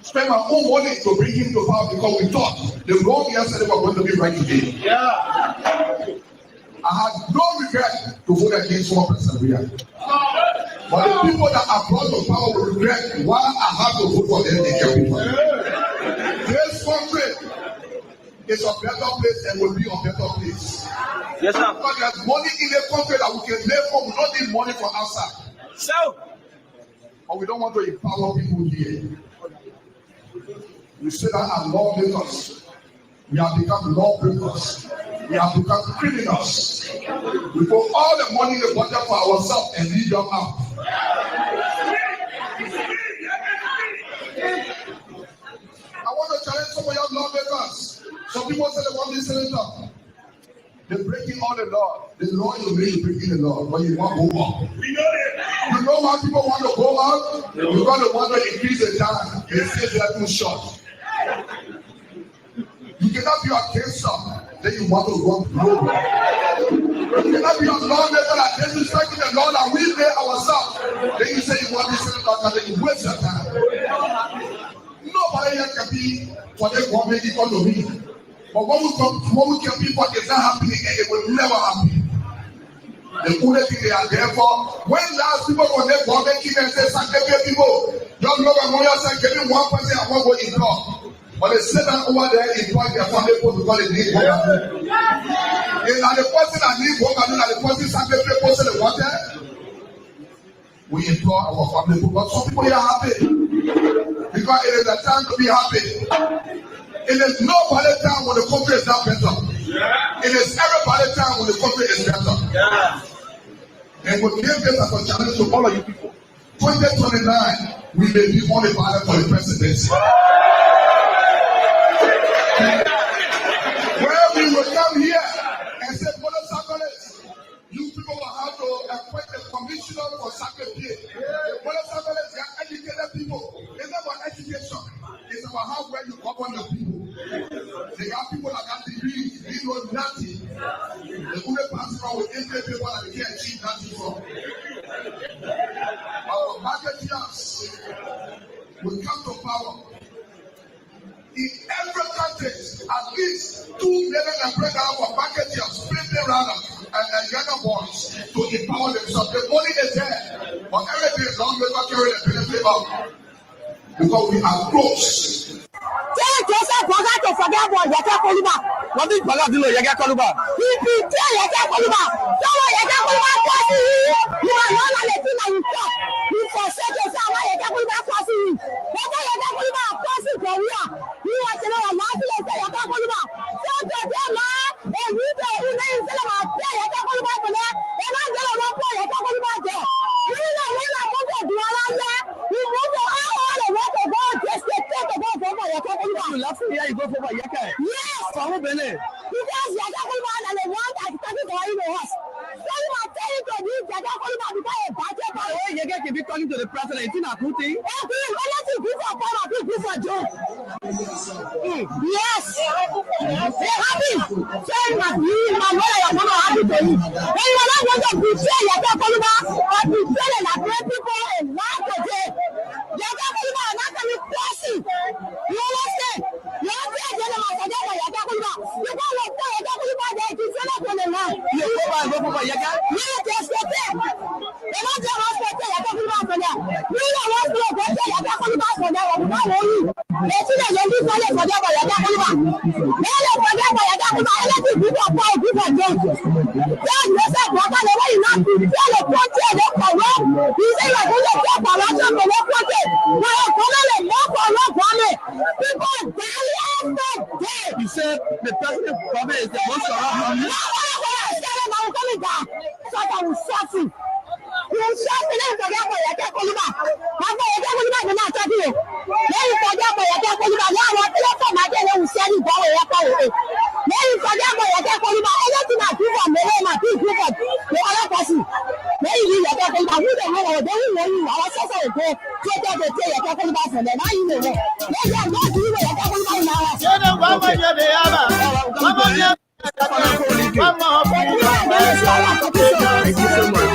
spend my own money to bring him to power because we thought the wrong yesterday were going to be right today. Yeah. I had no regret to vote against one person here. But the people that are brought to power will regret why I have to vote for them in their people. This country is a better place and will be a better place. Yes, sir. Because there's money in the country that we can live for. We don't need money from outside. So, but we don't want to empower people here. We say that our lawmakers, we have become lawbreakers. We have become criminals. We put all the money in the budget for ourselves and leave them out. I want to challenge some of your lawmakers. Some people say they want this senator. They're breaking all the law. The law you make breaking the law, but you want to go out. You know why people want to go out? Because they want to increase the time. They say they are too short. You cannot be against something, then you want to run global. You cannot be a lawmaker that disrespecting the law that we made ourselves. Then you say you want this senator, and then you waste your time. Nobody here can be for the government economy. But when we can be for it's not happening and it will never happen. The only thing they are there for, when last people connect government keep and say, "Sanctify people, young love and lawyer say, give me 1% and 1 go in law." But they sit down over there in point their family post because they need work. And the person that needs work and the person sanctify post they want it. We employ our family post, but some people are happy because it is a time to be happy. It is nobody time when the country is not better. It is everybody time when the country is better. And we give this as a challenge to all of you people. 2029, we may be on the ballot for the presidency. Where we will come here and say, Brother Saccoles, you people will have to appoint a commissioner for Saccoles. Brother Saccoles, they are educated people. It's not about education. It's about how well you govern your people. They are people that have degrees, they know nothing. The only person with 8 people that they can't achieve nothing from. Our marketeers will come to power. In every country, at least 2 million and break out for marketeers, sprinting runners, and younger boys to empower themselves. The money is there, but everything is long way to carry the benefit of. Because we are close. Tell yourself, forget to forget about Yaka Koluba. what is Bagadilo Yaga Koluba? If you tell Yaka Koluba, someone Yaka Koluba crossing you are not on the thing that you talk. You forsake yourself, why Yaka Koluba crossing you? Whether Yaka Koluba crossing Korea, you want to know a lot of Yaka Koluba. So to them, and we do instead of Yaka Koluba for that, and I'm going to run for Yaka Koluba there. You know, when I want to do all that, you want to all the work of God, just take the ball for Yaka Koluba. You laugh here, you go for Yaka. Yes. For Bene. Because Yaka Koluba and the one that is talking to us. So you are telling to me Yaka Koluba because a budget. Oh, Yaga can be talking to the president. It's not good thing. Anything good for power, good for job. Yes. They're happy. So you must be my mother, your mother happy to you. And you are not going to betray Yaka Koluba or betray the great people and lie to them. Yaka Koluba are not going to cross you. You understand? You are not going to forget Yaka Koluba. You can't look for Yaka Koluba there. It's not going to lie. You go for Yaga? You just get there. They don't just respect Yaka Koluba for that. You don't want to respect Yaka Koluba for that. Why won't you? They see that you're going to forget Yaka Koluba. They don't forget Yaka Koluba. Anything good for power, good for job. Tell yourself, Papa, the way you not to tell the country, they corrupt. You say you're going to take corruption from the country. Now you're going to more corrupt from it. People die every day. You said the president government is the most corrupt. No, I'm coming down. So I will shut you. You will shut me. Let me forget about Yaka Koluba. Yaka Koluba will not touch you. Let me forget about Yaka Koluba. Now I want to let my day will send you down Yaka Koluba. Let me forget about Yaka Koluba. Anything I do for me, I do for the other person. Let me leave Yaka Koluba. Who don't know? They will know you. Our sister will go take out the Yaka Koluba for them. Now you know. Let them not do Yaka Koluba in our house. Thank you so much.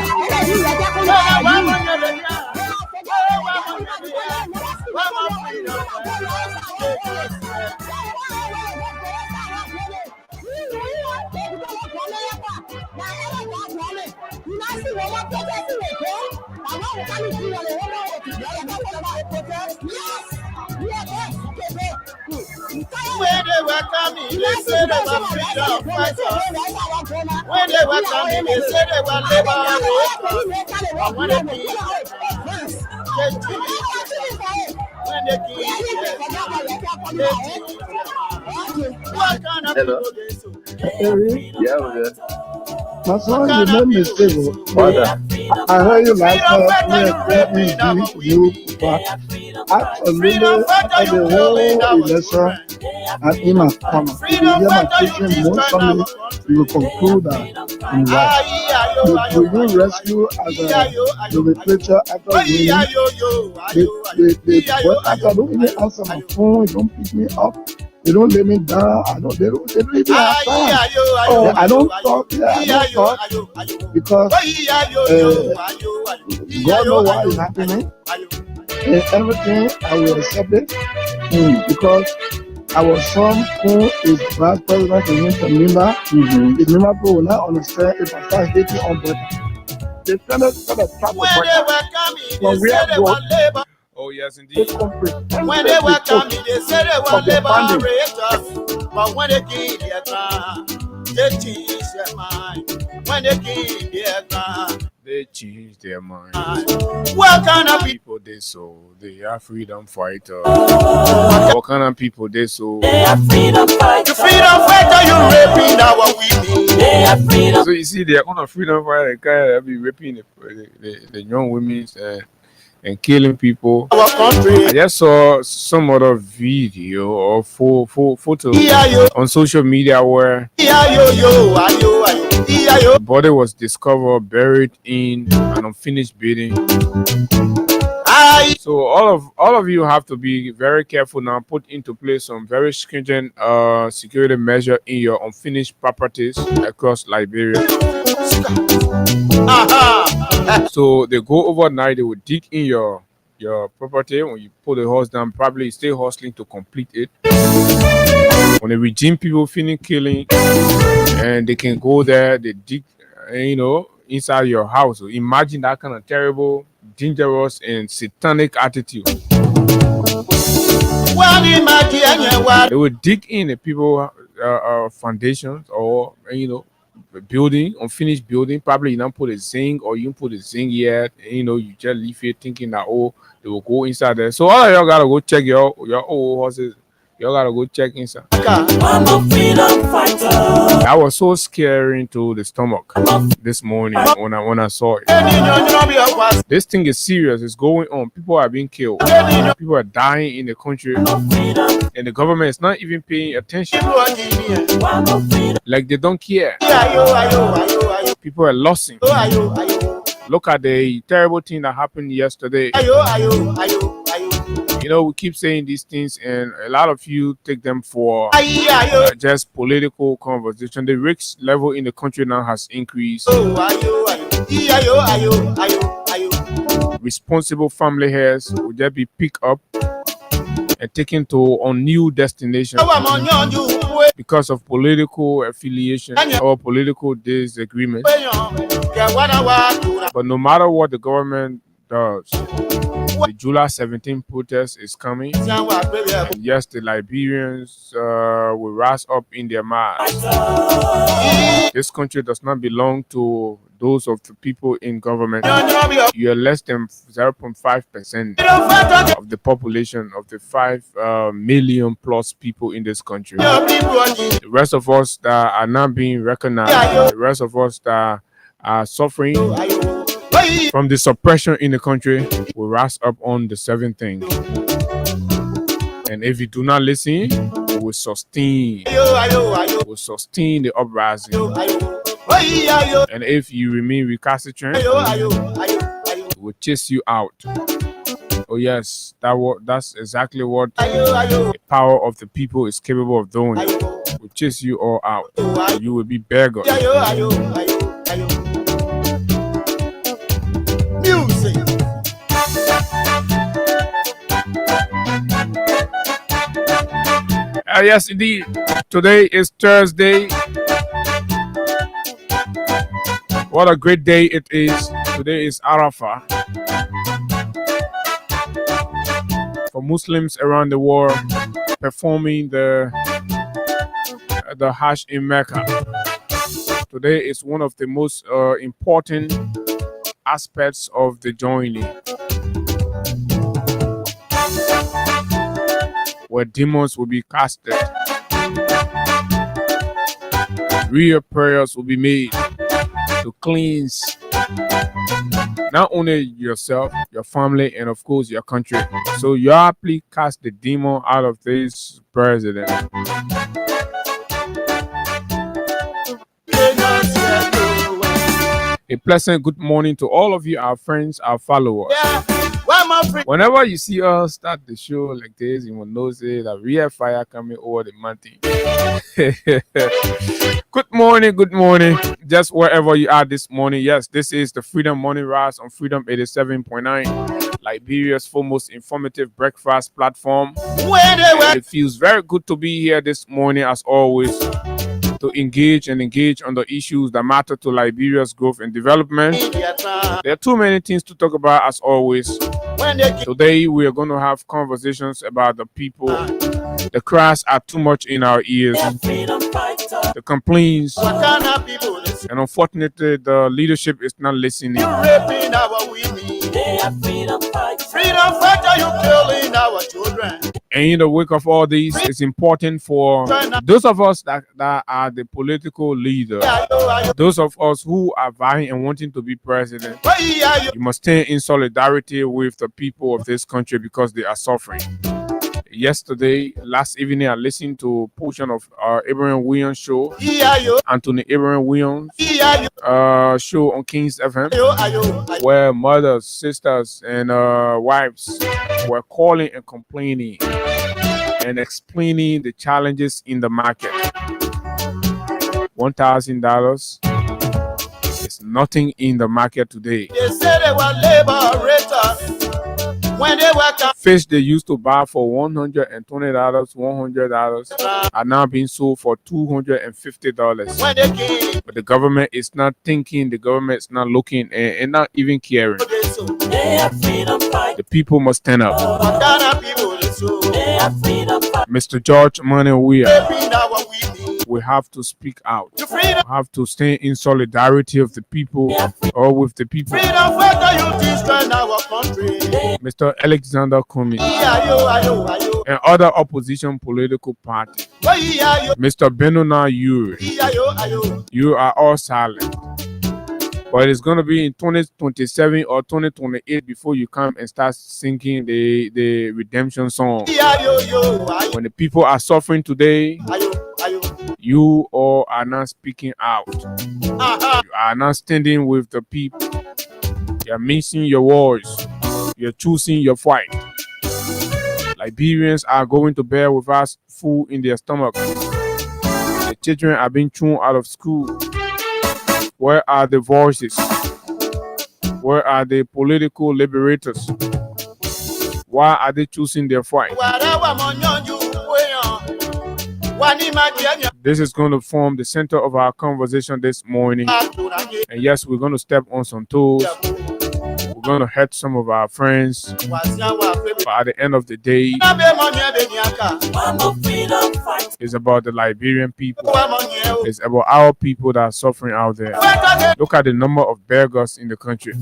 When they were coming, they said they were freedom fighters. When they were coming, they said they were liberators. But when they came, when they came, what kind of people they so? Yeah, we're good. My son, you made mistake. Brother, I heard you like you, but absolutely at the whole election at Ima corner. If you hear my teaching, most family, you will conclude that in life. Will you rescue as a literature after I don't even answer my phone, don't pick me up. They don't let me down. They don't even have time. I don't talk. Because God knows why it's happening. And everything I will accept it because our son who is vice president in Tamima, the Tamima people will not understand if I start hating on them. They try to trap the but we have God. Oh, yes, indeed. When they were coming, they said they were liberators. But when they came their car, they changed their mind. When they came their car, they changed their mind. What kind of people they so? They are freedom fighters. What kind of people they so? They are freedom fighters. The freedom fighter, you raping our women. They are freedom. So you see, they are on a freedom fighter. They be raping the young women and killing people. Our country. I just saw some other video or photo on social media where the body was discovered buried in an unfinished building. So all of you have to be very careful now. Put into place some very stringent security measure in your unfinished properties across Liberia. So they go overnight. They will dig in your property. When you put the horse down, probably stay hustling to complete it. When the regime people finish killing, and they can go there, they dig, inside your house. So imagine that kind of terrible, dangerous, and satanic attitude. They will dig in the people foundations or building, unfinished building. Probably you don't put a zinc or you put a zinc yet. You just leave it thinking that they will go inside there. So all of y'all gotta go check your old horses. Y'all gotta go check inside. That was so scary to the stomach this morning when I saw it. This thing is serious. It's going on. People are being killed. People are dying in the country, and the government is not even paying attention. Like they don't care. People are losing. Look at the terrible thing that happened yesterday. We keep saying these things, and a lot of you take them for just political conversation. The risk level in the country now has increased. Responsible family heads will just be picked up and taken to on new destinations because of political affiliation or political disagreement. But no matter what the government does, the July 17th protest is coming. And yes, the Liberians will rise up in their march. This country does not belong to those of the people in government. You are less than 0.5% of the population of the 5 million plus people in this country. The rest of us that are not being recognized, the rest of us that are suffering from the suppression in the country will rise up on the 7th thing. And if you do not listen, we will sustain the uprising. And if you remain recalcitrant, it will chase you out. Oh yes, that's exactly what the power of the people is capable of doing. It will chase you all out. You will be beggars. Music. Yes, indeed. Today is Thursday. What a great day it is. Today is Arafah. Muslims around the world performing the Hajj in Mecca. Today is one of the most important aspects of the journey, where demons will be casted. Real prayers will be made to cleanse not only yourself, your family, and of course your country. So you please cast the demon out of this president. A pleasant good morning to all of you, our friends, our followers. Whenever you see us start the show like this, you will know that real fire coming over the mountain. Good morning. Just wherever you are this morning. Yes, this is the Freedom Morning Rise on Freedom 87.9, Liberia's foremost informative breakfast platform. It feels very good to be here this morning, as always, to engage on the issues that matter to Liberia's growth and development. There are too many things to talk about, as always. Today we are going to have conversations about the people. The cries are too much in our ears. The complaints, and unfortunately the leadership is not listening. And in the wake of all this, it's important for those of us that are the political leaders, those of us who are vying and wanting to be president, you must stand in solidarity with the people of this country because they are suffering. Last evening, I listened to a portion of Abraham Williams' show, Anthony Abraham Williams' show on Kings FM, where mothers, sisters, and wives were calling and complaining and explaining the challenges in the market. $1,000 is nothing in the market today. They say they were liberators. When they work out, Fish they used to buy for $120, $100 are now being sold for $250. when they came, But the government is not thinking, the government is not looking, and not even caring. they so The people must stand up. Ghana people they so Mr. George Manawia, be now what we need. we have to speak out. To freedom, We have to stand in solidarity of the people, or with the people. freedom for the youth destroy our country. Mr. Alexander Kumi Ayo. and other opposition political parties. Ayo. Mr. Benona Yuri, Ayo. you are all silent. But it's going to be in 2027 or 2028 before you come and start singing the redemption song. Ayo. When the people are suffering today, Ayo. you all are not speaking out. You are not standing with the people. You're missing your words. You're choosing your fight. Liberians are going to bear with us food in their stomach. The children are being thrown out of school. Where are the voices? Where are the political liberators? Why are they choosing their fight? This is going to form the center of our conversation this morning. And yes, we're going to step on some toes. We're going to hurt some of our friends. But at the end of the day, it's about the Liberian people. It's about our people that are suffering out there. Look at the number of beggars in the country.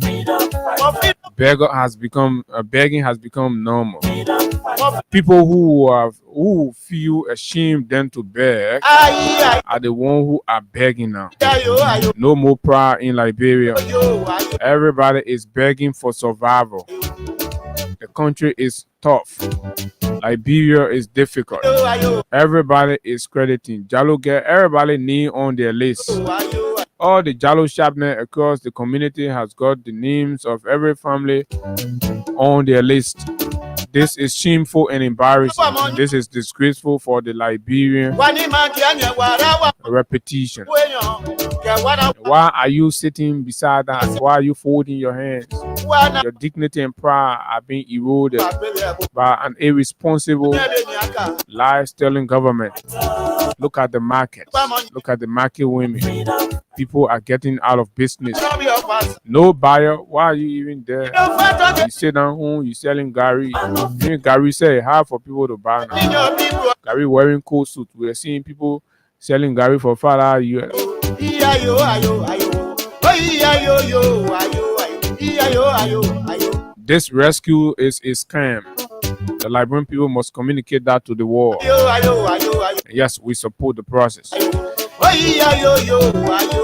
Begging has become normal. People who feel ashamed then to beg are the ones who are begging now. No more pride in Liberia. Everybody is begging for survival. The country is tough. Liberia is difficult. Everybody is crediting Jalo Girl. Everybody name on their list. All the Jalo Shabnet across the community has got the names of every family on their list. This is shameful and embarrassing. This is disgraceful for the Liberian reputation. Why are you sitting beside us? Why are you folding your hands? Your dignity and pride are being eroded by an irresponsible, lie-stealing government. Look at the market. Look at the market women. People are getting out of business. No buyer. Why are you even there? You sit down home, you selling Gary. Even Gary say hard for people to buy now. Gary wearing coat suit. We're seeing people selling Gary for $5. This rescue is a scam. The Liberian people must communicate that to the world. Yes, we support the process.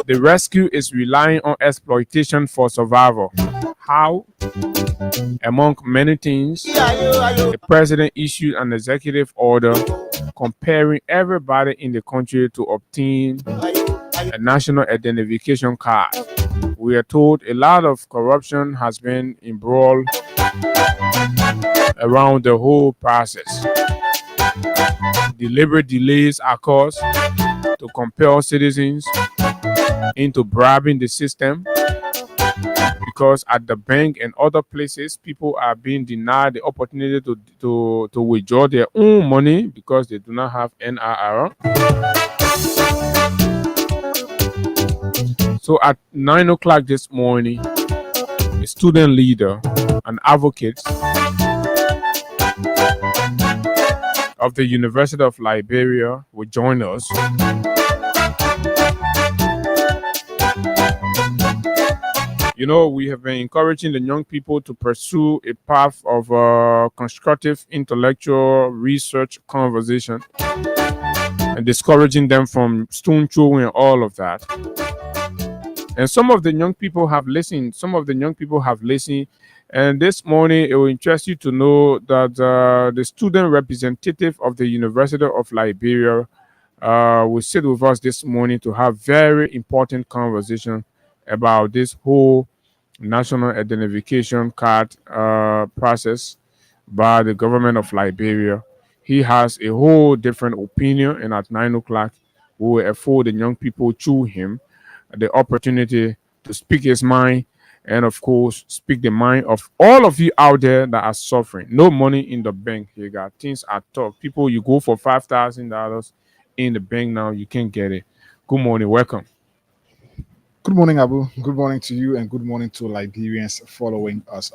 The rescue is relying on exploitation for survival. How? Among many things, the president issued an executive order comparing everybody in the country to obtain a national identification card. We are told a lot of corruption has been embroiled around the whole process. Deliberate delays are caused to compel citizens into bribing the system, because at the bank and other places, people are being denied the opportunity to withdraw their own money because they do not have NIR. So at 9 o'clock this morning, a student leader and advocate of the University of Liberia will join us. You know, we have been encouraging the young people to pursue a path of constructive intellectual research conversation and discouraging them from stone throwing and all of that. And some of the young people have listened. And this morning, it will interest you to know that the student representative of the University of Liberia will sit with us this morning to have very important conversation about this whole national identification card process by the government of Liberia. He has a whole different opinion, and at 9 o'clock, we will afford the young people through him the opportunity to speak his mind, and of course, speak the mind of all of you out there that are suffering. No money in the bank. You got things are tough. People, you go for $5,000 in the bank now, you can't get it. Good morning, welcome. Good morning, Abu. Good morning to you, and good morning to Liberians following us.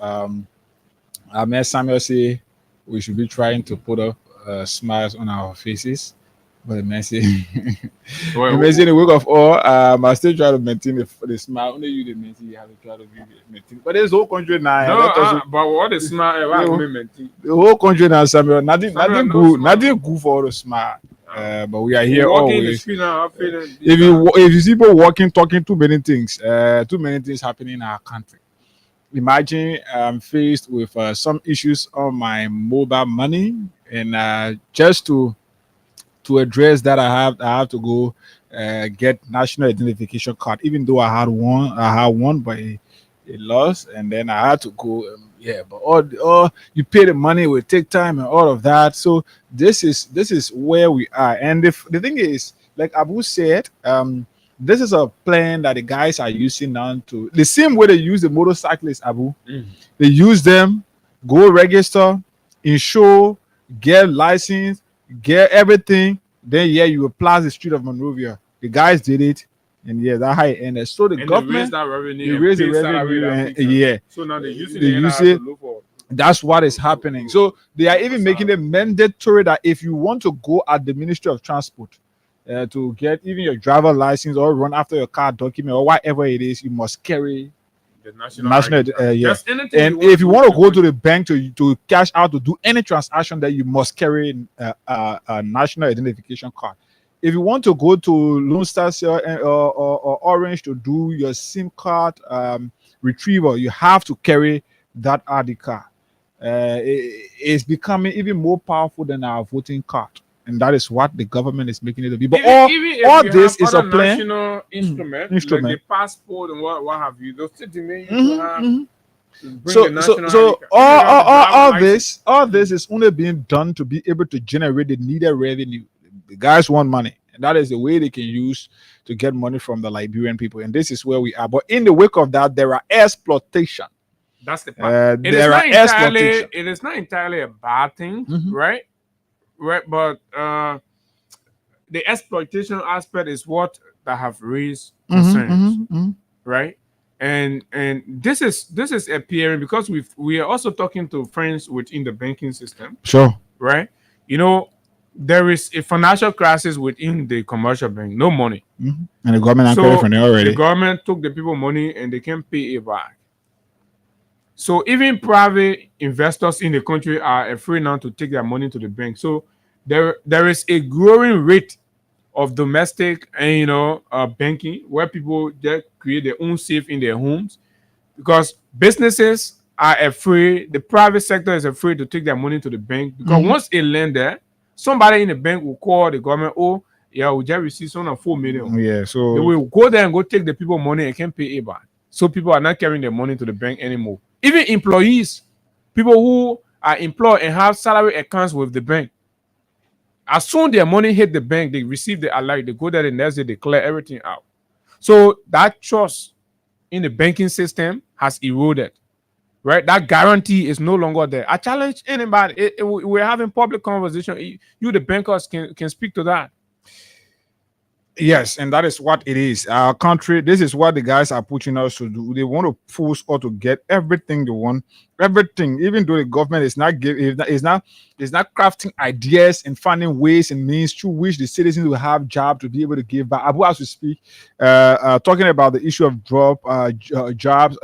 Mayor Samuel say we should be trying to put up smiles on our faces. But the man say, in the wake of all, I still try to maintain the smile. Only you, the man, you have to try to maintain. But there's whole country now. No, but what is smile? The whole country now, Samuel. Nothing good for the smile. But we are here always. If you see people walking, talking, too many things happening in our country. Imagine I'm faced with some issues on my mobile money, and just to address that, I have to go get national identification card. Even though I had one, but it lost, and then I had to go. But all you pay the money, it will take time and all of that. So this is where we are. And the thing is, like Abu said, this is a plan that the guys are using now to the same way they use the motorcyclists, Abu. They use them, go register, insure, get license, get everything. Then you apply the street of Monrovia. The guys did it, and that's how it ended. So the government they raise the revenue, and so now they use it. That's what is happening. So they are even making it mandatory that if you want to go at the Ministry of Transport to get even your driver license or run after your car document or whatever it is, you must carry the national And if you want to go to the bank to cash out, to do any transaction, that you must carry a national identification card. If you want to go to Lone Star or Orange to do your SIM card retrieval, you have to carry that ID card. It's becoming even more powerful than our voting card. And that is what the government is making it to be. But all this is a plan. National instrument, like the passport and what have you. Those citizens So all this is only being done to be able to generate the needed revenue. The guys want money, and that is the way they can use to get money from the Liberian people. And this is where we are. But in the wake of that, there are exploitation. That's the part. It is not entirely a bad thing, right? Right, but the exploitation aspect is what that have raised concerns, right? And this is appearing because we are also talking to friends within the banking system. Sure. Right? You know, there is a financial crisis within the commercial bank. No money. And the government so from there already. The government took the people money and they can't pay it back. So even private investors in the country are afraid now to take their money to the bank. So there is a growing rate of domestic and banking where people just create their own safe in their homes because businesses are afraid, the private sector is afraid to take their money to the bank because once it land there, somebody in the bank will call the government, oh yeah, we just received some 4 million. Yeah, so they will go there and go take the people money and can't pay it back. So people are not carrying their money to the bank anymore. Even employees, people who are employed and have salary accounts with the bank, as soon as their money hit the bank, they receive the alert, they go there the next day, they clear everything out. So that trust in the banking system has eroded, right? That guarantee is no longer there. I challenge anybody. We're having public conversation. You, the bankers, can speak to that. Yes, and that is what it is. Our country, this is what the guys are pushing us to do. They want to force us to get everything they want, everything. Even though the government is not crafting ideas and finding ways and means through which the citizens will have jobs to be able to give back. Abu, as we speak, talking about the issue of jobs.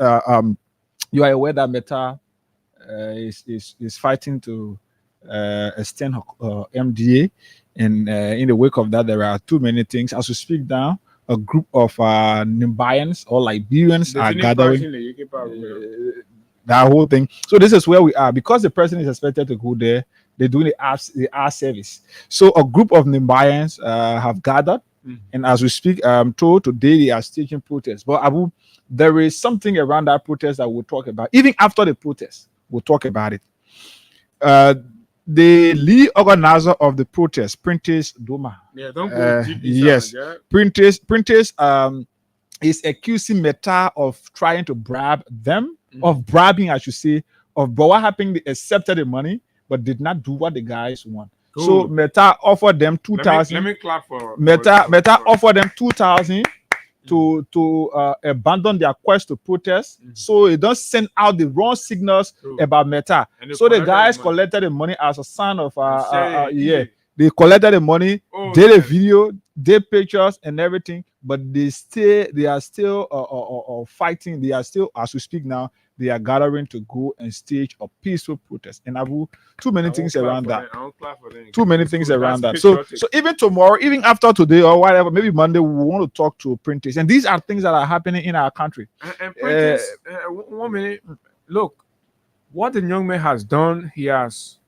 You are aware that Meta is fighting to extend MDA. And in the wake of that, there are too many things. As we speak now, a group of Namibans or Liberians are gathering that whole thing. So this is where we are. Because the president is expected to go there, they're doing the air service. So a group of Namibans have gathered. And as we speak, I'm told today they are staging protests. But Abu, there is something around that protest that we'll talk about. Even after the protest, we'll talk about it. The lead organizer of the protest, Prentice Doma. Yeah, don't go deep yes, yeah. Prentice is accusing Meta of trying to bribe them, of bribing, I should say, but what happened? They accepted the money, but did not do what the guys want. Cool. So Meta offered them 2,000. Let me clap for Meta offered them 2,000 to abandon their quest to protest, so it don't send out the wrong signals about Meta. So the guys collected the money as a sign of they collected the money, did a video, did pictures and everything, but they are still fighting. They are still, as we speak now, they are gathering to go and stage a peaceful protest. And Abu, too many things around that. Too many things around that. So even tomorrow, even after today or whatever, maybe Monday, we want to talk to Prentice. And these are things that are happening in our country. And Prentice, 1 minute. Look, what the young man has done, he has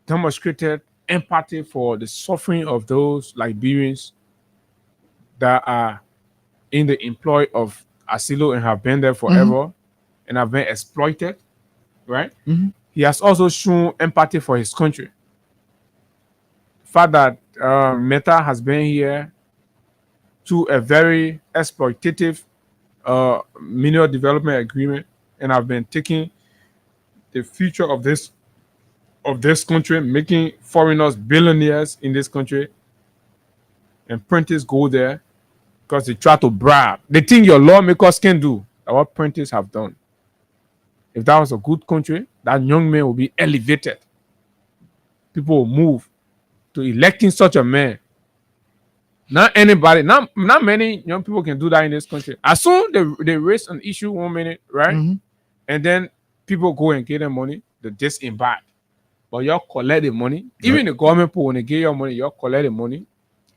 demonstrated empathy for the suffering of those Liberians that are in the employ of Asilo and have been there forever and have been exploited, right? He has also shown empathy for his country. The fact that Meta has been here to a very exploitative mineral development agreement and have been taking the future of this country, making foreigners billionaires in this country, and Prentice go there because they try to bribe. They think your lawmakers can do what Prentice have done. If that was a good country, that young man will be elevated. People will move to electing such a man. Not anybody, not many young people can do that in this country. As soon as they raise an issue 1 minute, right? And then people go and get their money, they disembark. But y'all collect the money. Even the government people, when they get your money, y'all collect the money,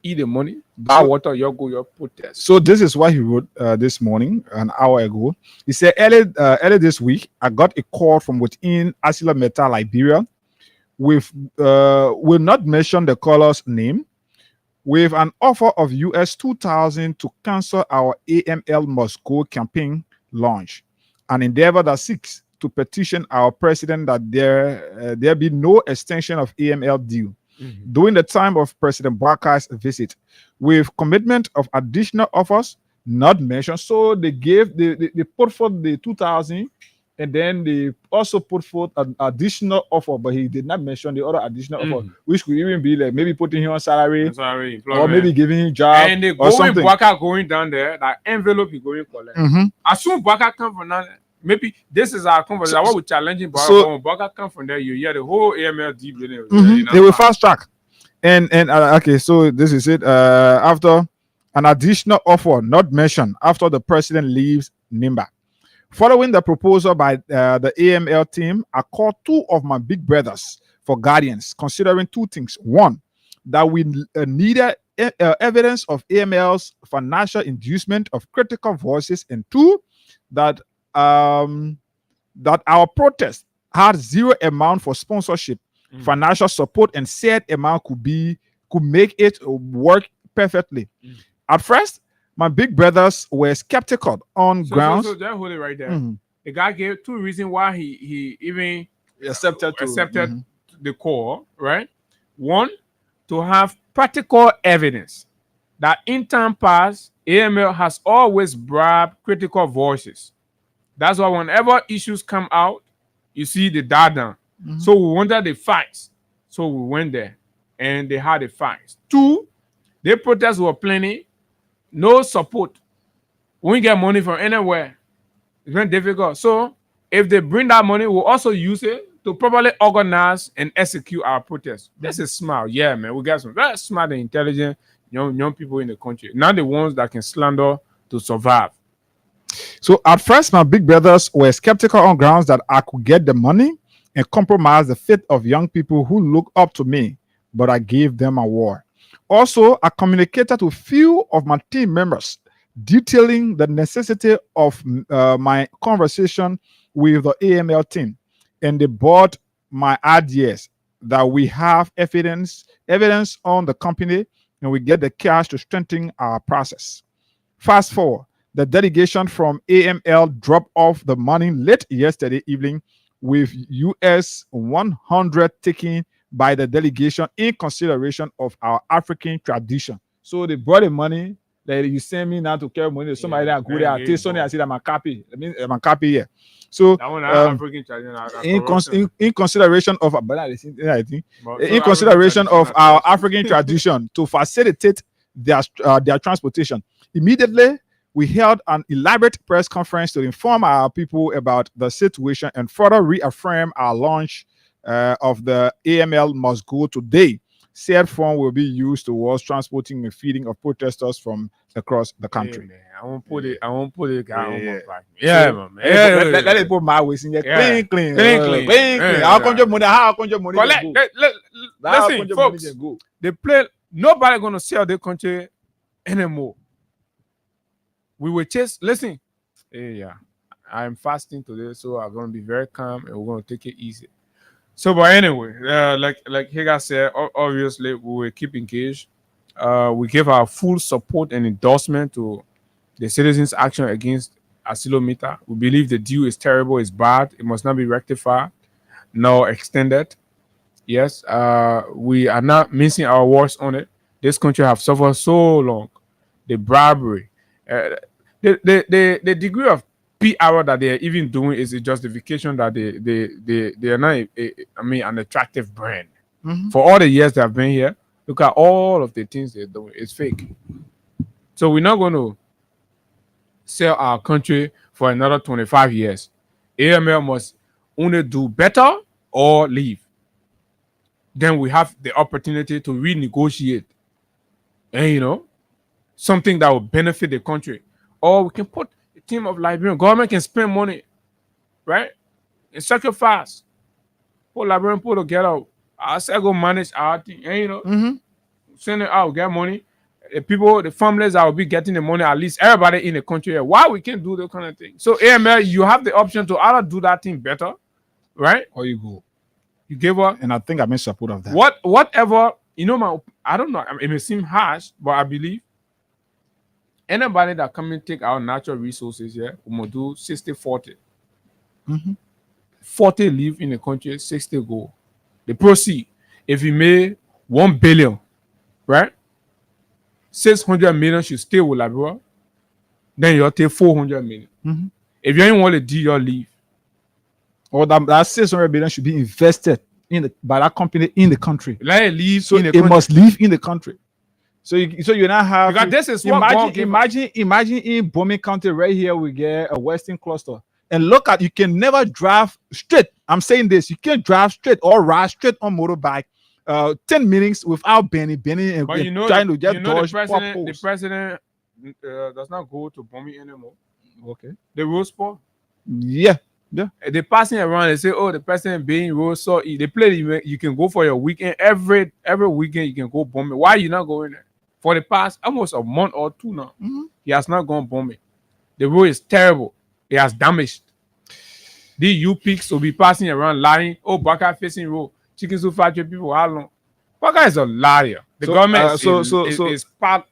eat the money, buy water, y'all go, y'all protest. So this is what he wrote this morning, an hour ago. He said, earlier this week, I got a call from within Asila Meta, Liberia, with will not mention the caller's name, with an offer of US 2,000 to cancel our AML Must Go campaign launch, an endeavor that seeks to petition our president that there be no extension of AML deal during the time of President Baka's visit, with commitment of additional offers not mentioned. So they put forth the 2,000 and then they also put forth an additional offer, but he did not mention the other additional offer, which could even be like maybe putting him on salary, or maybe giving him job, and they or going something. Bwaka going down there, that envelope is going collect. As soon Bwaka come from now, maybe this is our conversation. What we challenging Bwaka, So- when Bwaka come from there, you hear the whole AML deep. They will fast track. And okay, so this is it. After an additional offer not mentioned after the president leaves NIMBA. Following the proposal by the AML team, I called two of my big brothers for guardians, considering two things. One, that we needed evidence of AML's financial inducement of critical voices, and two, that that our protest had zero amount for sponsorship, financial support, and said amount could make it work perfectly. At first, my big brothers were skeptical on grounds. So just hold it right there. The guy gave two reasons why he even accepted the call, right? One, to have practical evidence that in time past, AML has always bribed critical voices. That's why whenever issues come out, you see the data. So we wanted the facts. So we went there and they had the facts. Two, the protests were plenty, no support. We get money from anywhere. It's very difficult. So if they bring that money, we'll also use it to properly organize and execute our protests. This is smart. Yeah, man. We got some very smart and intelligent young people in the country. Not the ones that can slander to survive. So at first, my big brothers were skeptical on grounds that I could get the money and compromise the fate of young people who look up to me, but I gave them a war. Also, I communicated to few of my team members, detailing the necessity of my conversation with the AML team, and they bought my ideas that we have evidence on the company, and we get the cash to strengthen our process. Fast forward, the delegation from AML dropped off the money late yesterday evening, with US 100 taken by the delegation in consideration of our African tradition. So they brought the money. Like, you send me now to carry money to somebody that go there. Take something, I see that my copy. I mean, my copy here. So That one, African tradition. in consideration of in consideration of our African tradition to facilitate their transportation, immediately we held an elaborate press conference to inform our people about the situation and further reaffirm our launch of the AML Must Go today. Said fund will be used towards transporting and feeding of protesters from across the country. Yeah, man. I won't put it. Yeah. Man. Let it put my ways in here. Clean. Yeah. How come your money? How come your money? Listen, folks. They play. Nobody gonna sell their country anymore. We will chase. Listen. Yeah. I'm fasting today, so I'm gonna be very calm and we're gonna take it easy. So, but anyway, like Hagar said, obviously we will keep engaged. We give our full support and endorsement to the citizens' action against Accelometa. We believe the deal is terrible, it's bad, it must not be rectified, nor extended. Yes, we are not mincing our words on it. This country have suffered so long. The bribery, the degree of PR that they are even doing is a justification that they are not an attractive brand. For all the years they have been here, look at all of the things they're doing. It's fake. So we're not going to sell our country for another 25 years. AML must only do better or leave. Then we have the opportunity to renegotiate and something that will benefit the country. Or we can put team of Liberian government can spend money, right? And sacrifice. Put Liberian put together. I say go manage our thing, and send it out, get money. The people, the families that will be getting the money, at least everybody in the country. Why we can't do that kind of thing? So AML, you have the option to either do that thing better, right? Or you go. You give up. And I think I'm in support of that. Whatever, I don't know. It may seem harsh, but I believe anybody that come and take our natural resources here, we must do 60-40. 40 live in the country, 60 go. The proceed. If you made 1 billion, right? 600 million should stay with Liberia. Then you'll take 400 million. If you ain't want to do your leave, or that 600 billion should be invested by that company in the country. Let it leave So in the it country. must live in the country. So you now have Because this is what God gave us. imagine in Bomi County right here we get a Western cluster. And look at, you can never drive straight. I'm saying this, you can't drive straight or ride straight on motorbike 10 minutes without bending and But you know, trying to just you know dodge the potholes. president does not go to Bomi anymore. Okay. The road sport. Yeah. They passing around and say, "Oh, the president being road so they play. You can go for your weekend every weekend. You can go Bomi. Why you not going there? For the past almost a month or two now, he has not gone Bomi. The road is terrible. It has damaged. The U-Picks will be passing around lying. Oh, Baka facing road. Chicken soup factory people, how long? Baka is a liar. The government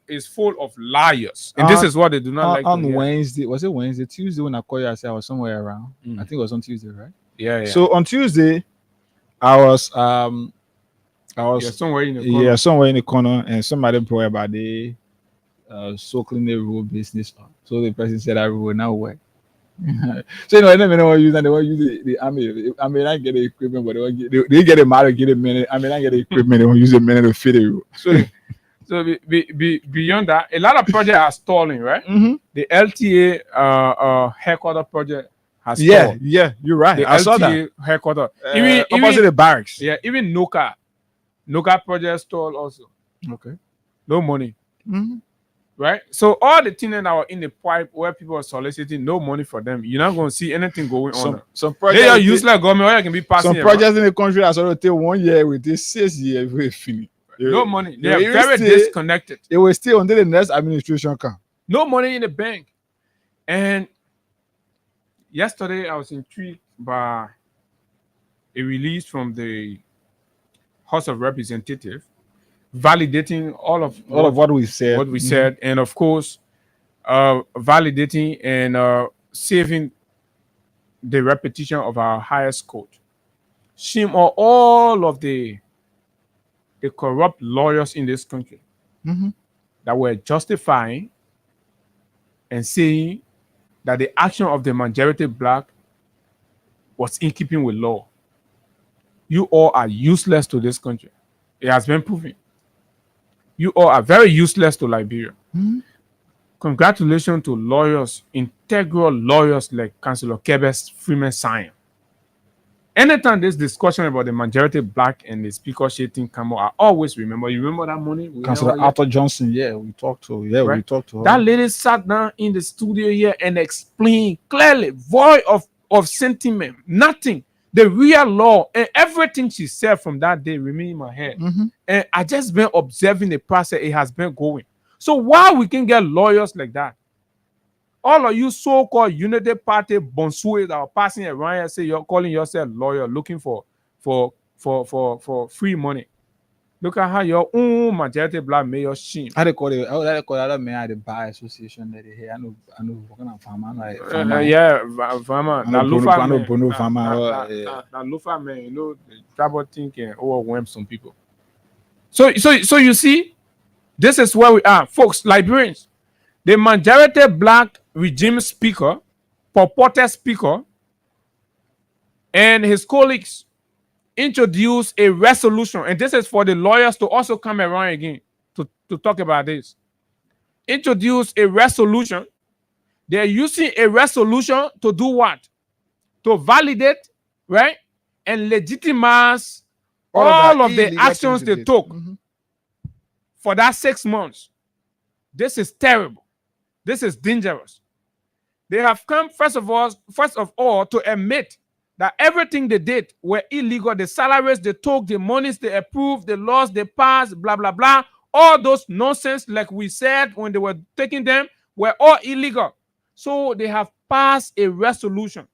is full of liars. And this is what they do not like. On Wednesday, was it Wednesday? Tuesday when I called you, I said I was somewhere around. I think it was on Tuesday, right? Yeah. So on Tuesday, I was somewhere in the corner. Somewhere in the corner, and somebody brought about the circling the road business. So the person said that road now work. So I don't know what use, and they want to use the army. I mean, I get the equipment, but they get a matter, get a minute. I mean, I get the equipment, they want to use a minute to fit it. So beyond that, a lot of projects are stalling, right? The LTA headquarter project has stalled. Yeah, you're right. The I LTA saw that headquarter, opposite the barracks. Yeah, even Noka project stalled also. Okay, no money. Right? So all the things that are in the pipe where people are soliciting no money for them, you're not going to see anything going on. Some projects, they are useless government, or you can be passing. Some projects in the country are sort of take 1 year with this 6 years we finish. No money. They are very disconnected. It will stay until the next administration comes. No money in the bank. And yesterday I was intrigued by a release from the House of Representatives validating all of what we said. And of course validating and saving the reputation of our highest court. Shame on all of the corrupt lawyers in this country that were justifying and saying that the action of the majority black was in keeping with law. You all are useless to this country. It has been proven. You all are very useless to Liberia. Congratulations to lawyers, integral lawyers like Councillor Kebes Freeman Sion. Anytime this discussion about the majority black and the speakership thing come out, I always remember. You remember that morning? Councillor Arthur Johnson, we talked to. Yeah, right? We talked to her. That lady sat down in the studio here and explained clearly, void of sentiment, nothing. The real law and everything she said from that day remain in my head. And I just been observing the process it has been going. So why we can get lawyers like that? All of you so-called Unity Party bonsues that are passing around and say you're calling yourself lawyer, looking for free money. Look at how your own majority black mayor shame. I call that man at the bar association that here. I know working on farmer like farmer. That Lufa man, you know, the trouble thinking overwhelm some people. So you see, this is where we are, folks, Liberians. The majority black regime speaker, purported speaker, and his colleagues introduce a resolution, and this is for the lawyers to also come around again to talk about this. Introduce a resolution. They're using a resolution to do what? To validate, right? And legitimize all of the actions they took for that 6 months. This is terrible. This is dangerous. They have come, first of all, to admit that everything they did were illegal. The salaries they took, the monies they approved, the laws they passed, blah, blah, blah. All those nonsense, like we said when they were taking them, were all illegal. So they have passed a resolution.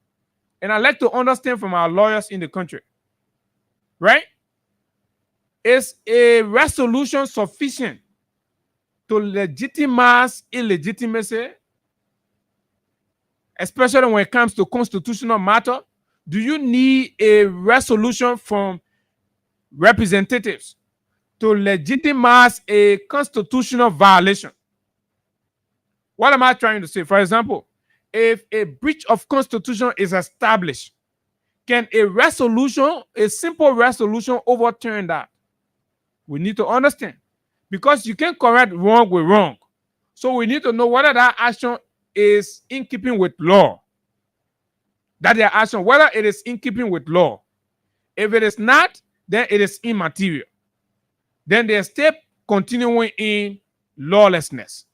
And I like to understand from our lawyers in the country, right? Is a resolution sufficient to legitimize illegitimacy, especially when it comes to constitutional matter? Do you need a resolution from representatives to legitimize a constitutional violation? What am I trying to say? For example, if a breach of constitution is established Can a resolution, a simple resolution, overturn that? We need to understand. Because you can't correct wrong with wrong. So we need to know whether that action is in keeping with law. That their action, whether it is in keeping with law. If it is not, then it is immaterial. Then they stay continuing in lawlessness.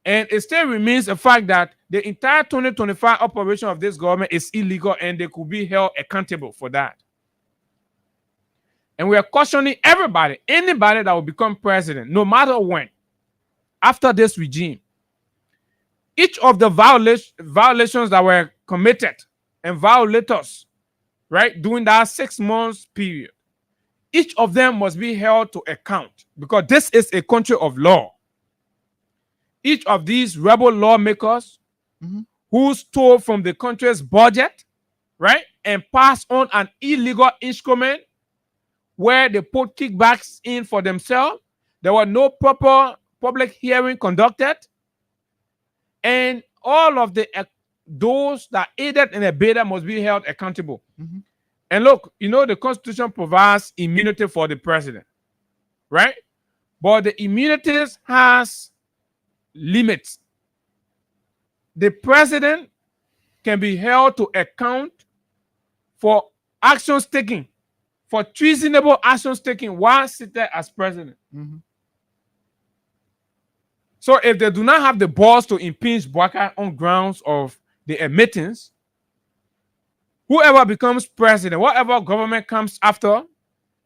And it still remains a fact that the entire 2025 operation of this government is illegal and they could be held accountable for that. And we are cautioning everybody, anybody that will become president, no matter when, after this regime, each of the violations that were committed and violators, right, during that 6 months period, each of them must be held to account because this is a country of law. Each of these rebel lawmakers who stole from the country's budget, right, and passed on an illegal instrument where they put kickbacks in for themselves. There were no proper public hearing conducted. And all of those that aided and abetted must be held accountable. And look, you know, the Constitution provides immunity for the president, right? But the immunities has limits. The president can be held to account for actions taken, for treasonable actions taken while sitting as president. So if they do not have the balls to impeach Boubacar on grounds of the admittance, whoever becomes president, whatever government comes after,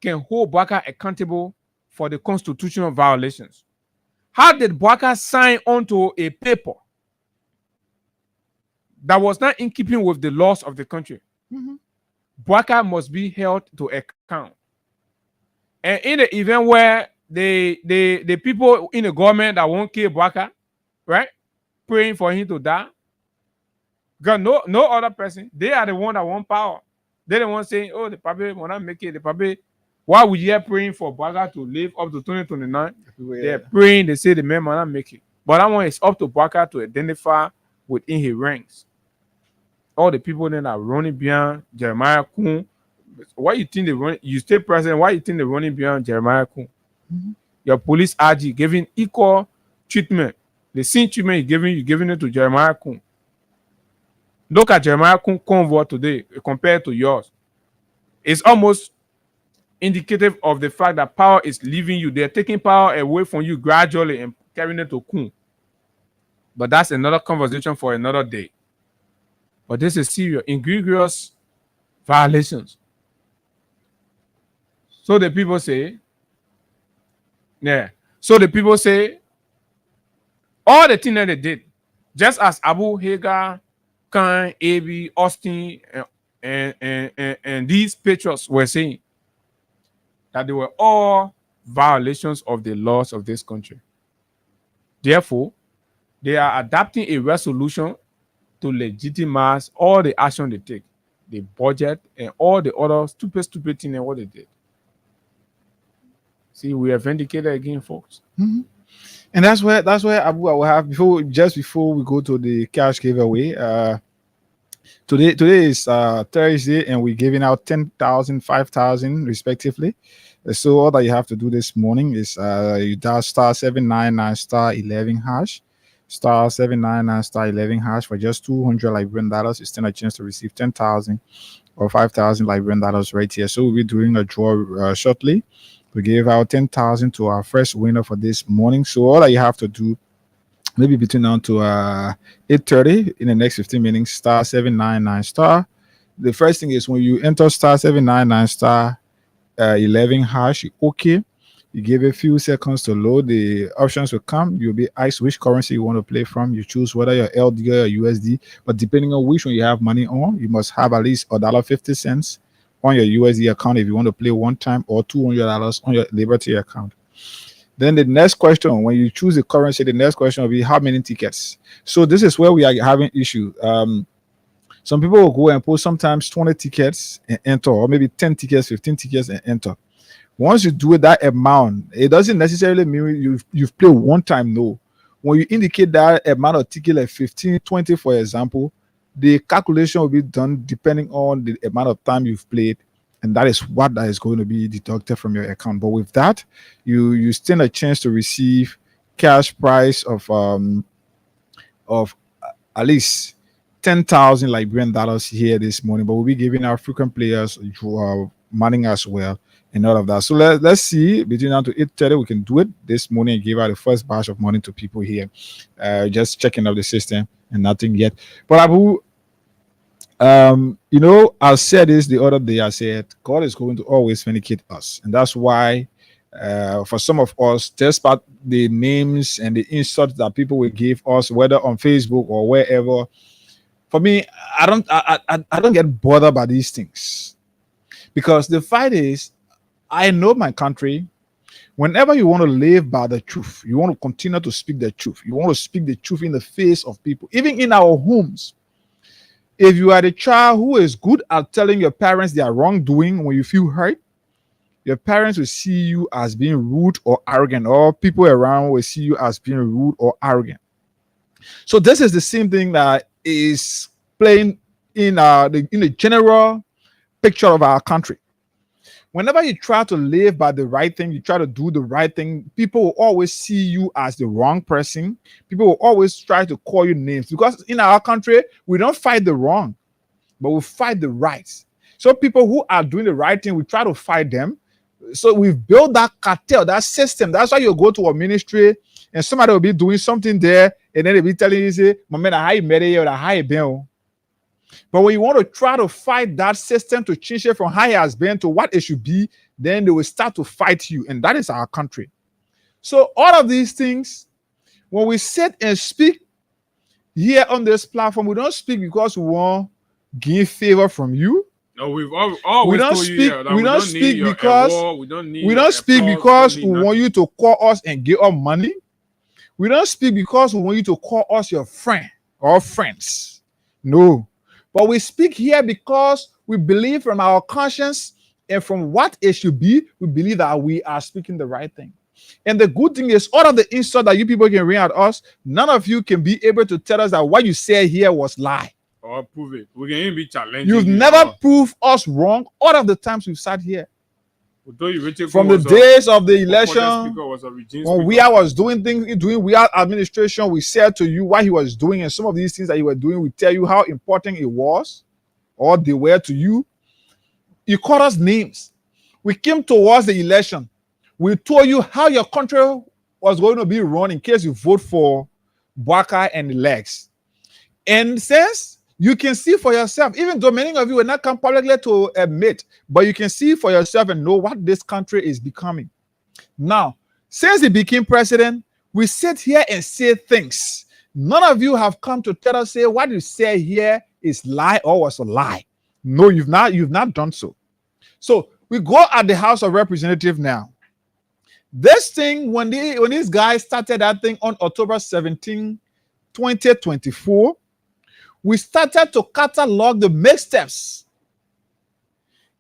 can hold Boubacar accountable for the constitutional violations. How did Boubacar sign onto a paper that was not in keeping with the laws of the country? Boubacar must be held to account. And in the event where the people in the government that won't kill Boubacar, right, praying for him to die, because no other person, they are the one that want power. They're the one saying, oh, the probably will not make it. The probably, why would you praying for Boubacar to live up to 2029? They're praying, they say the man will not make it. But that one is up to Boubacar to identify within his ranks. All the people that are running beyond Jeremiah Kun. Why you think they run? You stay president. Why you think they're running beyond Jeremiah Kun? Your police RG giving equal treatment. The same treatment you're giving it to Jeremiah Kun. Look at Jeremiah Kun convoy today compared to yours. It's almost indicative of the fact that power is leaving you. They're taking power away from you gradually and carrying it to Kun. But that's another conversation for another day. But this is serious, egregious violations. So the people say, all the things that they did, just as Abu Hagar, Khan, Abi, Austin, and these patriots were saying, that they were all violations of the laws of this country. Therefore, they are adopting a resolution to legitimize all the action they take, the budget, and all the other stupid things and what they did. See, we are vindicated again, folks. And that's where Abu will have before we go to the cash giveaway. Today is Thursday, and we're giving out 10,000, 5,000 respectively. So all that you have to do this morning is you dial star 799 star 11 hash. Star 799 star 11 hash for just $200 Liberian dollars. You stand a chance to receive 10,000 or 5,000 Liberian dollars right here. So we'll be doing a draw shortly. We gave out 10,000 to our first winner for this morning. So all that you have to do, maybe between now to 8:30 in the next 15 minutes, star 799 star. The first thing is when you enter star 799 star 11 hash, okay. You give a few seconds to load. The options will come. You'll be asked which currency you want to play from. You choose whether you're LD or USD. But depending on which one you have money on, you must have at least $1.50 on your USD account if you want to play one time, or $200 on your Liberty account. Then the next question, when you choose the currency, the next question will be how many tickets. So this is where we are having issue. Some people will go and post sometimes 20 tickets and enter, or maybe 10 tickets, 15 tickets and enter. Once you do that amount, it doesn't necessarily mean you've played one time. No. When you indicate that amount of ticket like 15, 20, for example, the calculation will be done depending on the amount of time you've played, and that is what that is going to be deducted from your account. But with that, you stand a chance to receive cash prize of at least 10,000 Liberian dollars here this morning. But we'll be giving our frequent players money as well and all of that. So let's see, between now to 8:30 we can do it this morning and give out the first batch of money to people here. Just checking out the system and nothing yet. But Abu, I said this the other day. I said God is going to always vindicate us, and that's why for some of us, despite the names and the insults that people will give us, whether on Facebook or wherever, for me, I don't get bothered by these things, because the fight is, I know my country. Whenever you want to live by the truth, you want to continue to speak the truth. You want to speak the truth in the face of people, even in our homes. If you are the child who is good at telling your parents they are wrongdoing when you feel hurt, your parents will see you as being rude or arrogant, or people around will see you as being rude or arrogant. So this is the same thing that is playing in the general picture of our country. Whenever you try to live by the right thing, you try to do the right thing, people will always see you as the wrong person. People will always try to call you names, because in our country, we don't fight the wrong, but we fight the right. So people who are doing the right thing, we try to fight them. So we've built that cartel, that system. That's why you go to a ministry and somebody will be doing something there, and then they'll be telling you, say, "My man, how you made it, or how you been?" But when you want to try to fight that system to change it from how it has been to what it should be, then they will start to fight you. And that is our country. So all of these things, when we sit and speak here on this platform, we don't speak because we want to gain favor from you. No, we've always told you that we don't speak because we want you to call us and give us money. We don't speak because we want you to call us your friend or friends. No. But we speak here because we believe from our conscience and from what it should be, we believe that we are speaking the right thing. And the good thing is, all of the insults that you people can ring at us, none of you can be able to tell us that what you said here was lie. Or prove it. We can even be challenging. You've never proved us wrong all of the times we've sat here. From the days of the election, when we was doing administration, we said to you what he was doing, and some of these things that you were doing, we tell you how important it was, or they were to you. You called us names. We came towards the election. We told you how your country was going to be run in case you vote for Bwaka and the legs. And since you can see for yourself, even though many of you will not come publicly to admit, but you can see for yourself and know what this country is becoming. Now, since he became president, we sit here and say things. None of you have come to tell us, say, what you say here is lie or was a lie. No, you've not done so. So we go at the House of Representatives now. This thing, when these guys started that thing on October 17, 2024, we started to catalog the missteps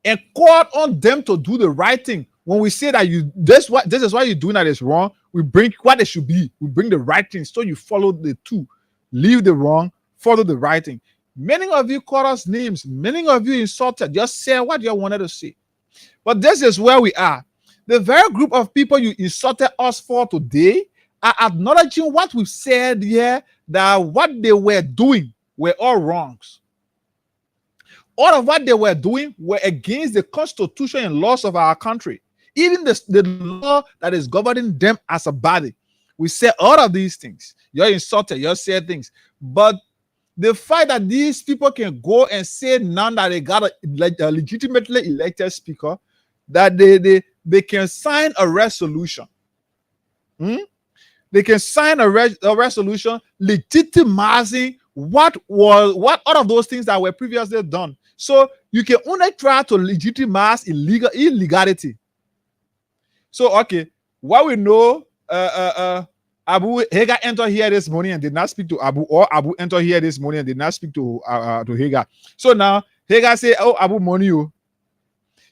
and called on them to do the right thing. When we say that this is why you're doing that is wrong, we bring what it should be. We bring the right thing, so you follow the two. Leave the wrong, follow the right thing. Many of you called us names. Many of you insulted. Just say what you wanted to say. But this is where we are. The very group of people you insulted us for today are acknowledging what we've said here, that what they were doing were all wrongs. All of what they were doing were against the constitution and laws of our country. Even the law that is governing them as a body. We say all of these things. You're insulted, you said things. But the fact that these people can go and say now that they got a legitimately elected speaker, that they can sign a resolution. They can sign a resolution legitimizing what all of those things that were previously done. So you can only try to legitimize illegality. So okay, what we know, Abu Hagar entered here this morning and did not speak to Abu, or Abu entered here this morning and did not speak to Hagar. So now Hagar say, "Oh, Abu money you."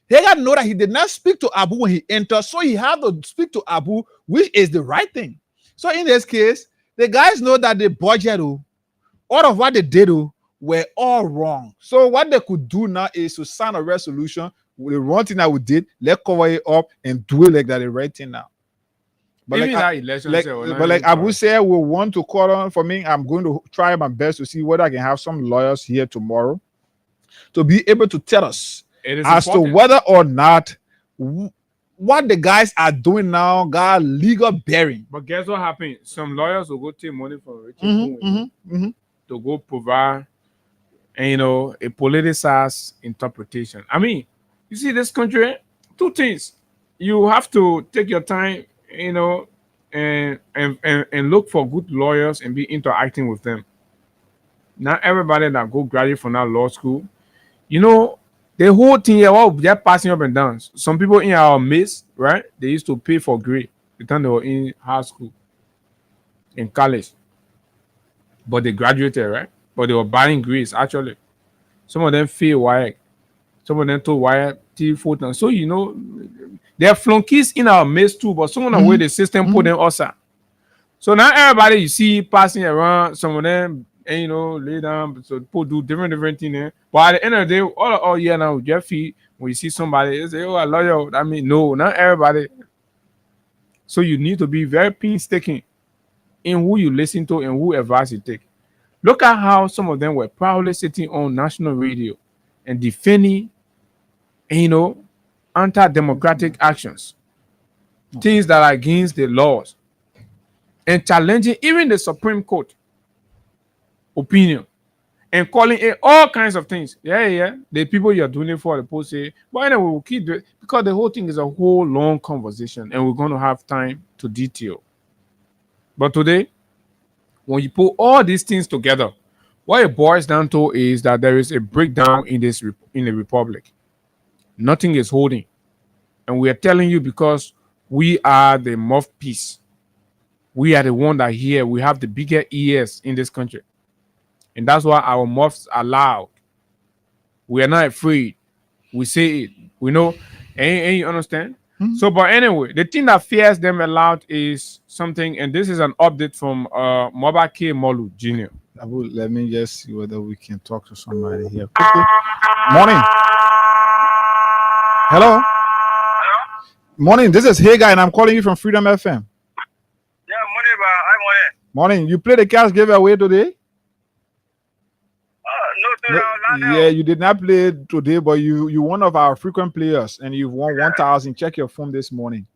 Hagar know that he did not speak to Abu when he entered, so he had to speak to Abu, which is the right thing. So in this case, the guys know that the budget, all of what they did, were all wrong. So what they could do now is to sign a resolution. The wrong thing that we did, let's cover it up and do it like that the right thing now. But Even like, that election, but like Abu said, we want to call on for me. I'm going to try my best to see whether I can have some lawyers here tomorrow to be able to tell us as to whether or not what the guys are doing now got legal bearing. But guess what happened? Some lawyers will go take money from Richard to go provide, and a politicized interpretation. I mean, you see, this country, two things. You have to take your time, and look for good lawyers and be interacting with them. Not everybody that go graduate from that law school, the whole thing here, they're passing up and down. Some people in our midst, right? They used to pay for grade the time they were in high school, in college, but they graduated, right? But they were buying grades actually. Some of them failed WAEC. Some of them told WAEC 3-4 times. So there are flunkies in our midst too, but some of the way the system put them outside. So now everybody you see passing around, some of them, and lay down. So people do different things there. But at the end of the day, all year now, with your feet, when you see somebody, they say, "Oh, I love you." I mean, no, not everybody. So you need to be very painstaking in who you listen to and who advice you take. Look at how some of them were proudly sitting on national radio and defending, anti-democratic actions, things that are against the laws, and challenging even the Supreme Court opinion and calling it all kinds of things. Yeah. The people you're doing it for, the post say, but anyway, we'll keep doing it because the whole thing is a whole long conversation and we're going to have time to detail. But today, when you put all these things together, what it boils down to is that there is a breakdown in the republic. Nothing is holding. And we are telling you because we are the mouthpiece. We are the one that here. We have the bigger ears in this country. And that's why our mouths are loud. We are not afraid. We say it. We know. And you understand? So, but anyway, the thing that fears them a lot is something, and this is an update from Mobake Molu Jr. Let me just see whether we can talk to somebody here quickly. Morning. Hello. Morning. This is Hey Guy, and I'm calling you from Freedom FM. Yeah, morning, but I'm morning. You played the cash giveaway today? No, yeah, you did not play today, but you one of our frequent players, and you've won 1,000. Check your phone this morning.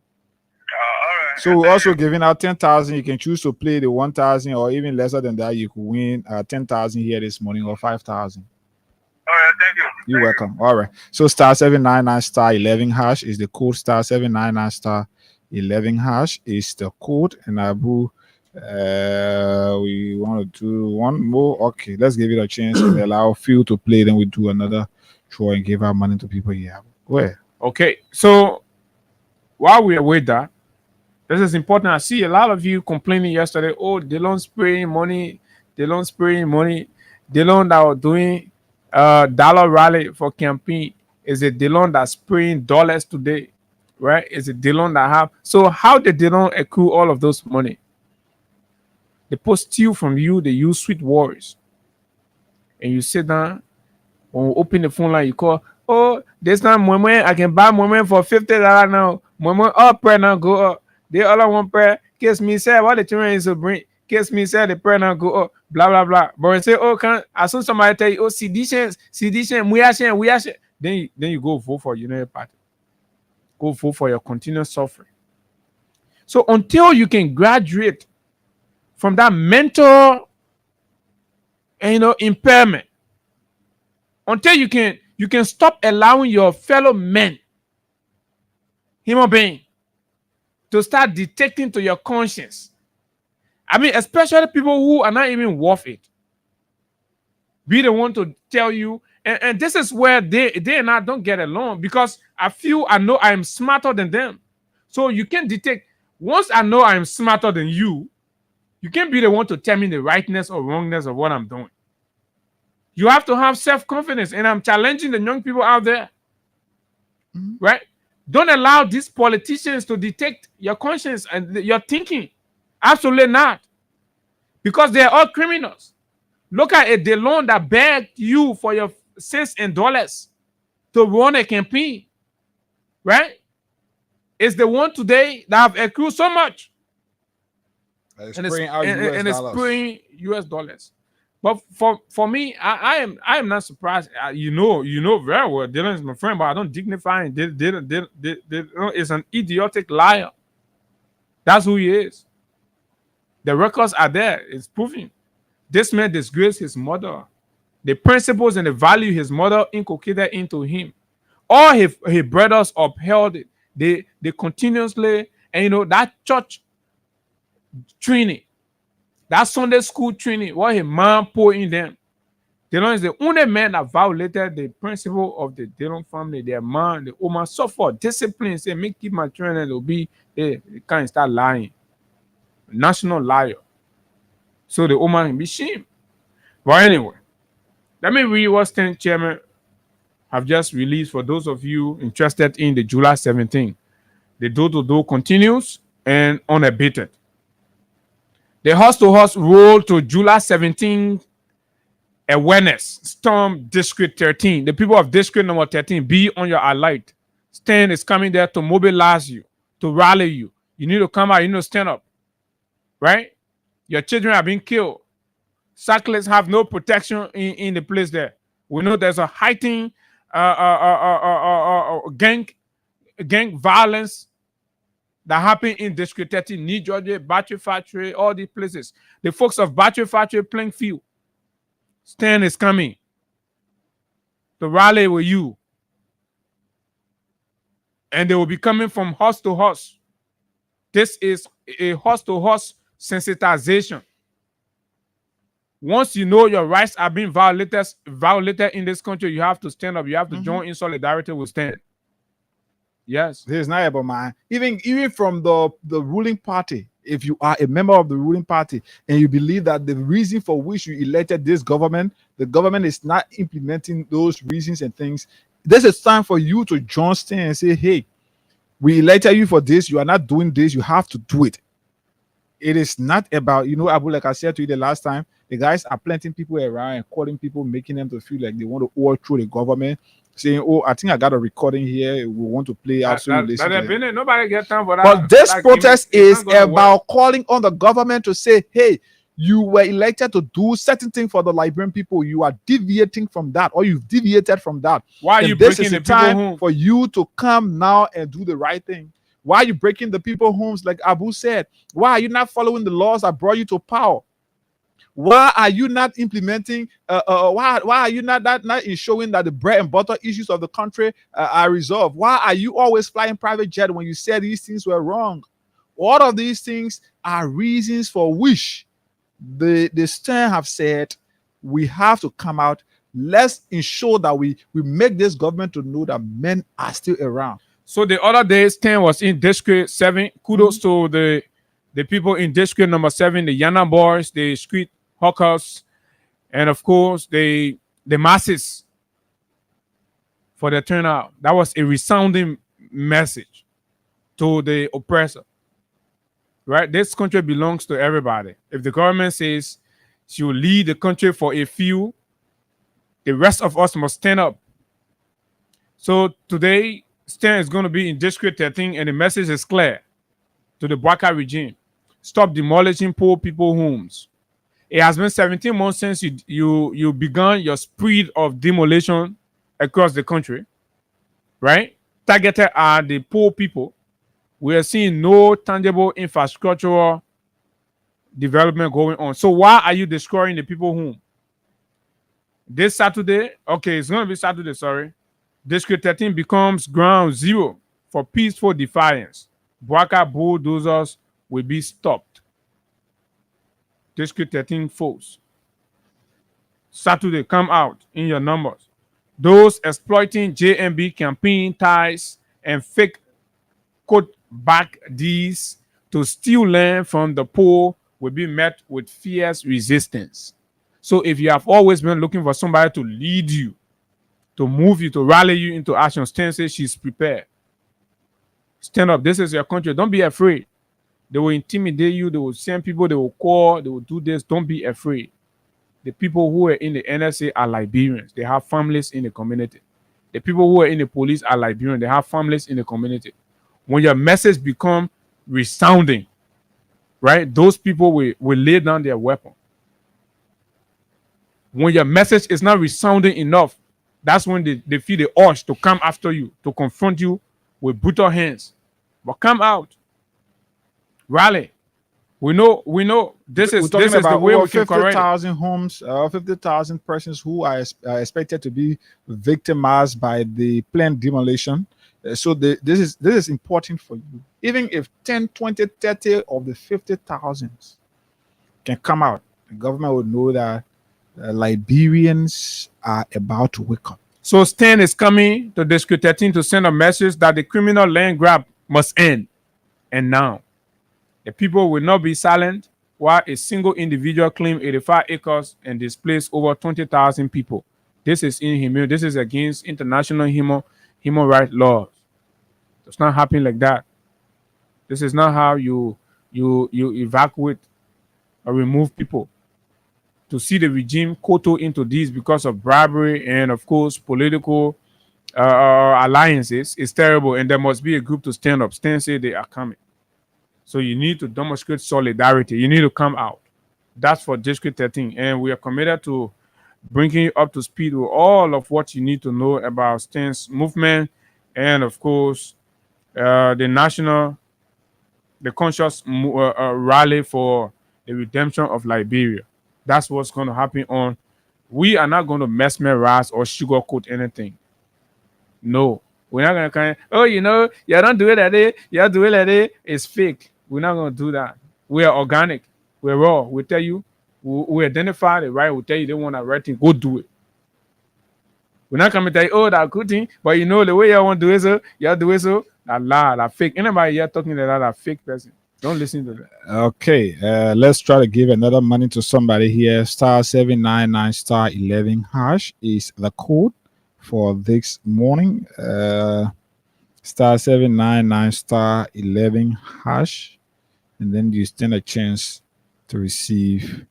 all right. So we're also giving out 10,000. You can choose to play the 1,000, or even lesser than that. You could win 10,000 here this morning, or 5,000. All right, thank you. You're welcome. All right. So *799*11# is the code. *799*11# is the code. And Abu, we want to do one more. Okay, let's give it a chance and allow few to play. Then we do another draw and give our money to people here. Go ahead. Okay. So while we are with that, this is important. I see a lot of you complaining yesterday. Oh, they don't spraying money. They don't spraying money. They don't that were doing dollar rally for campaign. Is it Delon that's spraying dollars today, right? Is it Delon that have? So how did Delon accrue all of those money? They post steal from you. They use sweet words, and you sit down. When we open the phone line, you call. Oh, this time moment I can buy moment for $50 now. Moment up prayer now go up. They all I want prayer. Kiss me say what the children is to bring. Kiss me say the prayer now go up. Blah blah blah. But when say oh can as soon as somebody tell you oh sedition, we are then you go vote for United Party. Go vote for your continuous suffering. So until you can graduate from that mental impairment, until you can stop allowing your fellow men, human being, to start detecting to your conscience. I mean, especially people who are not even worth it. Be the one to tell you, and this is where they and I don't get along, because I know I am smarter than them. So you can detect, once I know I am smarter than you, you can't be the one to tell me the rightness or wrongness of what I'm doing. You have to have self-confidence, and I'm challenging the young people out there, right? Don't allow these politicians to detect your conscience and your thinking. Absolutely not. Because they are all criminals. Look at it. The loan that begged you for your cents and dollars to run a campaign, right? It's the one today that have accrued so much. It's And spraying out it's spraying US dollars. But for me, I am not surprised. You know very well. Dylan is my friend, but I don't dignify him. Dylan is an idiotic liar. That's who he is. The records are there. It's proving. This man disgraced his mother. The principles and the value his mother inculcated into him. All his brothers upheld it. They continuously, and that church training, that Sunday school training, what his mom poured in them. Dylan is the only man that violated the principle of the Dylan family. Their man, the woman suffered discipline. Say, me keep my children to be, they can't start lying. National liar. So the woman can be shamed. But anyway, let me read what Stan Chairman have just released for those of you interested in the July 17th. The door-to-door continues and unabated. The horse-to-horse roll to July 17th awareness. Storm District 13. The people of District number 13, be on your alert. Stan is coming there to mobilize you, to rally you. You need to come out, you need to stand up. Right? Your children are being killed. Cyclists have no protection in the place there. We know there's a heightened gang violence that happened in District 13, New Georgia, Battery Factory, all these places. The folks of Battery Factory playing field. Stan is coming to rally with you. And they will be coming from horse to horse. This is a horse to horse sensitization. Once you know your rights are being violated in this country, you have to stand up. You have to join in solidarity with Stan. Yes. This is not about mine. Even from the ruling party, if you are a member of the ruling party and you believe that the reason for which you elected this government, the government is not implementing those reasons and things, this is time for you to join Stan and say, hey, we elected you for this. You are not doing this. You have to do it. It is not about, Abu, like I said to you the last time, the guys are planting people around and calling people, making them to feel like they want to overthrow the government, saying, oh, I think I got a recording here. We want to play absolutely. Nobody get time for that. But this protest is about calling on the government to say, hey, you were elected to do certain things for the Liberian people. You are deviating from that, or you've deviated from that. Why are you breaking the people home? For you to come now and do the right thing. Why are you breaking the people's homes, like Abu said? Why are you not following the laws that brought you to power? Why are you not implementing? Why are you not ensuring that the bread and butter issues of the country are resolved? Why are you always flying private jet when you said these things were wrong? All of these things are reasons for which the Stern have said we have to come out. Let's ensure that we make this government to know that men are still around. So the other day, Stan was in District 7. Kudos to the people in District number 7, the Yana boys, the street hawkers, and of course the masses for the turnout. That was a resounding message to the oppressor. Right? This country belongs to everybody. If the government says she will lead the country for a few, the rest of us must stand up. So today, Stan is going to be in District 13, and the message is clear to the Bwaka regime. Stop demolishing poor people's homes. It has been 17 months since you began your spree of demolition across the country, right? Targeted are the poor people. We are seeing no tangible infrastructural development going on. So why are you destroying the people's home? This Saturday, okay, it's going to be Saturday, sorry. District 13 becomes ground zero for peaceful defiance. Bwaka bulldozers will be stopped. District 13 folks. Saturday, come out in your numbers. Those exploiting JMB campaign ties and fake quote back deeds to steal land from the poor will be met with fierce resistance. So if you have always been looking for somebody to lead you, to move you, to rally you into action, Stan says she's prepared. Stand up. This is your country. Don't be afraid. They will intimidate you. They will send people. They will call. They will do this. Don't be afraid. the people who are in the NSA are Liberians. They have families in the community. The people who are in the police are Liberian. They have families in the community. When your message become resounding, right, those people will lay down their weapon. When your message is not resounding enough, that's when they feel the urge to come after you, to confront you with brutal hands. But come out, rally. We know this is the way we can correct 50,000 homes, 50,000 persons who are expected to be victimized by the planned demolition. So this is important for you. Even if 10, 20, 30 of the 50,000 can come out, the government would know that Liberians are about to wake up. So Stan is coming to District 13 to send a message that the criminal land grab must end. And now, the people will not be silent while a single individual claimed 85 acres and displaced over 20,000 people. This is inhumane. This is against international human rights laws. It's not happening like that. This is not how you evacuate or remove people. To see the regime kowtow into this because of bribery and, of course, political alliances is terrible. And there must be a group to stand up. Stan say they are coming. So you need to demonstrate solidarity. You need to come out. That's for District 13. And we are committed to bringing you up to speed with all of what you need to know about Stan's movement and, of course, the conscious rally for the redemption of Liberia. That's what's going to happen on. We are not going to mesmerize or sugarcoat anything. No. We're not going to you don't do it that day. You do it that day. It's fake. We're not going to do that. We are organic. We're raw. We tell you. We identify it, right? We tell you they want that right thing. Go do it. We're not coming to tell you, that good thing. But the way you want to do it, so you do it, so that lie, that fake. Anybody here talking to that fake person? Don't listen to that. Okay, let's try to give another money to somebody here. *799 *11 hash is the code for this morning. *799 *11 hash, and then you stand a chance to receive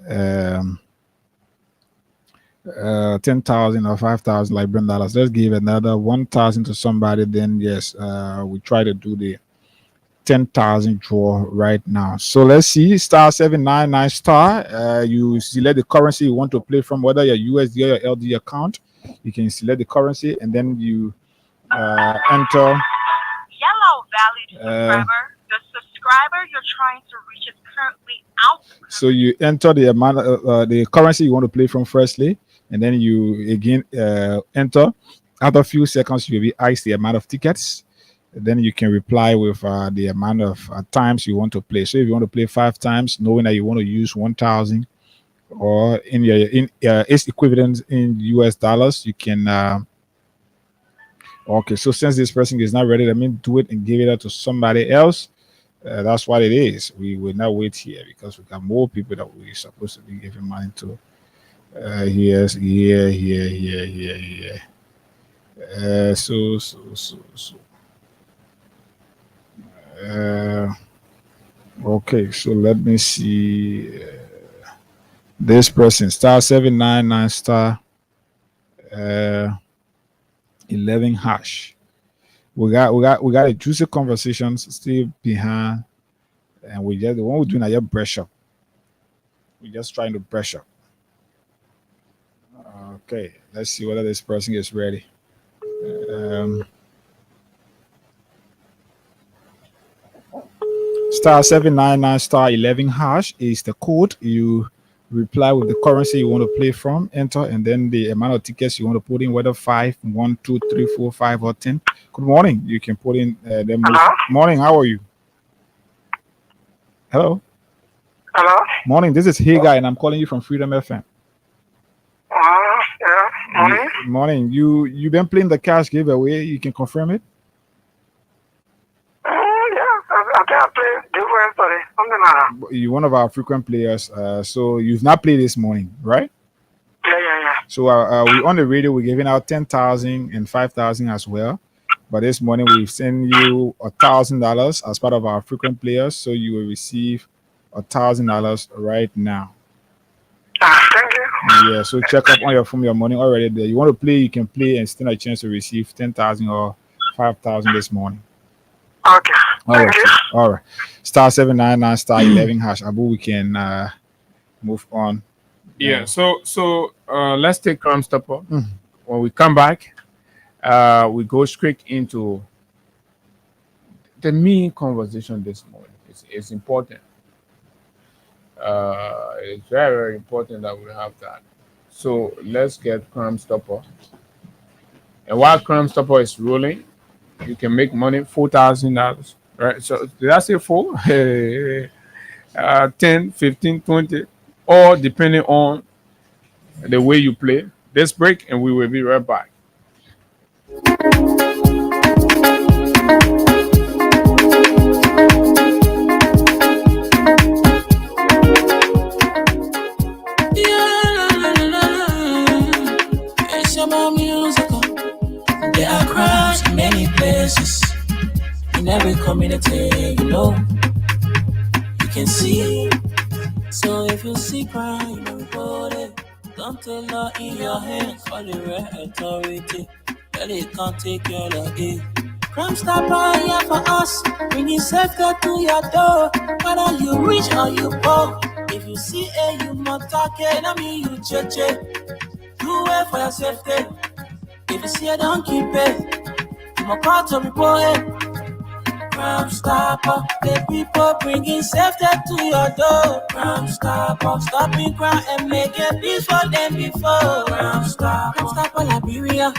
10,000 or 5,000 Liberian dollars. Let's give another 1,000 to somebody. Then yes, we try to do the 10,000 draw right now. So let's see. *799 you select the currency you want to play from, whether your USD or your LD account. You can select the currency and then you enter. Yellow Valley subscriber. The subscriber you're trying to reach is currently out. So you enter the amount of the currency you want to play from firstly, and then you again enter. After a few seconds, you'll be asked the amount of tickets. Then you can reply with the amount of times you want to play. So if you want to play 5 times, knowing that you want to use 1,000, or in its equivalent in US dollars, you can. Okay, so since this person is not ready, let me do it and give it to somebody else. That's what it is. We will not wait here because we got more people that we're supposed to be giving money to. Here. So. Okay, so let me see. This person *799 *11 hash. We got a juicy conversations still behind, and we just the one we're doing is brush up. We're just trying to brush up. Okay, let's see whether this person is ready. *799 *11 hash is the code. You reply with the currency you want to play from, enter, and then the amount of tickets you want to put in, whether 5, 1, 2, 3, 4, 5, or 10. Good morning. You can put in them. Morning. How are you? Hello. Hello. Morning. This is Hagar, and I'm calling you from Freedom FM. Yeah. Morning. Morning. You've been playing the cash giveaway. You can confirm it. I think I played different today. Something like that. You're one of our frequent players. So you've not played this morning, right? Yeah. So we on the radio, we're giving out 10,000 and 5,000 as well. But this morning we've sent you $1,000 as part of our frequent players. So you will receive $1,000 right now. Thank Yeah, so check up on your phone, your money already there. You want to play, you can play and stand a chance to receive 10,000 or 5,000 this morning. Okay. All right, all right. Star 799 star 11 hash. Abu, we can move on. Yeah. So let's take Crime Stopper. When we come back, we go straight into the main conversation this morning. It's important. It's very, very important that we have that. So let's get Crime Stopper. And while Crime Stopper is rolling, you can make money $4,000. Right? So did I say 4? 10, 15, 20, or depending on the way you play. This break, and we will be right back. There are crimes in many places, in every community, you know. You can see. So if you see crime, report it. Don't take law in your hands, call the right authority. Well, it can't take care of it. Crime Stopper here for us, bringing safety to your door. Whether you rich or you poor, if you see a human talking, I mean you check. Do it for your safety. If you see it, don't keep it. You must call to report it. Crime Stopper, the people bringing safety to your door. Crime Stopper, stopping crime and making peace for them before. Crime Stopper, Liberia,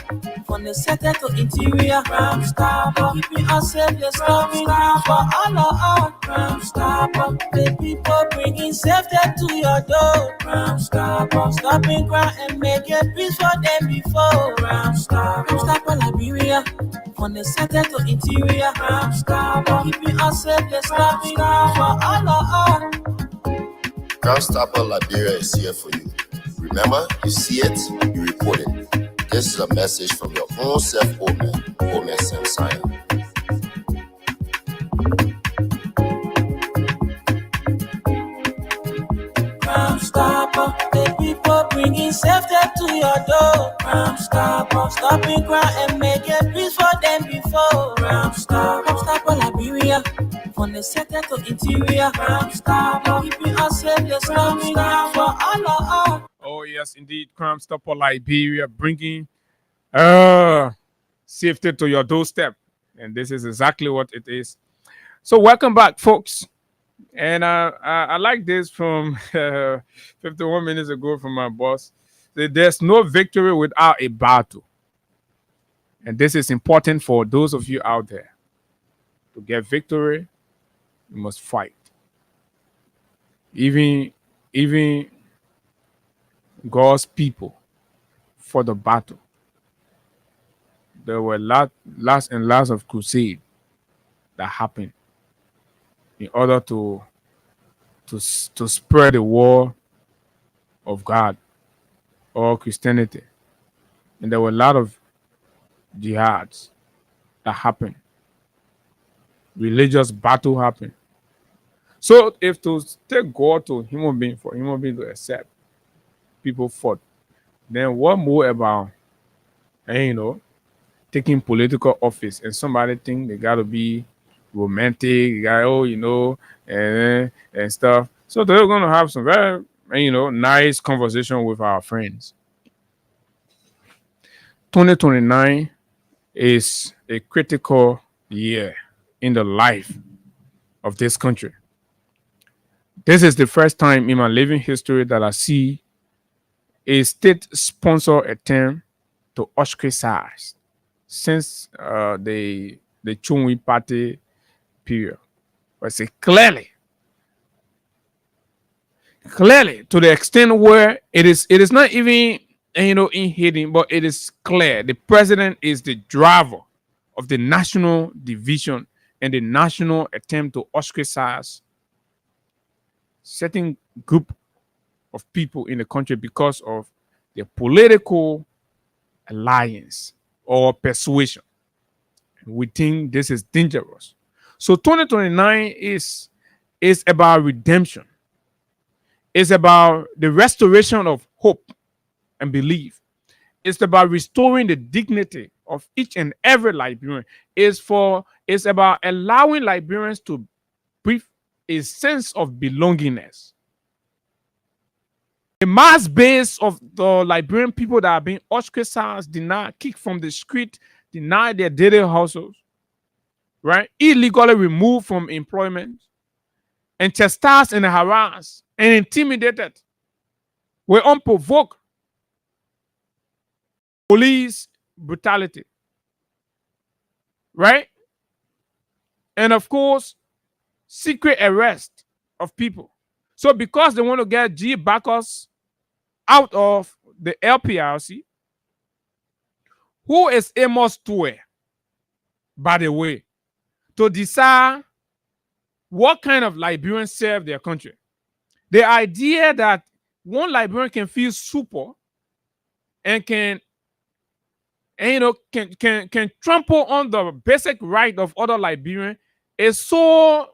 from the center to interior. Crime Stopper, keeping us safe, let's stop crime for all of us. Crime Stopper, the people bringing safety to your door. Crime Stopper, stopping crime and making peace for them before. Crime Stopper, Liberia, from the center to interior. Crime Stopper, keeping us safe, let's stop crime for all of us. Crime Stopper Liberia is here for you. Remember, you see it, you report it. This is a message from your own self, Omer Samsaya. Crime Stopper, the people bringing safety to your door. Crime Stopper, stopping crime and making peace for them before. Crime Stopper, Liberia, from the center to interior. Crime Stopper, keeping us safe, let's stop crime for all of us. Oh yes, indeed, Crime Stopper Liberia, bringing safety to your doorstep, and this is exactly what it is. So welcome back, folks. And I like this from 51 minutes ago from my boss. There's no victory without a battle. And this is important for those of you out there. To get victory, you must fight. Even God's people for the battle. There were lots and lots of crusade that happened in order to spread the war of God or Christianity. And there were a lot of jihads that happened. Religious battle happened. So if to take God to human being, for human being to accept, people fought, then what more about, taking political office and somebody think they got to be romantic, and stuff. So they're going to have some very, nice conversation with our friends. 2029 is a critical year in the life of this country. This is the first time in my living history that I see a state-sponsored attempt to ostracize since the Chungwi Party period. But say clearly to the extent where it is not even in hidden, but it is clear the president is the driver of the national division and the national attempt to ostracize certain group of people in the country because of their political alliance or persuasion. We think this is dangerous. So 2029 is about redemption. It's about the restoration of hope and believe. It's about restoring the dignity of each and every Liberian. It's about allowing Liberians to breathe a sense of belongingness. The mass base of the Liberian people that are being ostracized, denied, kicked from the street, denied their daily hustles, right? Illegally removed from employment, and chastised and harassed and intimidated, were unprovoked police brutality, right? And of course, secret arrest of people. So because they want to get G. Bacchus out of the LPRC, who is Amos Tue, by the way, to decide what kind of Liberians serve their country. The idea that one Liberian can feel super and can trample on the basic right of other Liberians is so,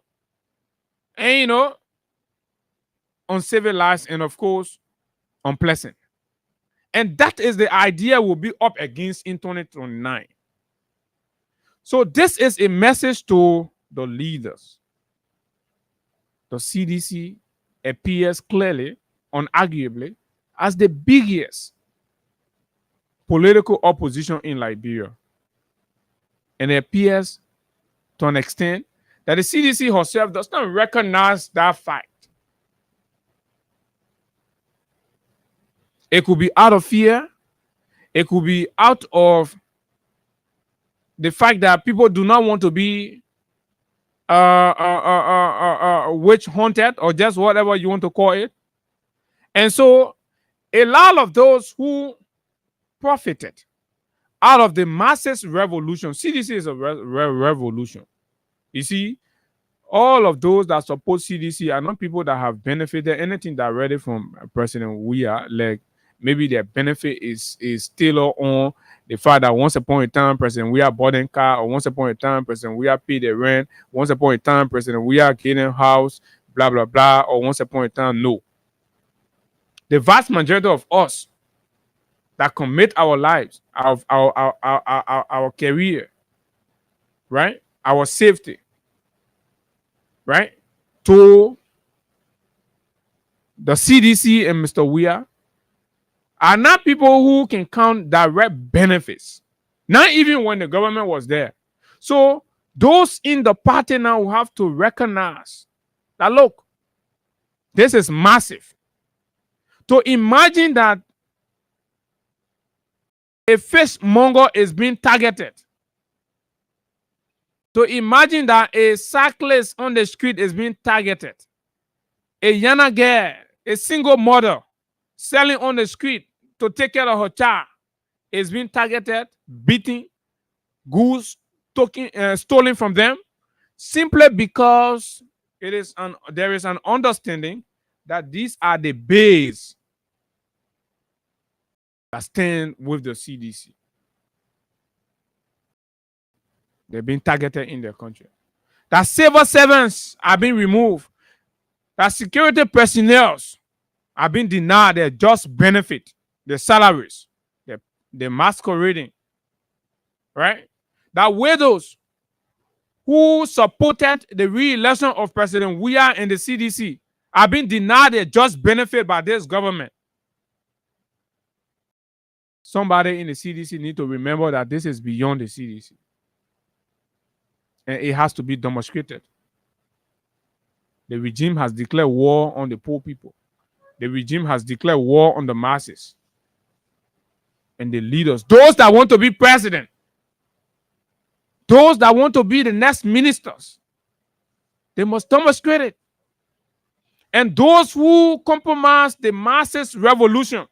uncivilized and of course unpleasant. And that is the idea we'll be up against in 2029. So this is a message to the leaders. The CDC appears clearly, unarguably, as the biggest political opposition in Liberia. And it appears to an extent that the CDC herself does not recognize that fact. It could be out of fear. It could be out of the fact that people do not want to be witch hunted or just whatever you want to call it. And so a lot of those who profited out of the masses revolution, CDC is a revolution. You see, all of those that support CDC are not people that have benefited anything directly from President Weah. Like maybe their benefit is still on the fact that once upon a time President Weah bought a car, or once upon a time President Weah paid the rent, once upon a time President Weah getting a house, blah blah blah, or once upon a time, no. The vast majority of us that commit our lives, our career, right, our safety, right, to the CDC and Mr. Weah are not people who can count direct benefits, not even when the government was there. So those in the party now have to recognize that, look, this is massive. To imagine that a fishmonger is being targeted, to imagine that a cyclist on the street is being targeted, a Yana girl, a single mother selling on the street to take care of her child is being targeted, beaten, goods stolen from them, simply because there is an understanding that these are the base that stand with the CDC. They're being targeted in their country. That civil servants are being removed. That security personnel are being denied their just benefit, their salaries, their masquerading, right? That widows who supported the re-election of President Weah and the CDC are being denied their just benefit by this government. Somebody in the CDC need to remember that this is beyond the CDC. And it has to be demonstrated. The regime has declared war on the poor people. The regime has declared war on the masses. And the leaders, those that want to be president, those that want to be the next ministers, they must demonstrate it. And those who compromise the masses revolution,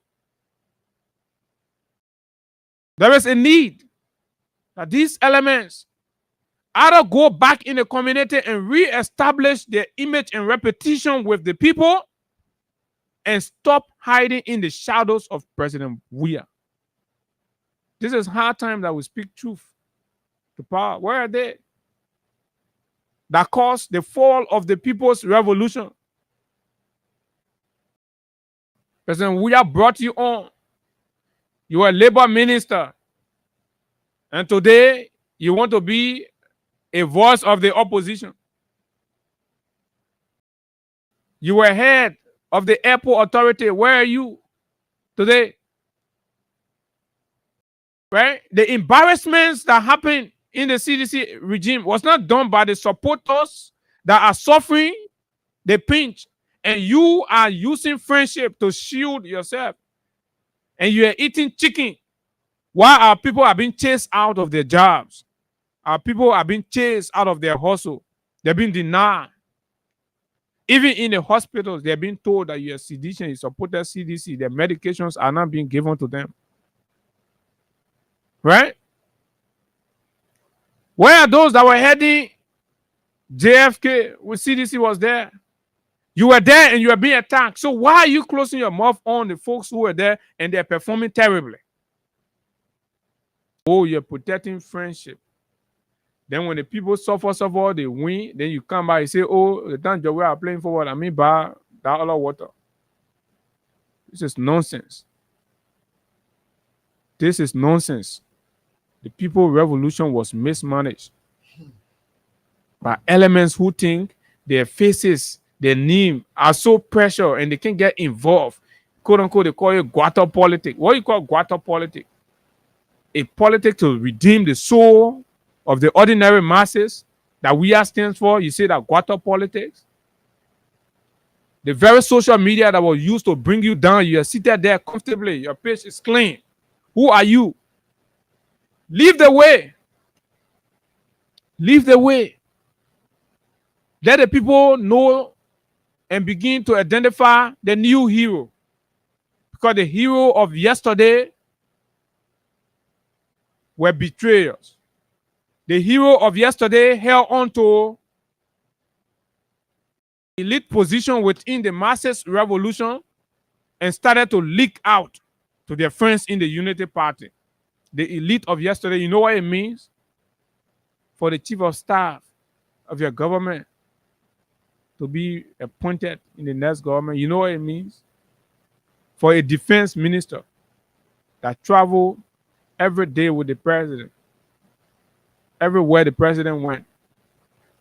there is a need that these elements either go back in the community and re-establish their image and reputation with the people and stop hiding in the shadows of President Weah. This is hard time that we speak truth to power. Where are they? That caused the fall of the people's revolution. President Weah brought you on You were a labor minister. And today, you want to be a voice of the opposition. You were head of the airport authority. Where are you today? Right? The embarrassments that happened in the CDC regime was not done by the supporters that are suffering the pinch. And you are using friendship to shield yourself. And you are eating chicken while our people are being chased out of their jobs. Our people are being chased out of their hustle. They're being denied. Even in the hospitals, they're being told that you're sedition, you support the CDC. Their medications are not being given to them. Right? Where are those that were heading JFK when CDC was there? You were there and you were being attacked. So why are you closing your mouth on the folks who were there and they're performing terribly? Oh, you're protecting friendship. Then when the people suffer, they win. Then you come back and say, oh, the time we are playing forward, I mean, by that other water. This is nonsense. This is nonsense. The People Revolution was mismanaged by elements who think their faces, their name are so precious and they can get involved. Quote unquote, they call it guato politics. What do you call guato politics? A politic to redeem the soul of the ordinary masses that we are stands for. You say that guato politics. The very social media that was used to bring you down, you are seated there comfortably. Your page is clean. Who are you? Leave the way. Leave the way. Let the people know and begin to identify the new hero. Because the hero of yesterday were betrayers. The hero of yesterday held on to elite position within the masses revolution and started to leak out to their friends in the Unity Party. The elite of yesterday, you know what it means? For the chief of staff of your government to be appointed in the next government, you know what it means? For a defense minister that travel every day with the president, everywhere the president went,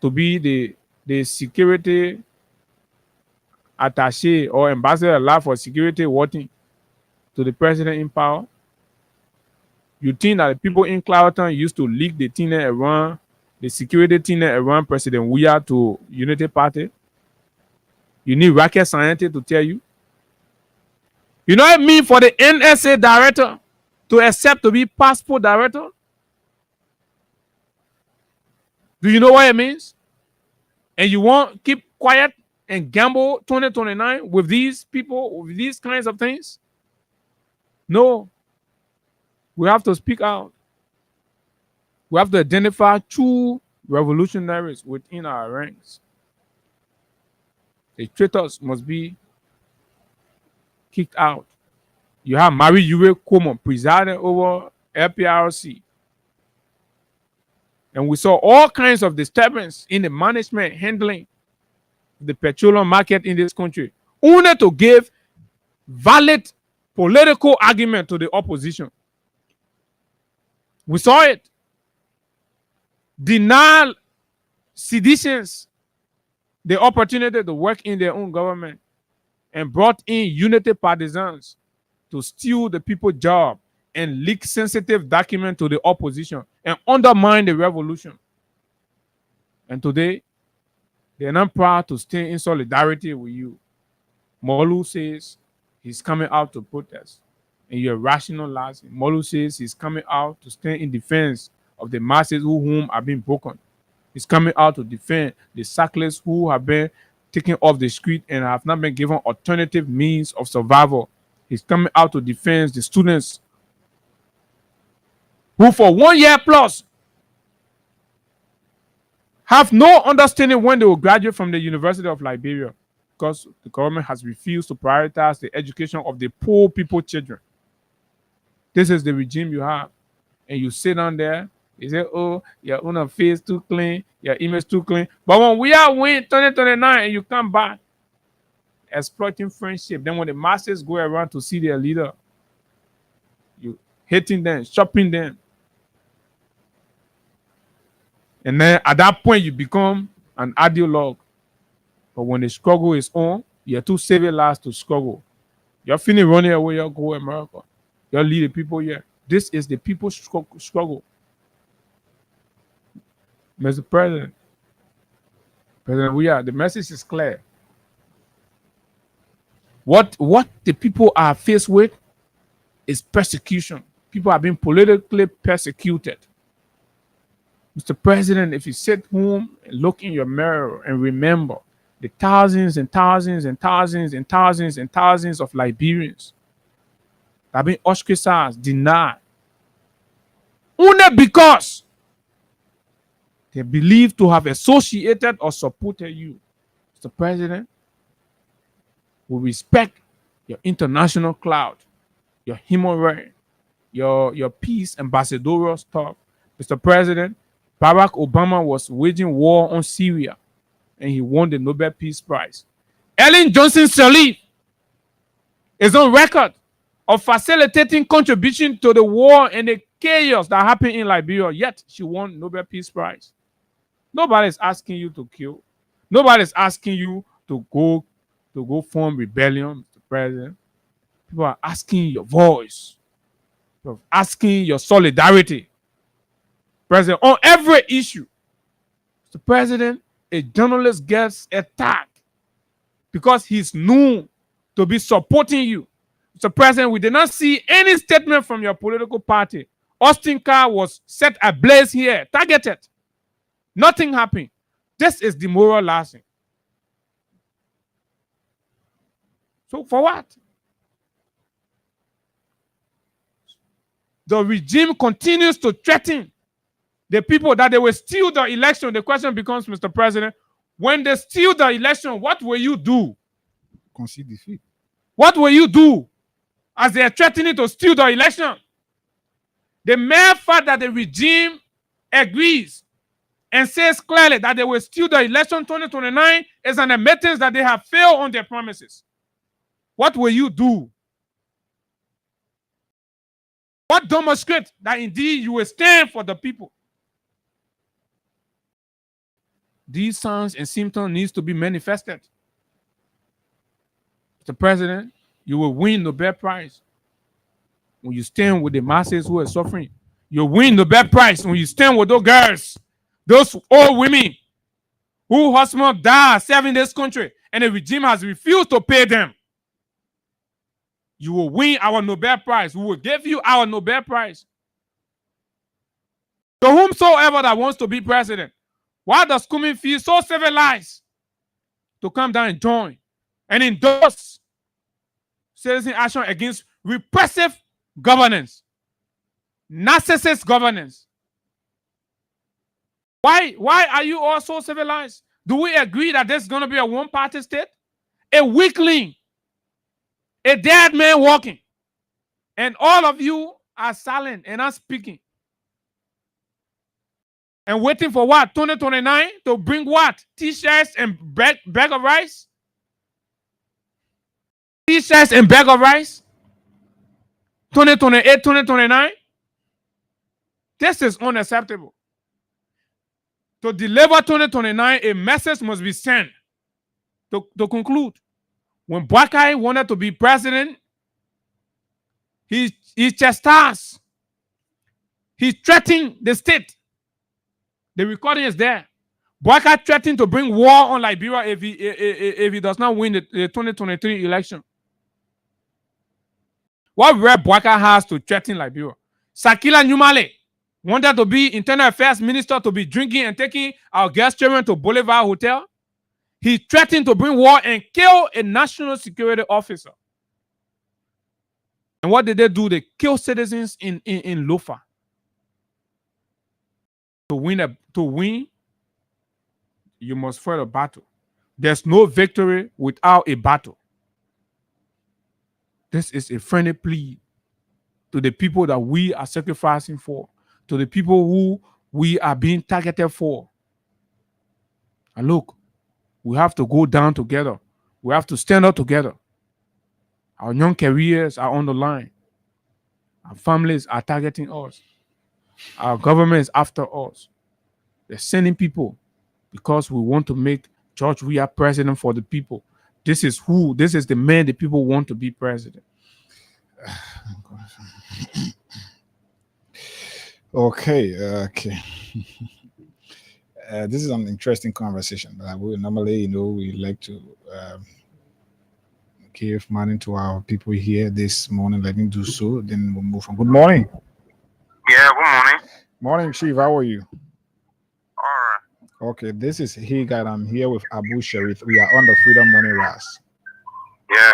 to be the security attaché or ambassador allowed for security working to the president in power. You think that the people in Clouderton used to leak the thing around, the security thing around President Weah to Unity Party? You need rocket scientists to tell you. You know what I mean for the NSA director to accept to be passport director? Do you know what it means? And you want keep quiet and gamble 2029 with these people, with these kinds of things? No. We have to speak out. We have to identify true revolutionaries within our ranks. The traitors must be kicked out. You have Marie-Yure Coleman presiding over LPRC. And we saw all kinds of disturbance in the management handling the petroleum market in this country, only to give valid political argument to the opposition. We saw it. Deny seditions the opportunity to work in their own government and brought in Unity partisans to steal the people's job and leak sensitive documents to the opposition and undermine the revolution. And today, they're not proud to stand in solidarity with you. Molu says he's coming out to protest, and you're rationalizing. Molu says he's coming out to stand in defense of the masses whom are being broken. He's coming out to defend the sackless who have been taken off the street and have not been given alternative means of survival. He's coming out to defend the students who for 1 year plus have no understanding when they will graduate from the University of Liberia because the government has refused to prioritize the education of the poor people children. This is the regime you have. And you sit down there, you say, oh, your own face too clean, your image too clean. But when we are win 2029 and you come back exploiting friendship, then when the masses go around to see their leader, you hating them, shopping them. And then at that point, you become an ideologue. But when the struggle is on, you're too civilized to struggle. You're feeling running away, you're going America. You're leading people here. This is the people's struggle. Mr. President, the message is clear. What the people are faced with is persecution. People are being politically persecuted. Mr. President, if you sit home and look in your mirror and remember the thousands and thousands and thousands and thousands and thousands of Liberians that have been ostracized, denied, only because they believe to have associated or supported you. Mr. President, we respect your international cloud, your human rights, your peace ambassadorial stuff. Mr. President, Barack Obama was waging war on Syria and he won the Nobel Peace Prize. Ellen Johnson Sirleaf is on record of facilitating contribution to the war and the chaos that happened in Liberia, yet she won Nobel Peace Prize. Nobody is asking you to kill. Nobody is asking you to go form rebellion, Mr. President. People are asking your voice. People are asking your solidarity. President, on every issue. Mr. President, a journalist gets attacked because he's known to be supporting you. Mr. President, we did not see any statement from your political party. Austin Carr was set ablaze here, targeted. Nothing happened. This is demoralizing. So for what? The regime continues to threaten the people that they will steal the election. The question becomes, Mr. President, when they steal the election, what will you do? Concede defeat. What will you do as they are threatening to steal the election? The mere fact that the regime agrees and says clearly that they will steal the election 2029 is an admittance that they have failed on their promises. What will you do? What demonstrates that indeed you will stand for the people? These signs and symptoms need to be manifested. Mr. President, you will win the Nobel Prize when you stand with the masses who are suffering. You win the Nobel Prize when you stand with those girls, those old women who husband died serving this country and the regime has refused to pay them. You will win our Nobel Prize. We will give you our Nobel Prize. To whomsoever that wants to be president, why does Kumi feel so civilized to come down and join and endorse citizen action against repressive governance, narcissist governance? Why are you all so civilized? Do we agree that there's going to be a one-party state? A weakling, a dead man walking, and all of you are silent and not speaking. And waiting for what? 2029 to bring what? T-shirts and bag of rice? T-shirts and bag of rice? 2028, 2029? This is unacceptable. To deliver 2029, a message must be sent. To conclude, when Boakai wanted to be president, he chastised. He threatened the state. The recording is there. Boakai threatened to bring war on Liberia if he does not win the 2023 election. What rep Boakai has to threaten Liberia? Sakila Numale wanted to be internal affairs minister, to be drinking and taking our guest children to Boulevard Hotel. He threatened to bring war and kill a national security officer. And what did they do? They killed citizens in Lofa. To win, you must fight a battle. There's no victory without a battle. This is a friendly plea to the people that we are sacrificing for, to the people who we are being targeted for. And look, we have to go down together. We have to stand up together. Our young careers are on the line. Our families are targeting us. Our government is after us. They're sending people because we want to make George Weah president for the people. This is the man the people want to be president. Okay. This is an interesting conversation. We normally, we like to give money to our people here this morning. Let me do so. Then we'll move on. Good morning. Yeah, good morning. Morning, Chief. How are you? All right. Okay, this is Higat. I'm here with Abu Sharif. We are on the Freedom Money Ras. Yeah.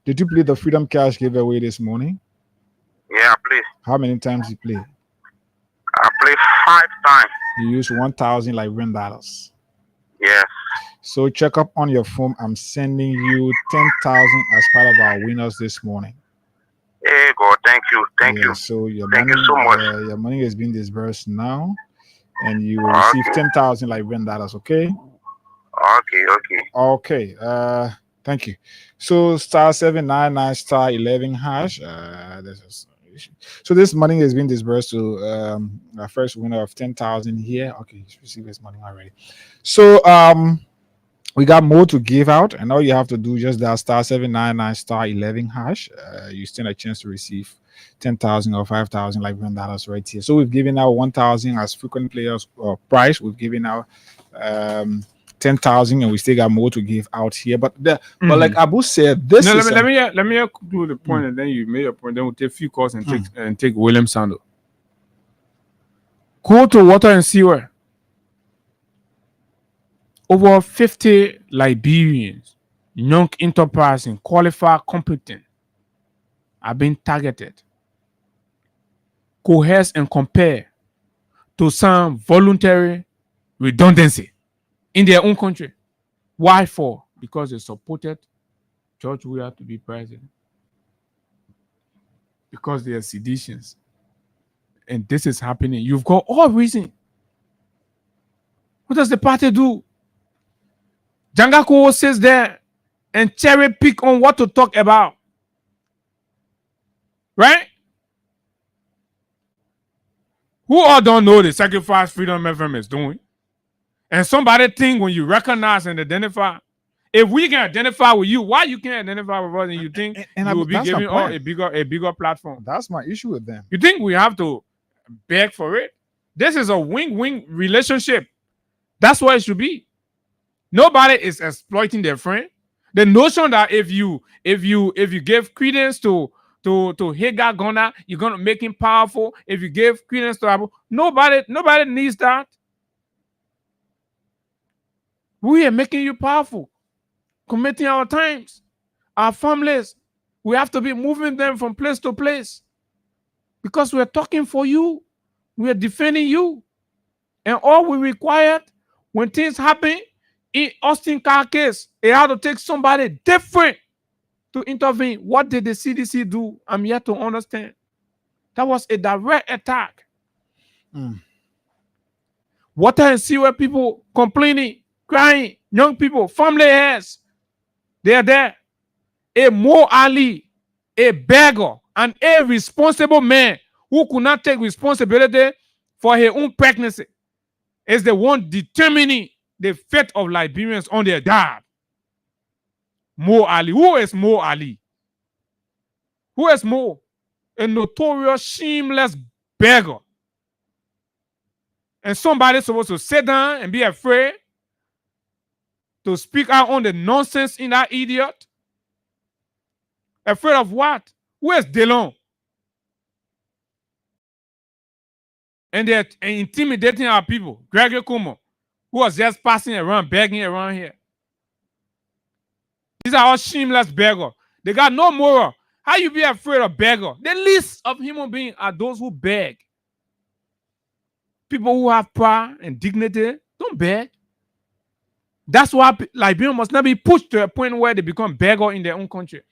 Did you play the Freedom Cash giveaway this morning? Yeah, I played. How many times you play? I played 5 times. You use 1,000 like $10. Yes. So check up on your phone. I'm sending you 10,000 as part of our winners this morning. Hey God, thank you. Thank you. So your Thank money, you so much. your money is being disbursed now, and you will receive 10,000 like $10. Okay. Okay. Thank you. So *799 *11#. So this money has been disbursed to our first winner of 10,000 here. Okay, he's received his money already. So we got more to give out, and all you have to do just dial *799 *11#. You stand a chance to receive 10,000 or 5,000 like $1 right here. So we've given out 1,000 as frequent players price. We've given out 10,000, and we still got more to give out here. But like Abu said, this is let me conclude the point, and then you made a point. Then we'll take a few calls and take William Sando. Go to Water and Sewer. Over 50 Liberians, young, enterprising, qualified, competent, are being targeted. Coerce and compare to some voluntary redundancy in their own country. Why for? Because they supported George Weah to be president. Because they are seditions. And this is happening. You've got all reason. What does the party do? Jangako sits there and cherry pick on what to talk about. Right? Who all don't know the sacrifice Freedom FM is doing? And somebody think when you recognize and identify, if we can identify with you, why you can't identify with us and you think you will be giving us a bigger platform? That's my issue with them. You think we have to beg for it? This is a win-win relationship. That's what it should be. Nobody is exploiting their friend. The notion that if you give credence to Hagar Ghana, you're gonna make him powerful. If you give credence to Abu, nobody needs that. We are making you powerful, committing our times, our families. We have to be moving them from place to place because we are talking for you. We are defending you, and all we required when things happen. In Austin car case, they had to take somebody different to intervene. What did the CDC do? I'm yet to understand. That was a direct attack. Water and Sewer people complaining, crying, young people, family heads. They are there. A Mo Ali, a beggar, and a responsible man who could not take responsibility for his own pregnancy is the one determining the fate of Liberians on their dad. Mo Ali. Who is Mo Ali? Who is Mo? A notorious, shameless beggar. And somebody's supposed to sit down and be afraid to speak out on the nonsense in that idiot? Afraid of what? Who is Delon? And they're intimidating our people. Gregory Kumo, who was just passing around, begging around here. These are all shameless beggars. They got no moral. How you be afraid of beggar? The least of human beings are those who beg. People who have pride and dignity don't beg. That's why Liberians must not be pushed to a point where they become beggar in their own country.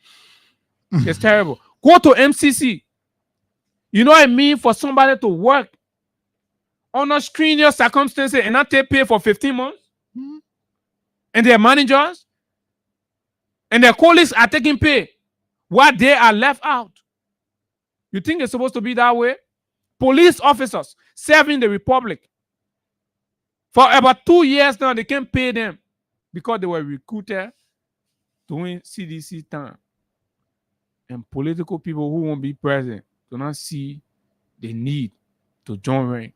It's terrible. Go to MCC. You know what I mean for somebody to work under strenuous circumstances and not take pay for 15 months? And their managers and their colleagues are taking pay while they are left out. You think it's supposed to be that way? Police officers serving the republic. For about 2 years now, they can't pay them because they were recruited during CDC time. And political people who won't be present do not see the need to join rank.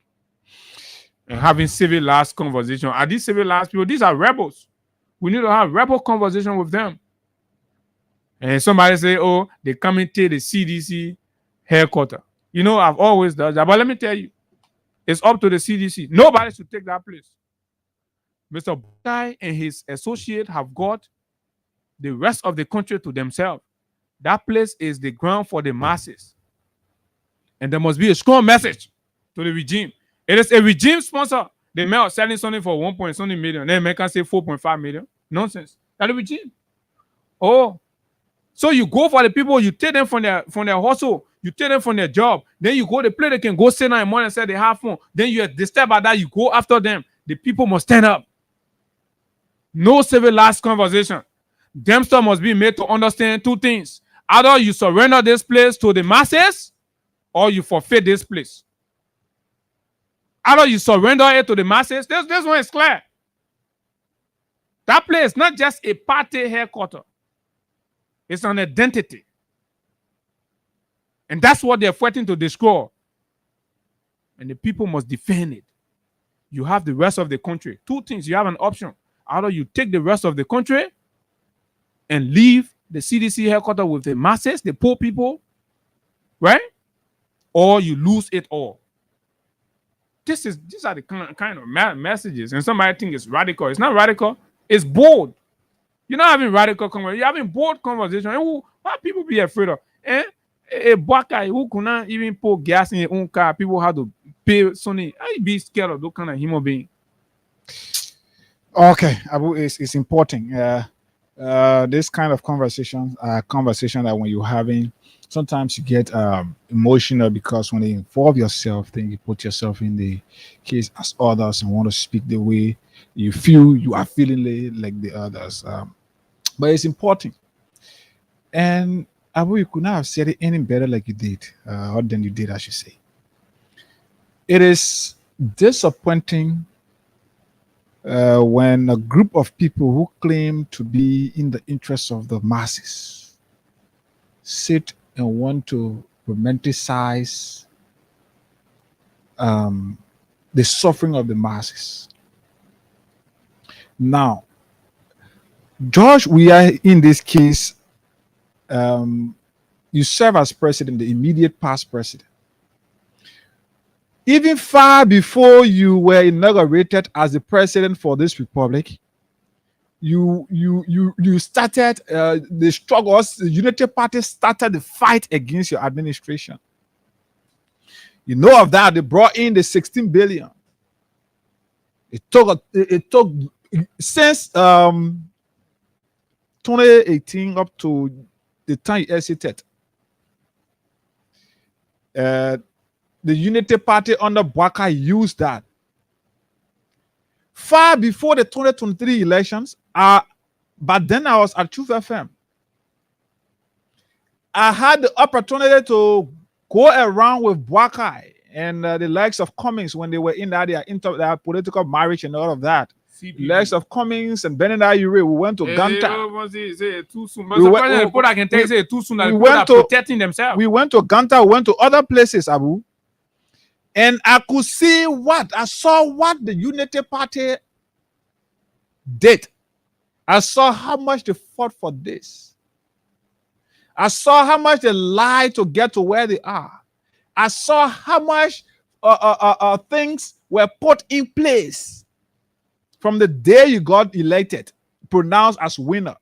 And having civilized conversation. Are these civilized people? These are rebels. We need to have rebel conversation with them. And somebody say, oh, they come into the CDC headquarters. You know, I've always done that. But let me tell you, it's up to the CDC. Nobody should take that place. Mr. Boakai and his associate have got the rest of the country to themselves. That place is the ground for the masses. And there must be a strong message to the regime. It is a regime sponsor. They may are selling something for 1 something million. Then they can say 4.5 million. Nonsense. That's the regime. Oh. So you go for the people, you take them from their hustle, you take them from their job. Then you go to play, they can go sit down in the morning and say they have fun. Then you disturb by that, you go after them. The people must stand up. No civilized conversation. Them stuff must be made to understand two things. Either you surrender this place to the masses or you forfeit this place. Either you surrender it to the masses, this one is clear. That place is not just a party headquarters. It's an identity. And that's what they're fighting to destroy. And the people must defend it. You have the rest of the country. Two things, you have an option. Either you take the rest of the country and leave the CDC headquarters with the masses, the poor people, right? Or you lose it all. These are the kind of messages. And somebody think it's radical. It's not radical. It's bold. You're not having radical conversation. You're having bold conversation. And why people be afraid of? A black guy who could not even put gas in his own car. People have to pay something. I be scared of those kind of human being. Okay, Abu, it's important. This kind of conversation that when you're having, sometimes you get emotional because when you involve yourself, then you put yourself in the case as others and want to speak the way you feel you are feeling like the others. But it's important. And Abu, you could not have said it any better like you did, or than you did, I should say. It is disappointing when a group of people who claim to be in the interests of the masses sit and want to romanticize the suffering of the masses. Now, George, we are in this case, you serve as president, the immediate past president. Even far before you were inaugurated as the president for this republic, you started the struggles. The Unity Party started the fight against your administration. You know of that. They brought in the 16 billion. It took since 2018 up to the time you exited. The Unity Party under Boakai used that. Far before the 2023 elections, but then I was at Truth FM. I had the opportunity to go around with Boakai and the likes of Cummings when they were in their political marriage and all of that. The likes of Cummings and Benin Ayure, we went to Ganta. Protecting themselves. We went to Ganta, we went to other places, Abu. And I could see I saw what the Unity Party did. I saw how much they fought for this. I saw how much they lied to get to where they are. I saw how much things were put in place from the day you got elected, pronounced as winner.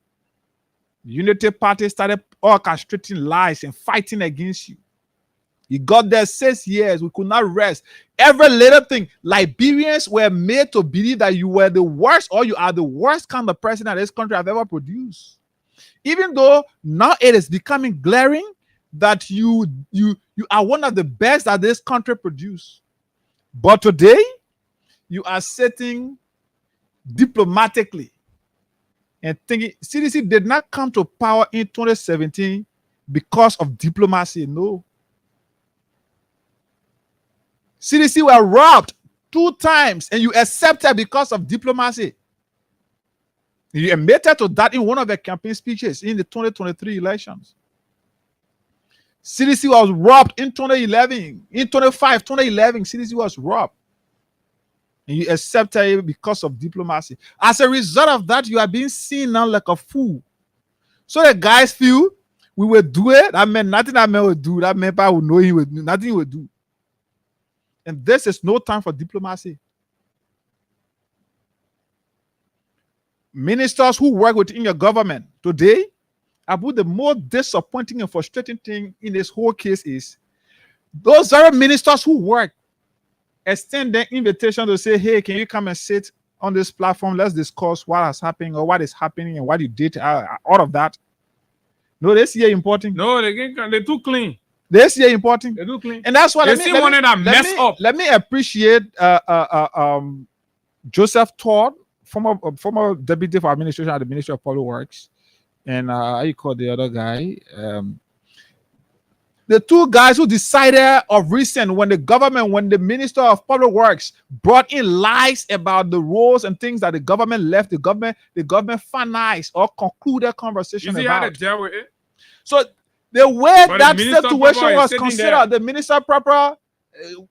The Unity Party started orchestrating lies and fighting against you. You got there 6 years. We could not rest. Every little thing. Liberians were made to believe that you were the worst or you are the worst kind of president this country have ever produced. Even though now it is becoming glaring that you are one of the best that this country produced. But today, you are sitting diplomatically and thinking CDC did not come to power in 2017 because of diplomacy. No. CDC were robbed 2 times, and you accepted because of diplomacy. You admitted to that in one of the campaign speeches in the 2023 elections. CDC was robbed in 2011. In 2011, CDC was robbed. And you accepted it because of diplomacy. As a result of that, you are being seen now like a fool. So the guys feel we will do it. That meant nothing that man would do. That man would know he would do. Nothing he would do. And this is no time for diplomacy. Ministers who work within your government today, about the most disappointing and frustrating thing in this whole case is those very ministers who work extend their invitation to say, hey, can you come and sit on this platform? Let's discuss what has happened or what is happening and what you did, all of that. No, they see it important. No, they're too clean. They see it important. They do clean. And that's why let me appreciate Joseph Todd, former deputy for administration at the Ministry of Public Works, and how you call the other guy? The 2 guys who decided of recent when the Minister of Public Works brought in lies about the roles and things that the government left, the government finalized or concluded conversation about. How to deal with it? So the way that situation was considered, the minister proper,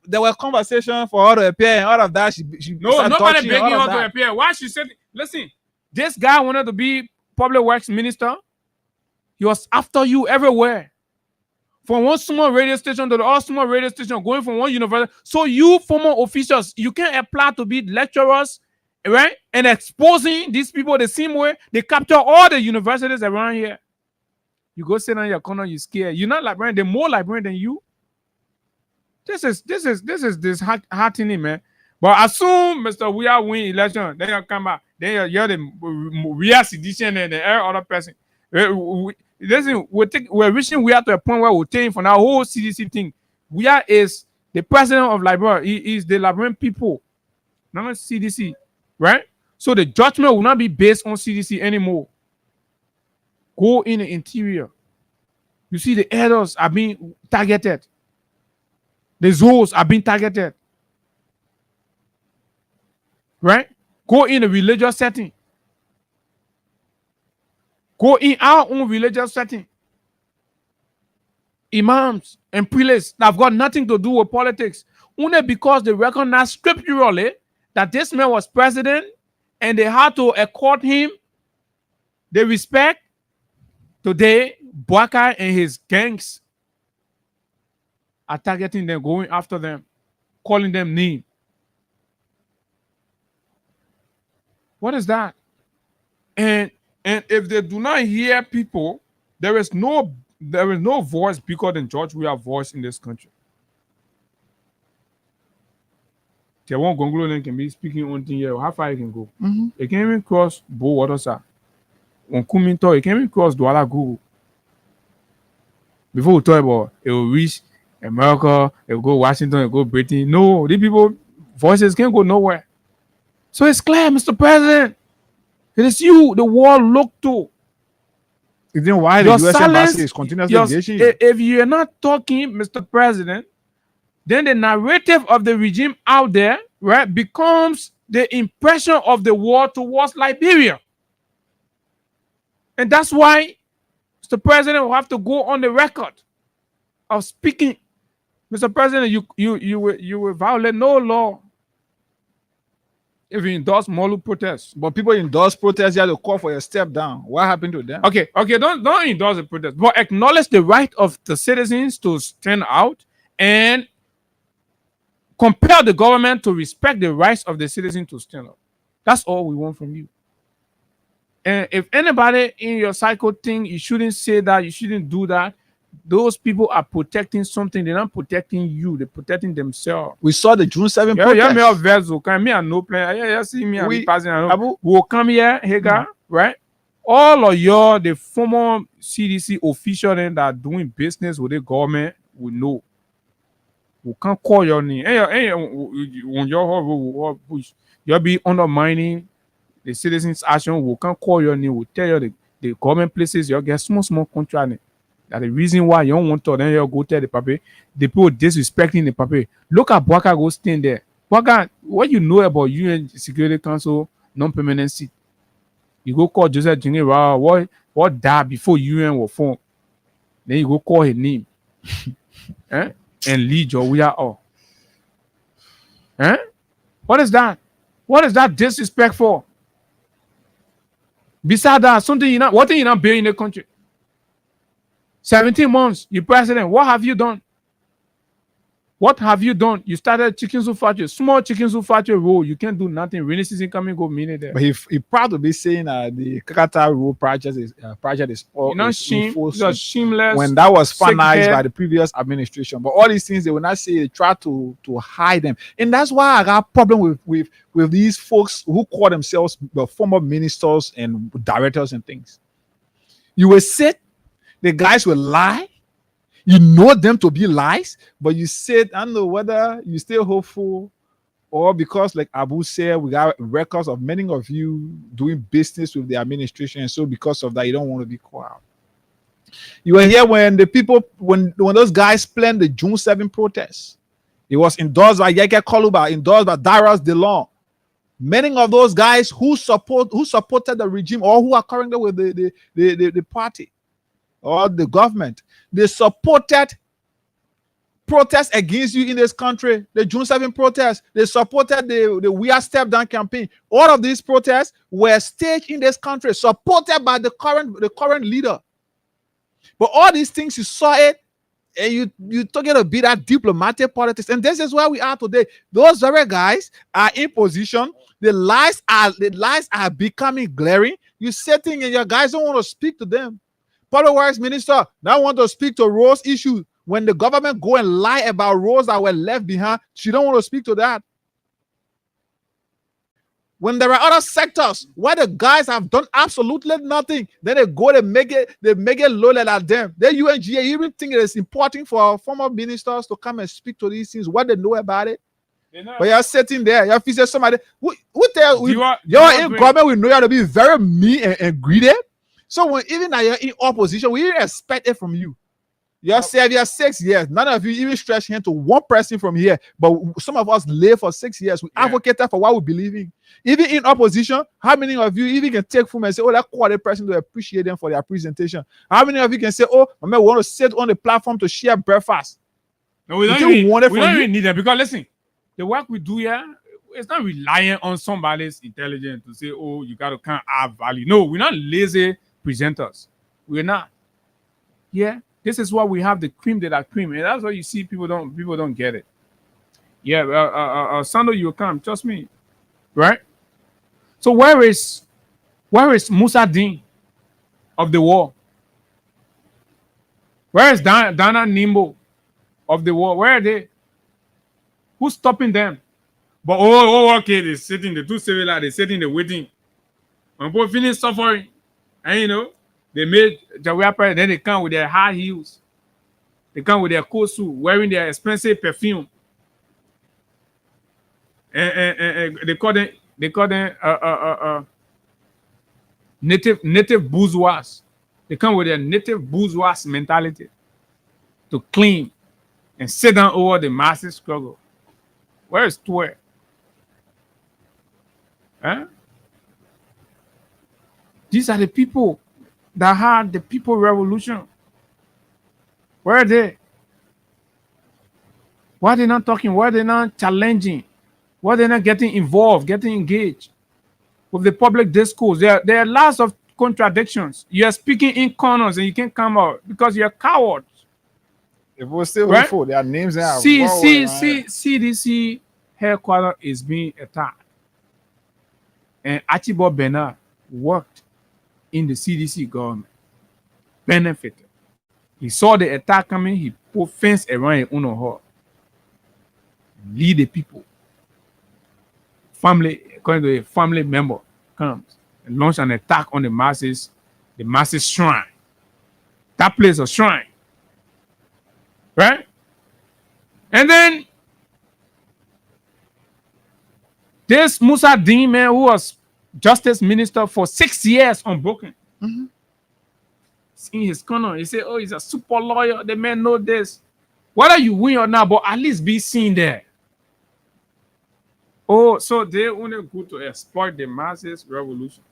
there were conversations for her to appear and all of that. No, nobody begging her to appear. Why she said, listen, this guy wanted to be public works minister. He was after you everywhere. From one small radio station to the other small radio station, going from one university. So you former officials, you can apply to be lecturers, right? And exposing these people the same way they capture all the universities around here. You go sit on your corner, you scared. You're not librarian, they're more librarian than you. This is heartening, man. But as soon Mr. We are win election, then you come back. Then you're the real sedition and the other person. Listen, we're reaching we are to a point where we're taking for now whole CDC thing. We are is the president of Liberia. He is the Liberian people, not CDC, right? So the judgment will not be based on CDC anymore. Go in the interior. You see the elders are being targeted. The zoos are being targeted. Right? Go in a religious setting. Go in our own religious setting. Imams and prelates that have got nothing to do with politics. Only because they recognize scripturally that this man was president and they had to accord him the respect. Today, Boakai and his gangs are targeting them, going after them, calling them names. What is that? And if they do not hear people, there is no voice bigger than George Weah voice in this country. There won't Gongolo can be speaking on thing here. How far you can go? They can even cross Bo Watersa. On Kuminto, it can even cross Douala Google. Before we talk about it will reach America, it will go Washington, it will go Britain. No, these people voices can't go nowhere. So it's clear, Mr. President. It is you the world look to. Then why the US embassy is continuously engaging you? If you're not talking, Mr. President, then the narrative of the regime out there, right, becomes the impression of the world towards Liberia. And that's why Mr. President will have to go on the record of speaking. Mr. President, you will violate no law if you endorse Molu protests. But people endorse protests, you have to call for a step down. What happened to them? Okay, don't endorse the protest, but acknowledge the right of the citizens to stand out and compel the government to respect the rights of the citizens to stand up. That's all we want from you. And if anybody in your cycle think you shouldn't say that, you shouldn't do that, those people are protecting something. They're not protecting you. They're protecting themselves. We saw the June 7th protest. Yeah, me of Vezo. Can me and no plan. Yeah, see me and passing. We'll come here, Hagar, right? All of your the former CDC officials that are doing business with the government will know. We can't call your name. On your push, you'll be undermining the citizens' action. We can't call your name. We'll tell you the government places you get small contract. That the reason why you don't want to then you go tell the paper, the people disrespecting the paper. Look at Bwaka go stand there. Bwaka, what you know about UN Security Council non-permanent seat? You go call Joseph Jinge, what died before UN was formed. Then you go call his name. And lead your we are all. What is that? What is that disrespect for? Besides that, something you not what thing you not build in the country? 17 months, you president. What have you done? What have you done? You started chicken soup factory, small chicken soup factory road. You can't do nothing. Rainy season coming, go minute there. But he proud to be saying the Kakata road project is all shameless. When that was finalized by the previous administration, but all these things they will not say. They try to hide them, and that's why I got problem with these folks who call themselves the former ministers and directors and things. You will sit, the guys will lie. You know them to be lies, but you said, I don't know whether you still hopeful or because, like Abu said, we got records of many of you doing business with the administration, and so because of that, you don't want to be called out. You were here when the people, when those guys planned the June 7 protests. It was endorsed by Yeke Koluba, endorsed by Darius DeLong. Many of those guys who supported the regime or who are currently with the party or the government, they supported protests against you in this country. The June 7 protests, they supported the We Are Step Down campaign. All of these protests were staged in this country, supported by the current leader. But all these things, you saw it, and you took it to be that diplomatic politics. And this is where we are today. Those very guys are in position. The lies are becoming glaring. You sitting and your guys don't want to speak to them. Public Works Minister now want to speak to roads issues. When the government go and lie about roads that were left behind, she don't want to speak to that. When there are other sectors where the guys have done absolutely nothing, then they go, they make it low at them. The UNGA even think it is important for former ministers to come and speak to these things, what they know about it. But you're sitting there, you're facing somebody who tell you, you're in government, we know you have to be very mean and greedy. So when even now you're in opposition, we even expect it from you. You're 6 years. None of you even stretch hand to one person from here. But some of us live for 6 years. We advocated for what we believe in. Even in opposition, how many of you even can take from and say, oh, that quality person to appreciate them for their presentation? How many of you can say, oh, I want to sit on the platform to share breakfast? No, we don't even need them because listen, the work we do here, it's not relying on somebody's intelligence to say, oh, you got to kind of add value. No, we're not lazy presenters. We're not. Yeah. This is why we have the cream de la cream, and that's why you see people don't get it. Yeah, Sando, you will come, trust me, right? So where is Musa Dean of the war? Where is Dana Nimbo of the war? Where are they? Who's stopping them? But okay, they're sitting, the two civil, they're sitting, they're waiting. When people finish suffering, and you know. They made Jawia, then they come with their high heels. They come with their coat suit, wearing their expensive perfume. And they call them native bourgeois. They come with their native bourgeois mentality to clean and sit down over the massive struggle. Where is Twer? Huh? These are the people that had the people revolution. Where are they? Why are they not talking? Why are they not challenging? Why are they not getting involved, getting engaged with the public discourse? There are lots of contradictions. You are speaking in corners and you can't come out because you're cowards. If we're still right? before, their names are CDC headquarters is being attacked. And Archibald Bernard worked in the CDC government, benefited. He saw the attack coming, he put fence around his own hall. Lead the people. Family, according to a family member, comes and launch an attack on the masses shrine. That place a shrine. Right? And then this Musa Dean man who was Justice Minister for 6 years unbroken. 6 in his corner. He say, oh, he's a super lawyer. The man know this. Whether you win or not, but at least be seen there. Oh, so they only go to exploit the masses revolution.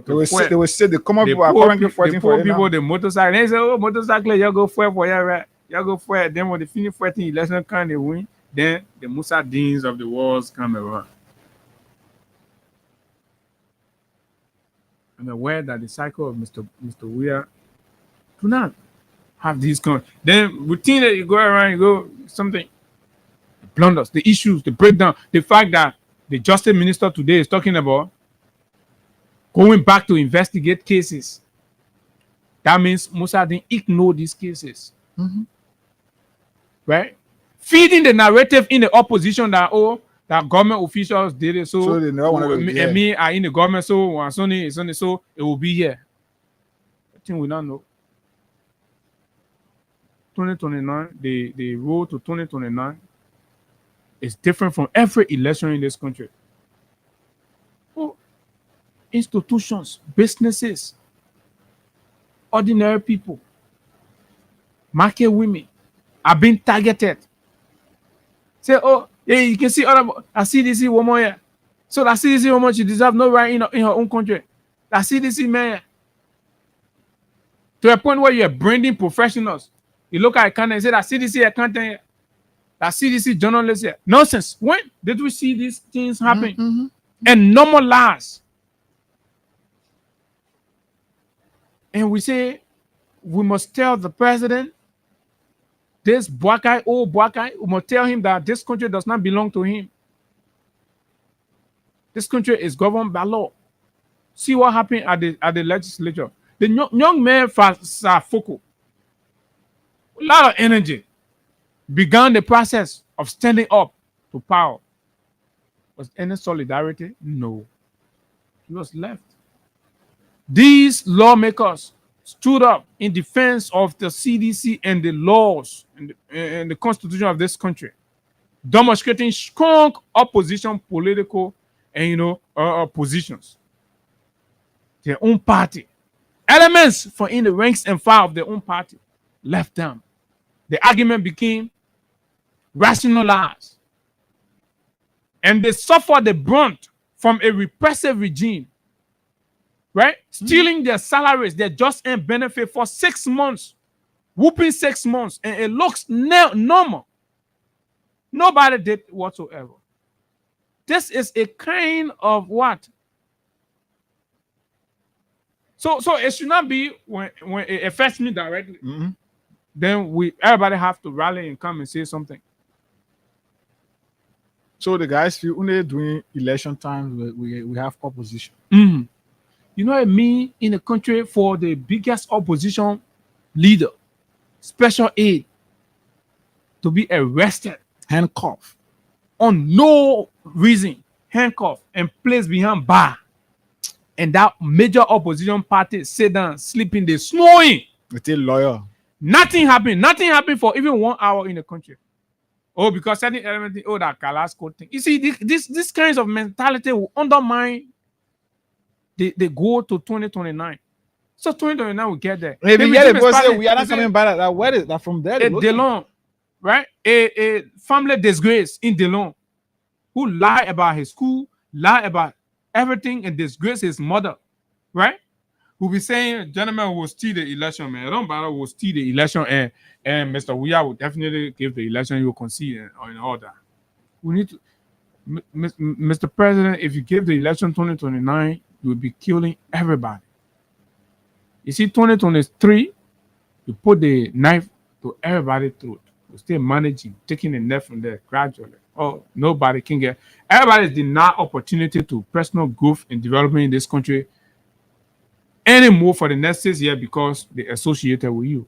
They will say the common people are currently fighting for people, the motorcycle. They say, oh, motorcycle, you go fight for you, right? You go fight. Then when they finish fighting election, can they win? Then the Musa Deans of the world come around. I'm aware that the cycle of Mr. Weir do not have these kind. Then routine that you go around, you go something, the blunders, the issues, the breakdown, the fact that the justice minister today is talking about going back to investigate cases. That means Musa didn't ignore these cases. Right? Feeding the narrative in the opposition that, oh, that government officials did it, so they know and me are in the government, so it will be here. I think we don't know. 2029, the road to 2029 is different from every election in this country. Oh, institutions, businesses, ordinary people, market women are being targeted. Say, oh, yeah, you can see other a CDC woman here. So that CDC woman, she deserves no right in her own country. That CDC man, to a point where you're branding professionals. You look at Canada and say that CDC accountant here, that CDC journalist here. Nonsense. When did we see these things happen? And normalize? And we say we must tell the president, this black guy, old black guy, we must tell him that this country does not belong to him. This country is governed by law. See what happened at the legislature. The young man from Safoko, a lot of energy, began the process of standing up to power. Was any solidarity? No. He was left. These lawmakers stood up in defense of the CDC and the laws and the constitution of this country, demonstrating strong opposition, political and positions. Their own party, elements from in the ranks and file of their own party, left them. The argument became rationalized, and they suffered the brunt from a repressive regime. Right? Stealing their salaries, their just earned benefit for 6 months, whooping 6 months, and it looks normal. Nobody did whatsoever. This is a kind of what? So it should not be when it affects me directly. Then everybody have to rally and come and say something. So the guys feel when they're doing election times, we have opposition. You know what I mean? In the country, for the biggest opposition leader, special aid, to be arrested, handcuffed, on no reason, handcuffed and placed behind bar, and that major opposition party sit down, sleeping, they snowing. It's a lawyer. Nothing happened. Nothing happened for even 1 hour in the country. Oh, because certain element, that Kalasco thing. You see, this kinds of mentality will undermine the goal to 2029. So 2029 we get there. Maybe we are not coming back. Where is that from there? Delon, right? A family disgrace in Delon, who lied about his school, lied about everything, and disgrace his mother, right? Who be saying, gentlemen, will steal the election, man. I don't matter, will steal the election, and Mr. Weir will definitely give the election. You will concede and all that. We need to, Mr. President, if you give the election 2029. You will be killing everybody. You see, 2023, you put the knife to everybody's throat. You still managing, taking the net from there gradually. Oh, nobody can get. Everybody is denied opportunity to personal growth and development in this country anymore for the next 6 years because they're associated with you.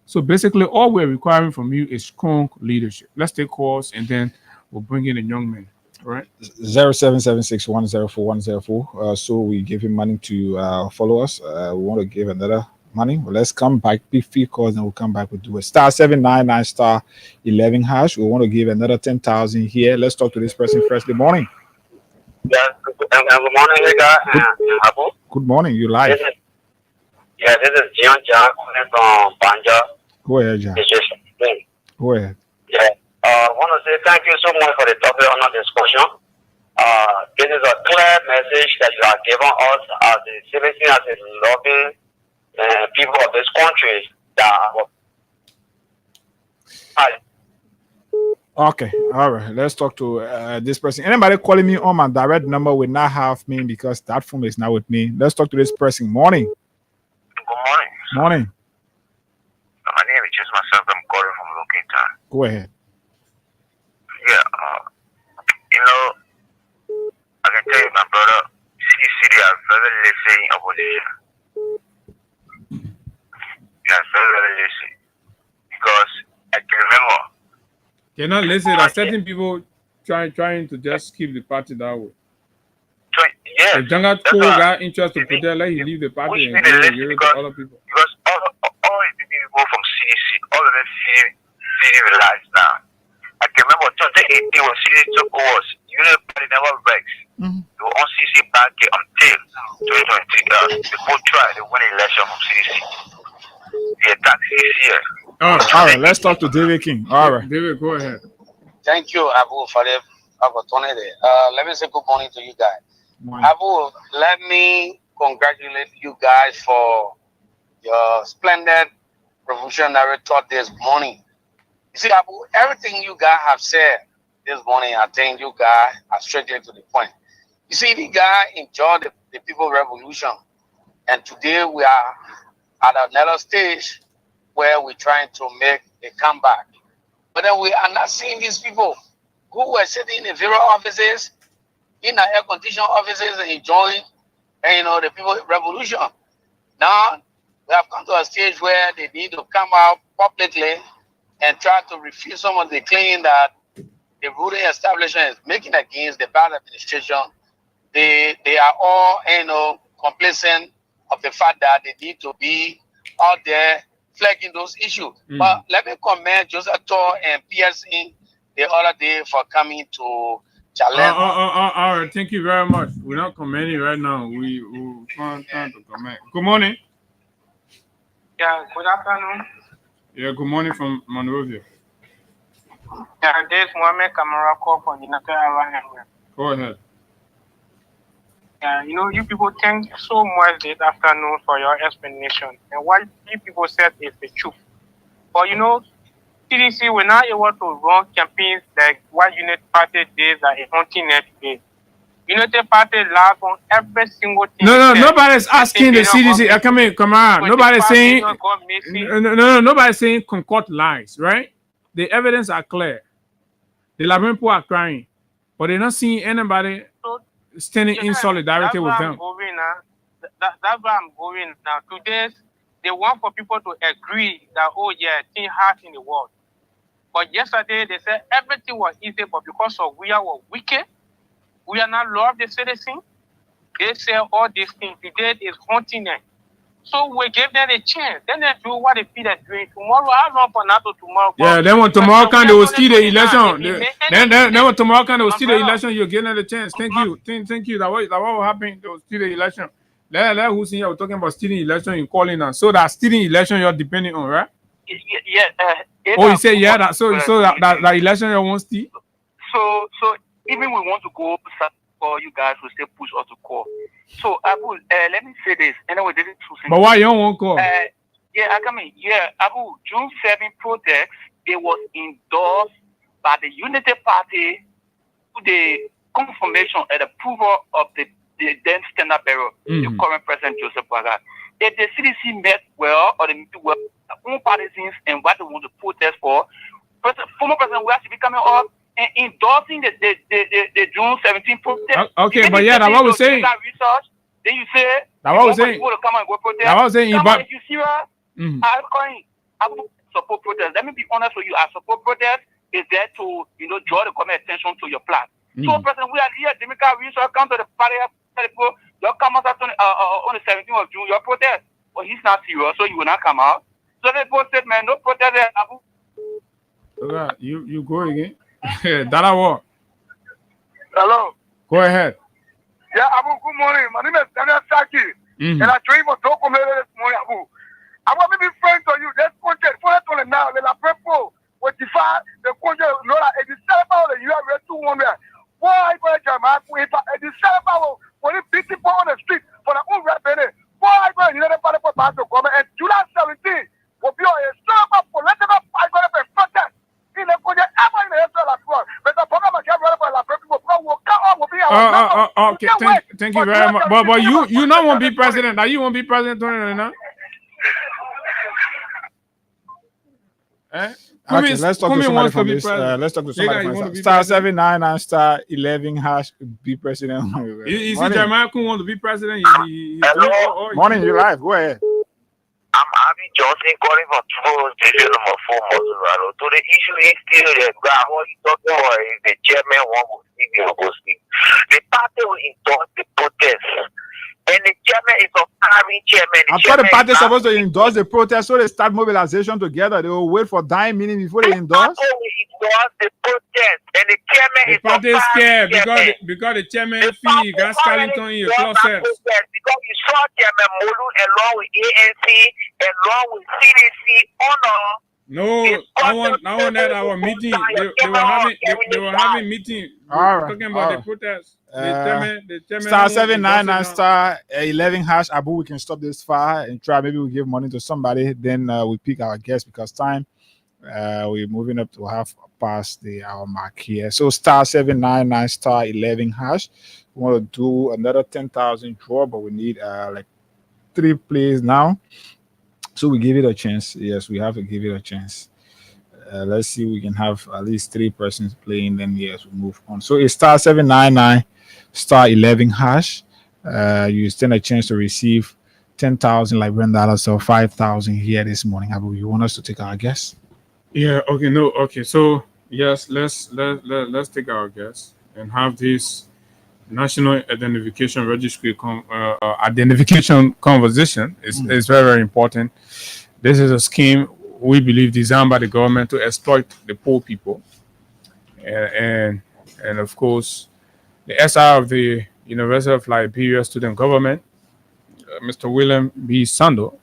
So basically, all we're requiring from you is strong leadership. Let's take calls and then we'll bring in a young man. Right, 0776104104. So we give him money to follow us. We want to give another money. Well, let's come back. Be free calls, and we'll come back with do it. *799 *11#. We want to give another 10,000 here. Let's talk to this person first. Good morning. Yeah, good morning, guys. Good morning. You live. Yeah, Yeah, this is John Jack calling from Banja. Go ahead, John. Go ahead. Yeah. I want to say thank you so much for the topic on the discussion. This is a clear message that you are giving us as a citizen, as a loving people of this country. Okay, all right. Let's talk to this person. Anybody calling me on my direct number will not have me because that phone is not with me. Let's talk to this person. Morning. Good morning. Morning. My name is just myself. I'm calling from Locator. Go ahead. Yeah, I can tell you, my brother, CDC are very lazy in opposition. They are very lazy. Because I can remember. They're not lazy. There are certain people trying to just keep the party that way. Yeah. If Jangat got interest to put there, let him leave the party and give it to other people. Because all the people from CDC, all of them feeling realized now. I can remember 2018 when CDC took over, Union Party never vexed. They were on CDC back until 2020. People tried to win election from CDC. They attacked CDC here. All right, let's talk to David King. All right. David, go ahead. Thank you, Abu, for the opportunity. Let me say good morning to you guys. Abu, let me congratulate you guys for your splendid revolutionary thought this morning. You see, Abu, everything you guys have said this morning, I think you guys are strictly to the point. You see, the guy enjoyed the People's Revolution, and today we are at another stage where we're trying to make a comeback. But then we are not seeing these people who were sitting in various offices, in the air-conditioned offices, and enjoying, the People's Revolution. Now, we have come to a stage where they need to come out publicly and try to refute some of the claim that the ruling establishment is making against the bad administration. They are all, complacent of the fact that they need to be out there flagging those issues. But let me commend Joseph Tor and PSN the other day for coming to challenge. All right, thank you very much. We're not commenting right now. We're trying to comment. Good morning. Yeah, good afternoon. Yeah, good morning from Monrovia. Yeah, this is Mohamed Kamara call from the Natal Area. Go ahead. Yeah, you people thank so much this afternoon for your explanation. And what you people said is the truth. But CDC were not able to run campaigns like what Unity Party did like a hunting net day. Unity Party laughed on every single thing. No, nobody's asking the CDC. Come on. Nobody's saying. No, nobody's saying concoct lies, right? The evidence are clear. The Liberian people are crying, but they're not seeing anybody standing in solidarity with them. That's where I'm going now. Today, they want for people to agree that, things hard in the world. But yesterday, they said everything was easy, but because of we are wicked, we are not love the citizen. They say all these things. Today is haunting them. So we give them a chance. Then they do what they feel they're doing. Tomorrow, I run for NATO tomorrow. Yeah, then when tomorrow can they will steal the election. Then when tomorrow can they will steal the election, you'll give them a chance. Thank you. Thank you. That what will happen, they will steal the election. Let who's in here talking about stealing election, you calling us. So that stealing election you're depending on, right? Yeah. You say that that election you won't steal? So even we want to go for you guys to still push us to call. So Abu, let me say this. Anyway, this is but why you don't want to call? Abu, June 7 protest, it was endorsed by the Unity Party to the confirmation and approval of the then standard bearer, the current President Joseph Boakai. If the CDC met well or they met well, own partisans and what they want to protest for, former President will actually be coming up and endorsing the June 17 protest. Okay, but that's what we're saying. Then you say that's what we're saying. People to come and go protest. That's what we're saying. If you serious, I support protest. Let me be honest with you. I support protest is there to draw the government attention to your plan. So, President, we are here. Democrat research come to the party. Your come out on the 17th of June. Your protest. But he's not serious, so you will not come out. So they both said, man, no protest. You go again. That what? Hello. Go ahead. Yeah, Abu, good morning. My name is Daniel Saki. And I joined for Dokumere this morning, Abu. has to come. And July 17 will be a strong political fight for the protest. In the ever in the history of the but the program of the people will come on will be our okay, thank you very much. But you not want to be president. Now you won't be president 2029. Okay, let's talk to somebody from this. Let's talk to somebody from this. Star 799 star 11 hash be president. You see Jeremiah Kun want to be president. Hello. Morning, you live. Go ahead. I'm Abby Johnson calling from True Station number 4, Mozzarella. So the issue is still there. What you talking about is the chairman won't speak or go speak. The party will endorse the protest. And the chairman is a army chairman. I thought the party is supposed to endorse the protest, so they start mobilization together. They will wait for dying minutes before they endorse. The party will endorse the protest, and the chairman is party is scared because the chairman fee got Scarlington in your closet. Because you saw Chairman Molu along with ANC, along with CDC, honor. No, I want that our meeting. They were having meeting. Talking about the protest. The chairman star 799 star 11 hash. Abu, we can stop this fire and try. Maybe we give money to somebody. Then we pick our guest because time. We're moving up to half past the hour mark here. So star 799 star 11 hash. We want to do another 10,000 draw, but we need like 3 plays now. So we give it a chance. Yes, we have to give it a chance. Let's see, we can have at least 3 persons playing. Then yes, we move on. So it's star 799 star 11 hash. You stand a chance to receive 10,000 Liberian dollars, so 5,000 here this morning. Abu, you want us to take our guess? Yeah. Okay. No. Okay. So yes, let's take our guess and have this national identification registry identification conversation is very, very important. This is a scheme we believe designed by the government to exploit the poor people, and of course the SR of the University of Liberia student government, Mr. William B. Sando,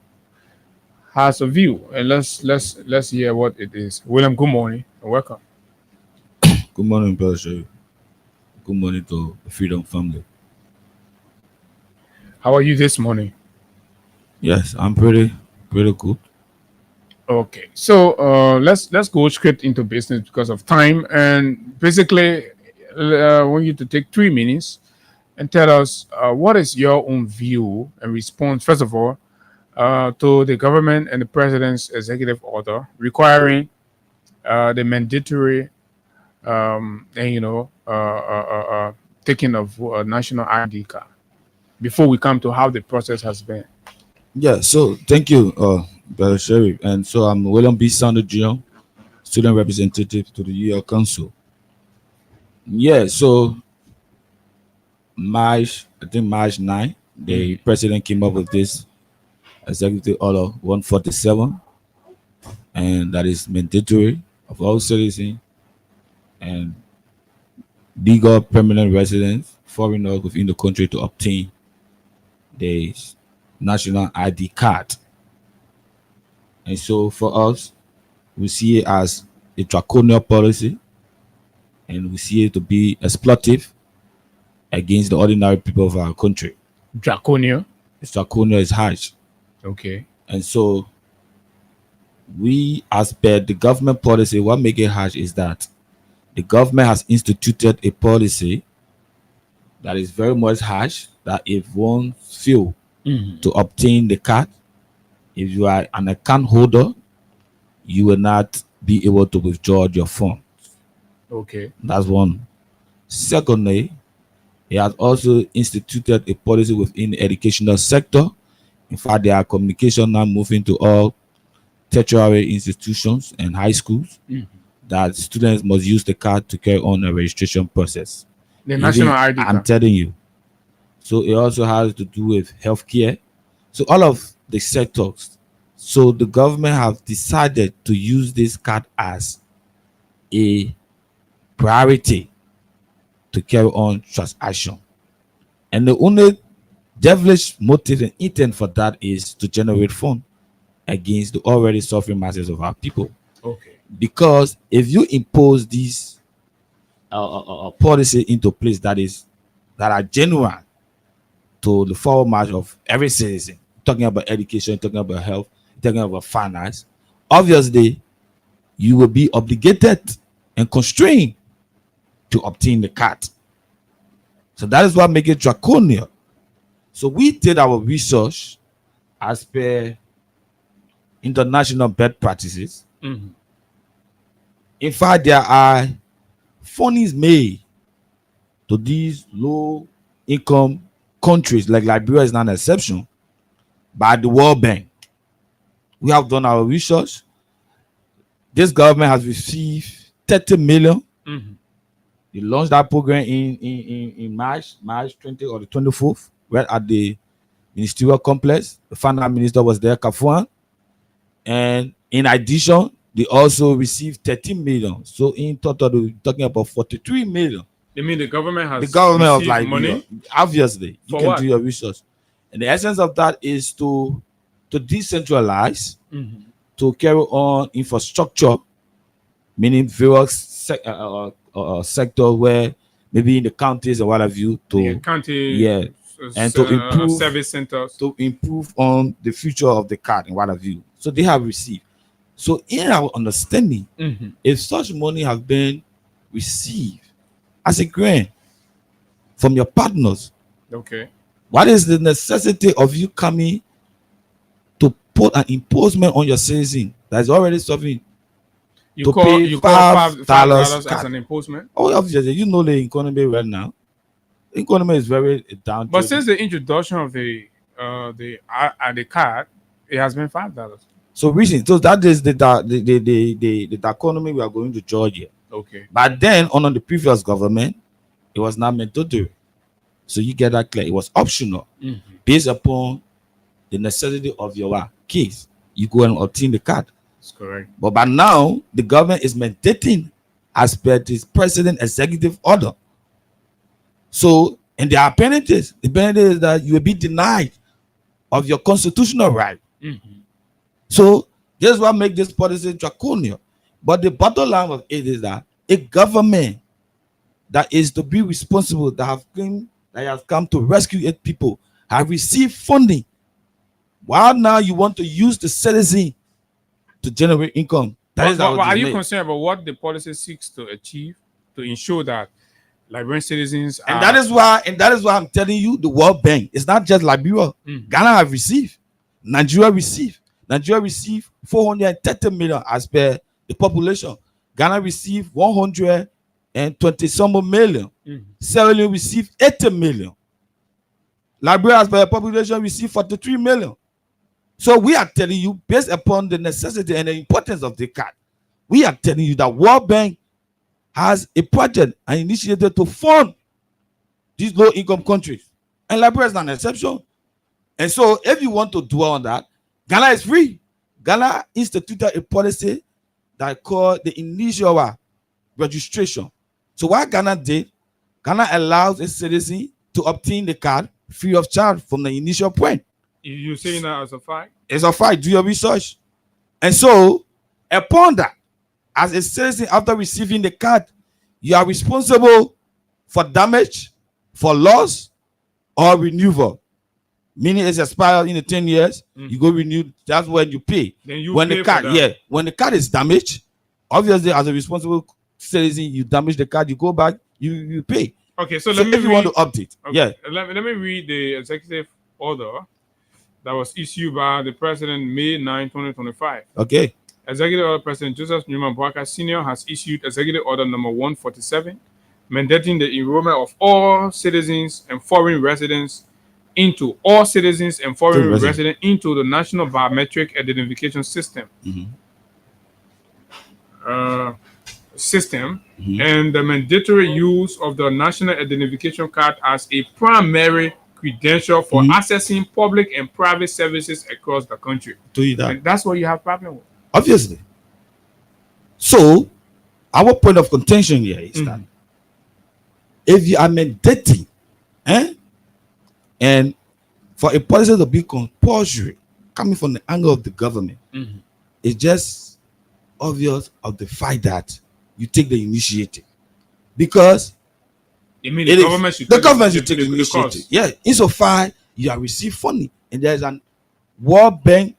has a view, and let's hear what it is. William, good morning and welcome. Good morning, Brother Sherry. Good morning to the Freedom family. How are you this morning? Yes, I'm pretty good. Okay, so let's go straight into business because of time, and basically I want you to take 3 minutes and tell us what is your own view and response, first of all, to the government and the president's executive order requiring the mandatory taking of a national ID card before we come to how the process has been. Yeah, so thank you, Brother Sherry. And so I'm William B. Sando Jr., student representative to the UL Council. Yeah, so March 9, the president came up with this executive order 147, and that is mandatory of all citizens and legal permanent residents, foreigners within the country to obtain the national ID card. And so for us, we see it as a draconian policy, and we see it to be exploitive against the ordinary people of our country. Draconian? It's draconian, is harsh. Okay. And so we, as per the government policy, what makes it harsh is that the government has instituted a policy that is very much harsh, that if one fails to obtain the card, if you are an account holder, you will not be able to withdraw your funds. Okay. That's one. Secondly, he has also instituted a policy within the educational sector. In fact, there are communication now moving to all tertiary institutions and high schools that students must use the card to carry on a registration process. The national ID card. I'm telling you. So it also has to do with healthcare. So all of the sectors. So the government have decided to use this card as a priority to carry on transaction. And the only devilish motive and intent for that is to generate funds against the already suffering masses of our people. Okay. Because if you impose this policy into place that are genuine to the forward march of every citizen, talking about education, talking about health, talking about finance, obviously you will be obligated and constrained to obtain the card. So that is what makes it draconian. So we did our research as per international best practices. Mm-hmm. In fact, there are funnies made to these low income countries, like Liberia is not an exception, by the World Bank. We have done our research. This government has received 30 million. Mm-hmm. They launched that program in March 20 or the 24th, right at the ministerial complex. The finance minister was there, Kafuan. And in addition, they also received 13 million. So in total, we're talking about 43 million. You mean the government has of received money? Obviously, you For can what? do your research. And the essence of that is to decentralize, Mm-hmm. to carry on infrastructure, meaning various sectors where maybe in the counties or what have you, to County, and to improve service centers, to improve on the future of the card and what have you. So they have received. So in our understanding, Mm-hmm. if such money have been received as a grant from your partners, Okay. what is the necessity of you coming to put an imposement on your citizen that is already suffering? You to call pay $5 as card? an imposement? Oh, obviously, you know the economy right now. The economy is very down. But since the introduction of the card, it has been $5. So that is the economy we are going to judge here. Okay. But then on the previous government, it was not mandatory. So you get that clear. It was optional. Mhm. Based upon the necessity of your case. You go and obtain the card. That's correct. But by now, the government is mandating as per this president executive order. So, and there are penalties. The penalty is that you will be denied of your constitutional right. Mm-hmm. So, this is what makes this policy draconian. But the bottom line of it is that a government that is to be responsible, that has come to rescue its people, have received funding. While now you want to use the citizen to generate income. But are you concerned about what the policy seeks to achieve to ensure that Liberian citizens are... And that is why I'm telling you the World Bank. It's not just Liberia. Ghana have received. Nigeria received 430 million as per the population. Ghana received 120 some million. Sierra Leone received 80 million. Liberia as per the population received 43 million. So we are telling you, based upon the necessity and the importance of the card, we are telling you that World Bank has a project and initiative to fund these low-income countries. And Liberia is not an exception. And so if you want to dwell on that, Ghana is free. Ghana instituted a policy that called the initial registration. So what Ghana did, Ghana allows a citizen to obtain the card free of charge from the initial point. You're saying that as a fact? It's a fact. Do your research. And so, upon that, as a citizen, after receiving the card, you are responsible for damage, for loss, or renewal. Meaning it's expired in the 10 years, you go renew. That's when you pay. Then you when pay the card, for that. when the card is damaged, obviously as a responsible citizen, you damage the card, you go back, you pay. Okay, so let me if you want to update, okay, let me read the executive order that was issued by the President May 9, 2025. Okay. Executive Order President Joseph Newman Boakai Sr. has issued Executive Order number 147, mandating the enrollment of all citizens and foreign residents into the National Biometric Identification System. And the mandatory use of the National Identification Card as a primary credential for accessing public and private services across the country. And that's what you have problem with. Obviously. So, our point of contention here is that if you are mandating, and for a policy to be compulsory, coming from the angle of the government, it's just obvious of the fact that you take the initiative. Because the government should take the initiative. Yeah, insofar you are receiving funding, and there's an World Bank,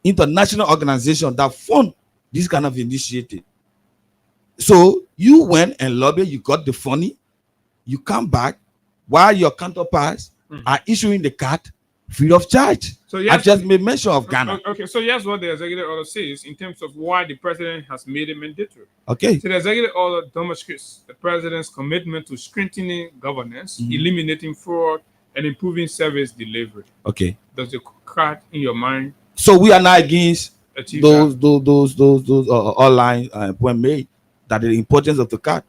international organization that fund this kind of initiative. So you went and lobbied, you got the money, you come back while your counterparts are issuing the card free of charge. So yes, I just made mention of Ghana. Okay, so here's what the executive order says in terms of why the president has made it mandatory. Okay. So the executive order demonstrates the president's commitment to strengthening governance, eliminating fraud, and improving service delivery. Okay. Does the card in your mind? So we are not against achieve those online point made that the importance of the card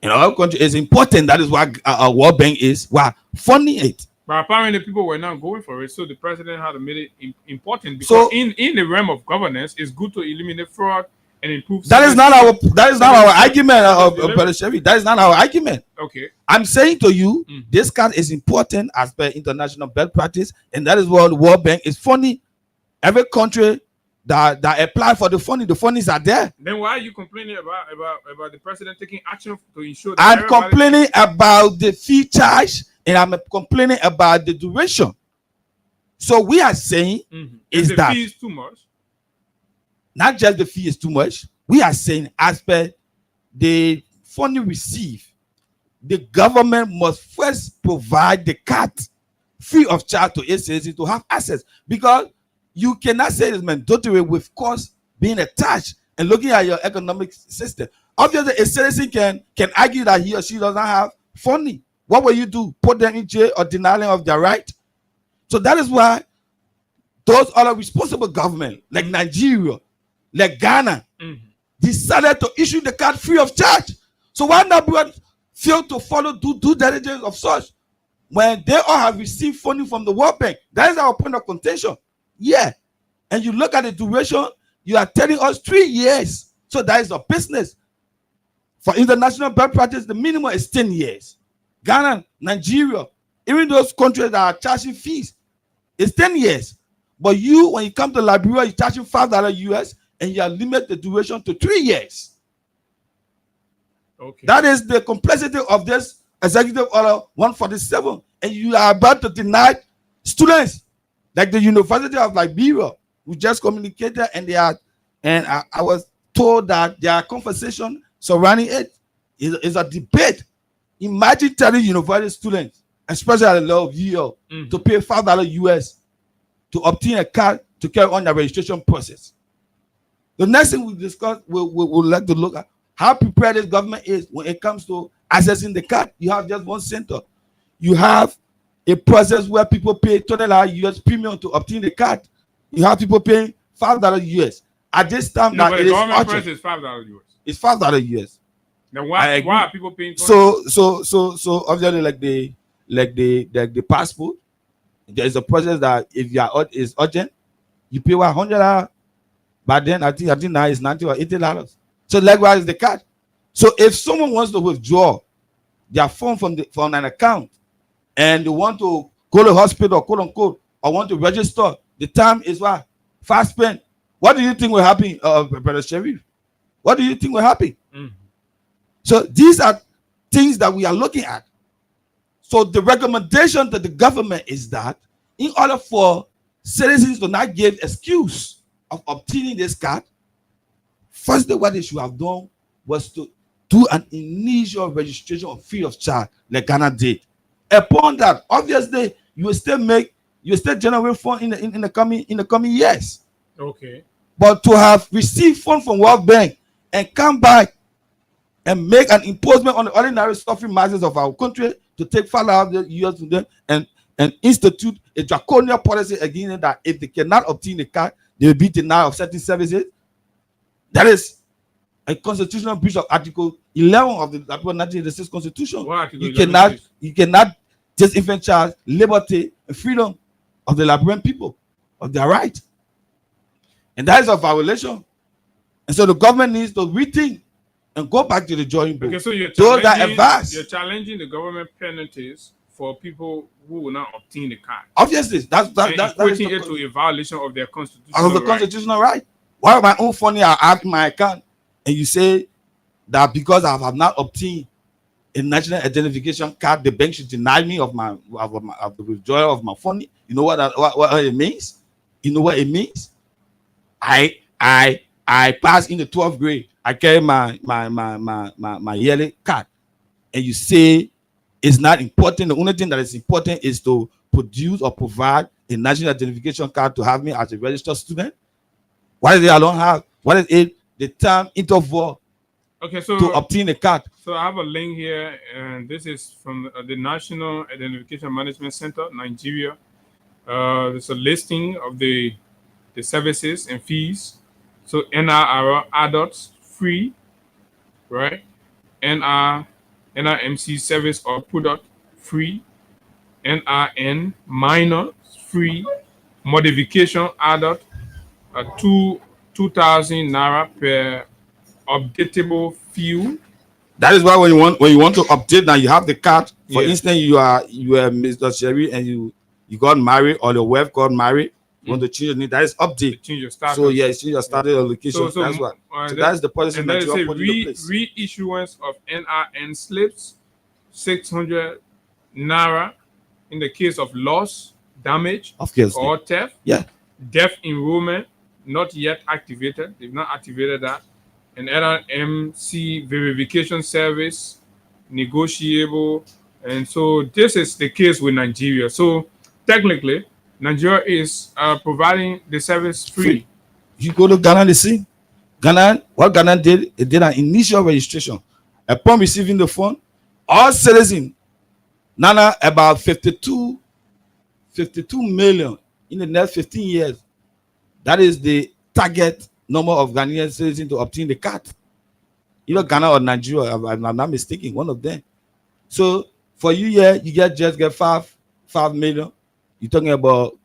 in our country is important. That is why our World Bank is funding it. But apparently people were not going for it, so the president had to make it important because in the realm of governance, it's good to eliminate fraud and improve. That is not our argument, Brother Sherry. That is not our argument. Okay. I'm saying to you, this card is important as per international best practice, and that is what the World Bank is funding. Every country that apply for the fundings are there. Then why are you complaining about the president taking action to ensure that I'm complaining about the fee charge, and I'm complaining about the duration. So we are saying is the that fee is too much? Not just the fee is too much. We are saying as per the funding received, the government must first provide the card free of charge to its citizens to have access, because you cannot say it's mandatory with cost being attached and looking at your economic system. Obviously, a citizen can argue that he or she doesn't have funding. What will you do? Put them in jail or deny them of their right? So that is why those other responsible government, like Nigeria, like Ghana, decided to issue the card free of charge. So why not fail to follow due diligence of such when they all have received funding from the World Bank? That is our point of contention. Yeah. And you look at the duration, you are telling us 3 years. So that is a business. For international best practice, the minimum is 10 years. Ghana, Nigeria, even those countries that are charging fees, it's 10 years. But you, when you come to Liberia, you're charging $5 US and you are limit the duration to 3 years. Okay. That is the complexity of this executive order 147. And you are about to deny students like the University of Liberia, who just communicated, and I was told that their conversation surrounding it is a debate. Imagine telling university students, especially at the level of UL, to pay $5 US to obtain a card to carry on the registration process. The next thing we discuss, we'll like to look at how prepared this government is when it comes to accessing the card. You have just one center. You have a process where people pay $20 US premium to obtain the card. You have people paying $5 US. At this time, No, now but it the is government urgent. price is $5 US. It's $5 US. Then I why agree. are people paying $20? So obviously, like the passport, there is a process that if you are is urgent, you pay $100. But then I think now it's $90 or $80. So likewise the card. So if someone wants to withdraw their phone from an account and they want to go to the hospital, quote unquote, or want to register, the time is what? Fast spent. What do you think will happen, Brother Sharif? What do you think will happen? So these are things that we are looking at. So the recommendation to the government is that in order for citizens to not give excuse of obtaining this card, firstly, what they should have done was to do an initial registration of free of charge, like Ghana did. Upon that, obviously, you will still generate funds in the coming years. Okay. But to have received funds from World Bank and come back and make an imposement on the ordinary suffering masses of our country to take $5 US from them and institute a draconian policy against that if they cannot obtain the card, they will be denied of certain services. That is a constitutional breach of Article 11 of the 1986 Constitution. You cannot disenfranchise liberty and freedom of the Liberian people, of their right. And that is a violation. And so the government needs to rethink and go back to the drawing board. Okay, so you're challenging the government penalties for people who will not obtain the card. Obviously, that's equating it to a violation of their constitutional right. Why my own funny I have in my account, and you say that because I have not obtained a national identification card, the bank should deny me of the withdrawal of my funding. You know what it means? You know what it means? I passed in the 12th grade. I carry my yearly card, and you say it's not important. The only thing that is important is to produce or provide a national identification card to have me as a registered student. What is it I don't have? What is it? The term interval to obtain a card. So I have a link here, and this is from the National Identification Management Center, Nigeria. There's a listing of the services and fees. So NR adults free, right? NRMC service or product free. NRN minor free. Modification adult 2,000 naira per updatable fuel. That is why when you want to update now, you have the card. For instance, you are Mr. Sherry and you got married, or your wife got married. You want to change your name, that is update. Change your status. So change your status or location. That's what. So that's the policy and that then you put in place. Reissuance of NRN slips, 600 naira in the case of loss, damage, or theft. Yeah. Deaf enrollment not yet activated. They've not activated that. And NRMC verification service negotiable. And so this is the case with Nigeria. So technically, Nigeria is providing the service free. You go to Ghana, they see. What Ghana did, it did an initial registration. Upon receiving the fund, all citizens, Nana, about 52 million in the next 15 years. That is the target number of Ghanaian citizens to obtain the card. Either Ghana or Nigeria, if I'm not mistaken, one of them. So for you here, you just get 5 million. You're talking about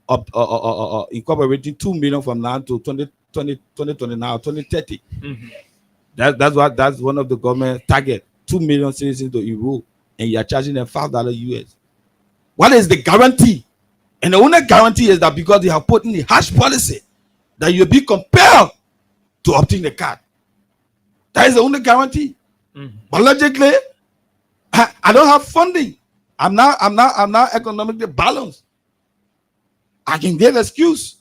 incorporating 2 million from now to 2029, 2030. Mm-hmm. That's one of the government target. 2 million citizens to enroll, and you are charging them $5 US. What is the guarantee? And the only guarantee is that because they have put in the harsh policy that you'll be compelled to obtain the card. That is the only guarantee. Mm-hmm. But logically, I don't have funding. I'm not economically balanced. I can give excuse.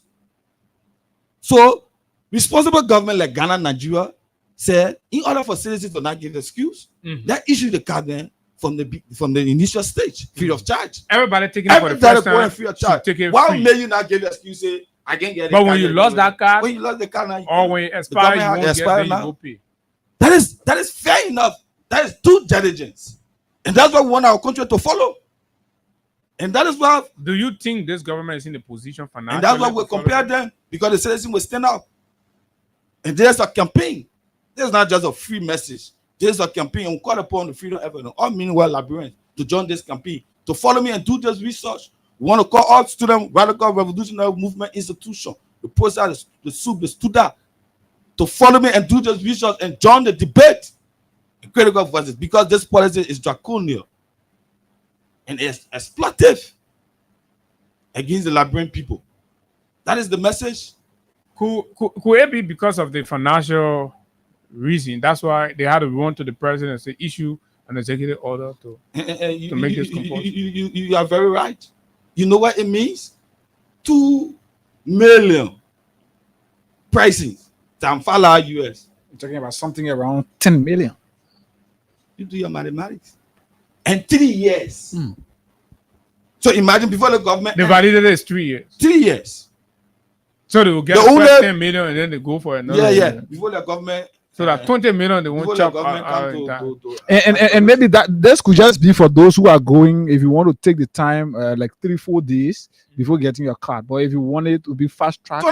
So responsible government like Ghana, Nigeria said, in order for citizens to not give excuse, they issue the card then from the initial stage, free of charge. Everybody taking it for the first time, free of charge. Why may you not give excuse? Say, I can't get it. But when you lost that card, when you lost the card, now or when it expires, you won't get it, you go pay. That is fair enough. That is due diligence, and that's what we want our country to follow. And that is why. Do you think this government is in a position financially? And that's why we compare them, because the citizens will stand up. And there's a campaign. There's not just a free message. There's a campaign. We call upon the Freedom Avenue, all meanwhile Liberians, to join this campaign, to follow me and do this research. We want to call all student radical revolutionary movement institution, the process, the SUB, the STUDA, to follow me and do this research and join the debate in critical voices, because this policy is draconian and it's exploitative against the Liberian people. That is the message. Could it be because of the financial reason? That's why they had to run to the president and say, issue an executive order to make this compulsory. You are very right. You know what it means? 2 million pricing. Tamfala US. You're talking about something around 10 million. You do your mathematics. And 3 years. So imagine before the government. The validity is 3 years. 3 years. So they will get the 10 million and then they go for another. Yeah. Before the government. So that 20 million they won't chop. And maybe that this could just be for those who are going, if you want to take the time, like 3-4 days before getting your card. But if you want it to be fast track,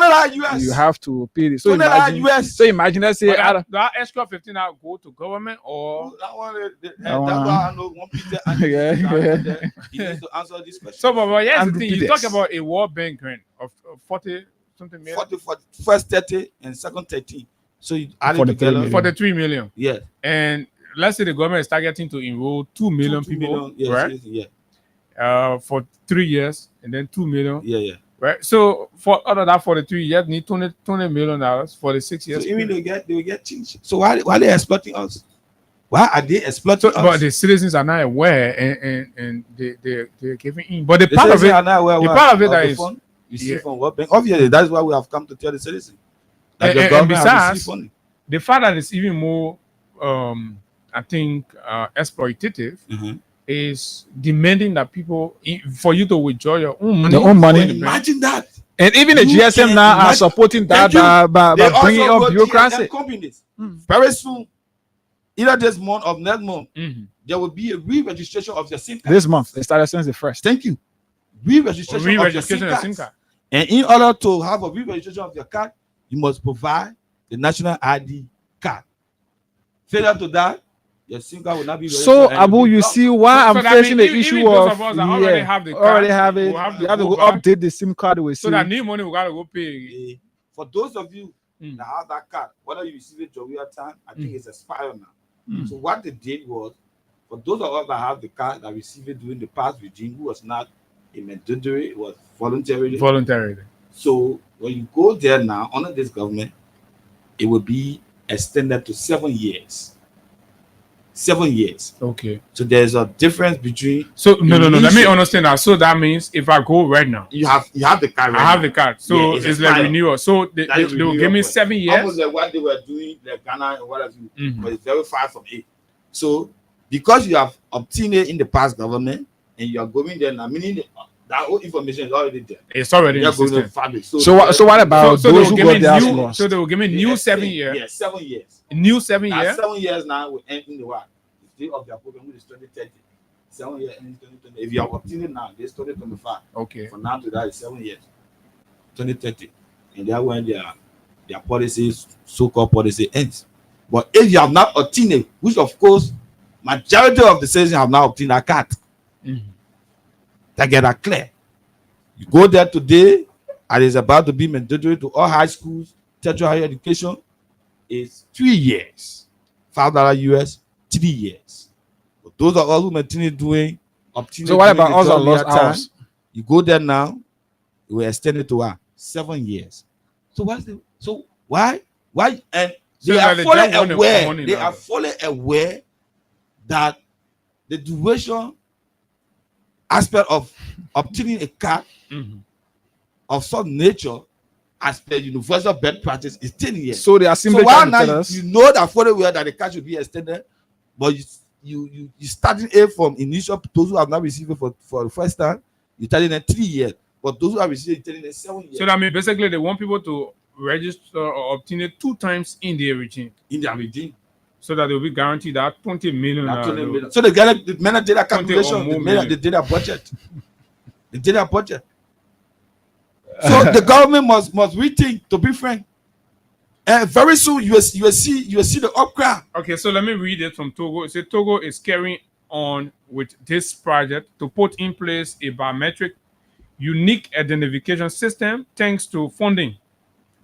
you have to pay it. So imagine, let's say that extra 15 hours go to government or that's why I know one Peter and he needs to answer this question. So, but here's the thing: you talk about a World Bank grant of 40 something million. 40 for first 30 and second 30. So you add for it together for the 3 million. Yeah. And let's say the government is targeting to enroll 2 million people, right? Yeah. For 3 years, and then 2 million. Yeah. Right. So for other than 43, you have need $20 million for the 6 years. So even they will get change. So why are they expecting us? Why are they exploiting us? But the citizens are not aware, and they're giving in. But the The part of citizens it, are not aware the what- part of it of that the is, fund you see yeah. from World Bank. Obviously, that's why we have come to tell the citizens that the and government has besides, received funding. the fact that it's even more, I think, exploitative is demanding that people, for you to withdraw your own money. Their own money. from the bank. Imagine that. And even the You GSM can now are imagine- supporting that Thank you. by They bringing also up got bureaucracy. GSM companies. Very soon, either this month or next month, there will be a re-registration of your SIM card. This month, they started since the first. Thank you. Re-registration of your SIM Re-registration of SIM card. card. And in order to have a re-registration of your card, you must provide the national ID card. Failure to that, your SIM card will not be registered. So and Abu, you'll be you blocked. see why I'm that facing means the even issue those of of us that already have the card, already have it. will have You have to go go back. update the SIM card with So that new money we gotta go pay. For those of you that have that card, whether you receive it during your time, I think it's expired now. So what they did was, for those of us that have the card that received it during the past regime, who was not a mandatory, it was voluntarily. So when you go there now under this government, it will be extended to 7 years. 7 years. Okay. So there's a difference between. So no. Let me initial- understand that. So that means if I go right now, You have the card. I have the card. So Yeah, it's like expired. renewal. So they That is will give me renewal. 7 years. Almost like what they were doing, like Ghana and what have you, but it's very far from it. So because you have obtained it in the past government and you are going there now, meaning that whole information is already there. It's already in You're the going to system. fabric. So what about So they those will who give got me theirs new. lost? So they will give me new 7 years. Yeah, 7 years. New 7 Now, years. 7 years now will end in the what? The date of their program, which is 2030. 7 years ending 2020. If you have obtained it now, this 2025. Okay. From now to that is 7 years. 2030. And that when their policies, so-called policy ends. But if you have not obtained it, which of course majority of the citizens have now obtained that card, that get that clear. You go there today, and it's about to be mandatory to all high schools, tertiary higher education. It's 3 years, $5 US, 3 years. But those are all who maintain doing. So what about us that lost ours? You go there now, you will extend it to 7 years. So why? And So they that are they fully don't want the aware. money They now. are fully aware that the duration aspect of obtaining a card of some nature as per universal best practice is 10 years. So they are simply so why trying to now tell us. you know that fully well that the card should be extended, but you starting it from initial. Those who have not received it for the first time, you're telling them 3 years, but those who have received it, you're telling them 7 years. So that means basically they want people to register or obtain it 2 times in their regime. In their regime. So that they'll be guaranteed that 20 million. That 20 million. So they get the men did a 20 or calculation, more they did a budget. They did a budget. So the government must rethink, to be frank. And very soon you will see the upcry. Okay, so let me read it from Togo. It says Togo is carrying on with this project to put in place a biometric unique identification system thanks to funding.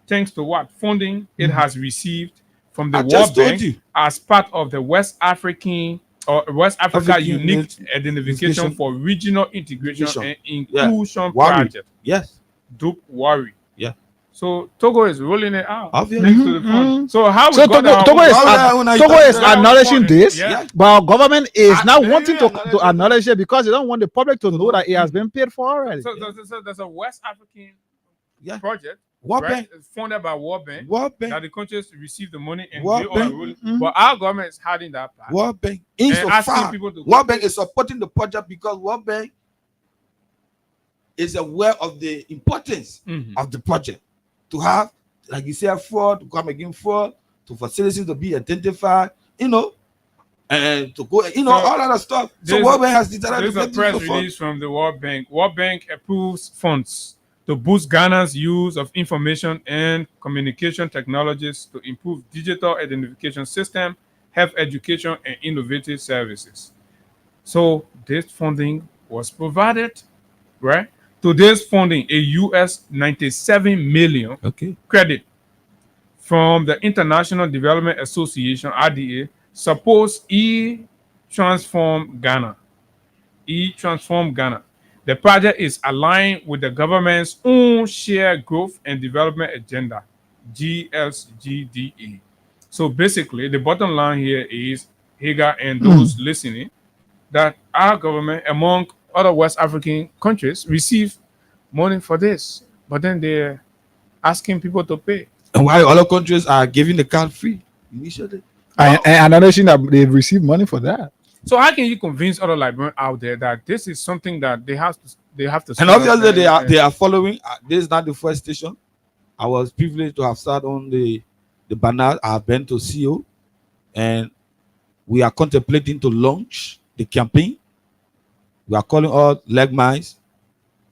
Thanks to what? Funding it has received from the I World just told Bank you. as part of the West Africa African Unique Identification Identification for Regional Integration and Yeah. Inclusion Worry. Project. Yes. Dupe Worry. Yeah. So Togo is rolling it out. Obviously. Thanks to the fund. So how we So got our Togo own- is acknowledging this, Yeah. but our government is now wanting to acknowledge it because they don't want the public to know that it has been paid for already. So there's a West African project, World right? Bank. It's funded by World Bank. World Bank. That the countries receive the money and World they all Bank. are rolling. But our government is hiding that part. World Bank. And Insofar, asking people to World Bank is supporting the project because World Bank is aware of the importance of the project. To have, like you said, fraud, to come against fraud, to facilities to be identified, and to go, all that stuff. So There's World Bank has decided there's to a get press this fund. release from the World Bank. World Bank approves funds to boost Ghana's use of information and communication technologies to improve digital identification system, health education, and innovative services. So this funding was provided, right? To this funding, a US 97 million credit from the International Development Association, RDA, supports e-Transform Ghana. E-Transform Ghana. The project is aligned with the government's own shared growth and development agenda, GSGDA. So basically, the bottom line here is Hagar and those listening, that our government, among other West African countries, receive money for this, but then they're asking people to pay. And why other countries are giving the card free initially? And another thing that they've received money for that. So how can you convince other librarians out there that this is something that they have to? And obviously they are following. This is not the first station. I was privileged to have sat on the banner. I have been to CEO, and we are contemplating to launch the campaign. We are calling all leg mines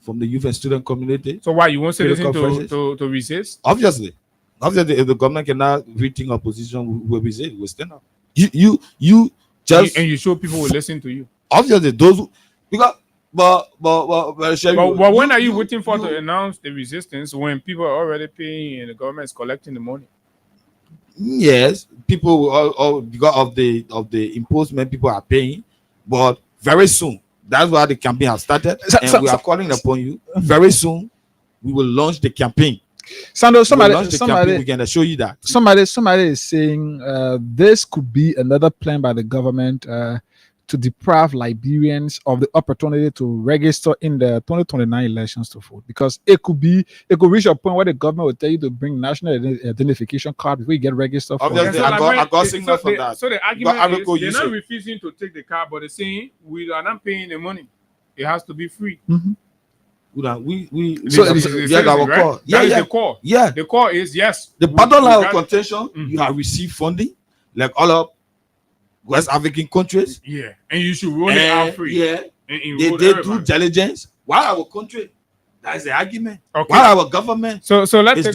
from the youth and student community. So why you won't say anything to resist? Obviously, if the government cannot rethink our position, we will resist. We will stand up. You just and you show people will listen to you. Obviously, those who, because but when are you waiting for to announce the resistance when people are already paying and the government is collecting the money? Yes, people will all because of the imposition people are paying, but very soon that's why the campaign has started, and we are calling upon you. Very soon, we will launch the campaign. Sandro, somebody we can show you that. Somebody is saying this could be another plan by the government to deprive Liberians of the opportunity to register in the 2029 elections to vote, because it could reach a point where the government will tell you to bring national identification card before you get registered. Obviously, I got signal for that. So the argument is they're not refusing to take the card, but they're saying we are not paying the money. It has to be free. Mm-hmm. The core. Yeah, the core is yes. The bottom line of contention, you have received funding like all of West African countries. Yeah, and you should roll it out free. Yeah, they do diligence. Why our country? That's the argument. Okay. Why our government? So let's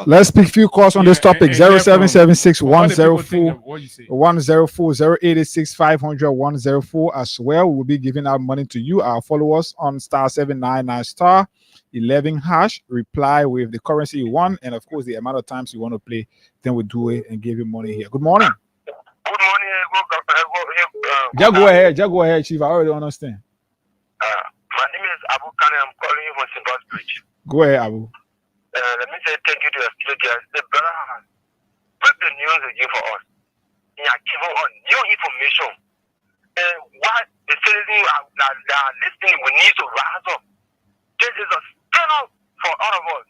let's speak few calls on this topic. 0776 104 0886 500 104 as well. We will be giving out money to you. Our followers on *799 *11#. Reply with the currency you want, and of course the amount of times you want to play. Then we'll do it and give you money here. Good morning. Good morning. Just go ahead, Chief. I already understand. My name is Abu Kane. I'm calling you from Simbas Bridge. Go ahead, Abu. Let me say thank you to your studio. The brother has put the news again for us. He has given us new information. And what the citizens that are listening, we need to rise up. This is a stand up for all of us.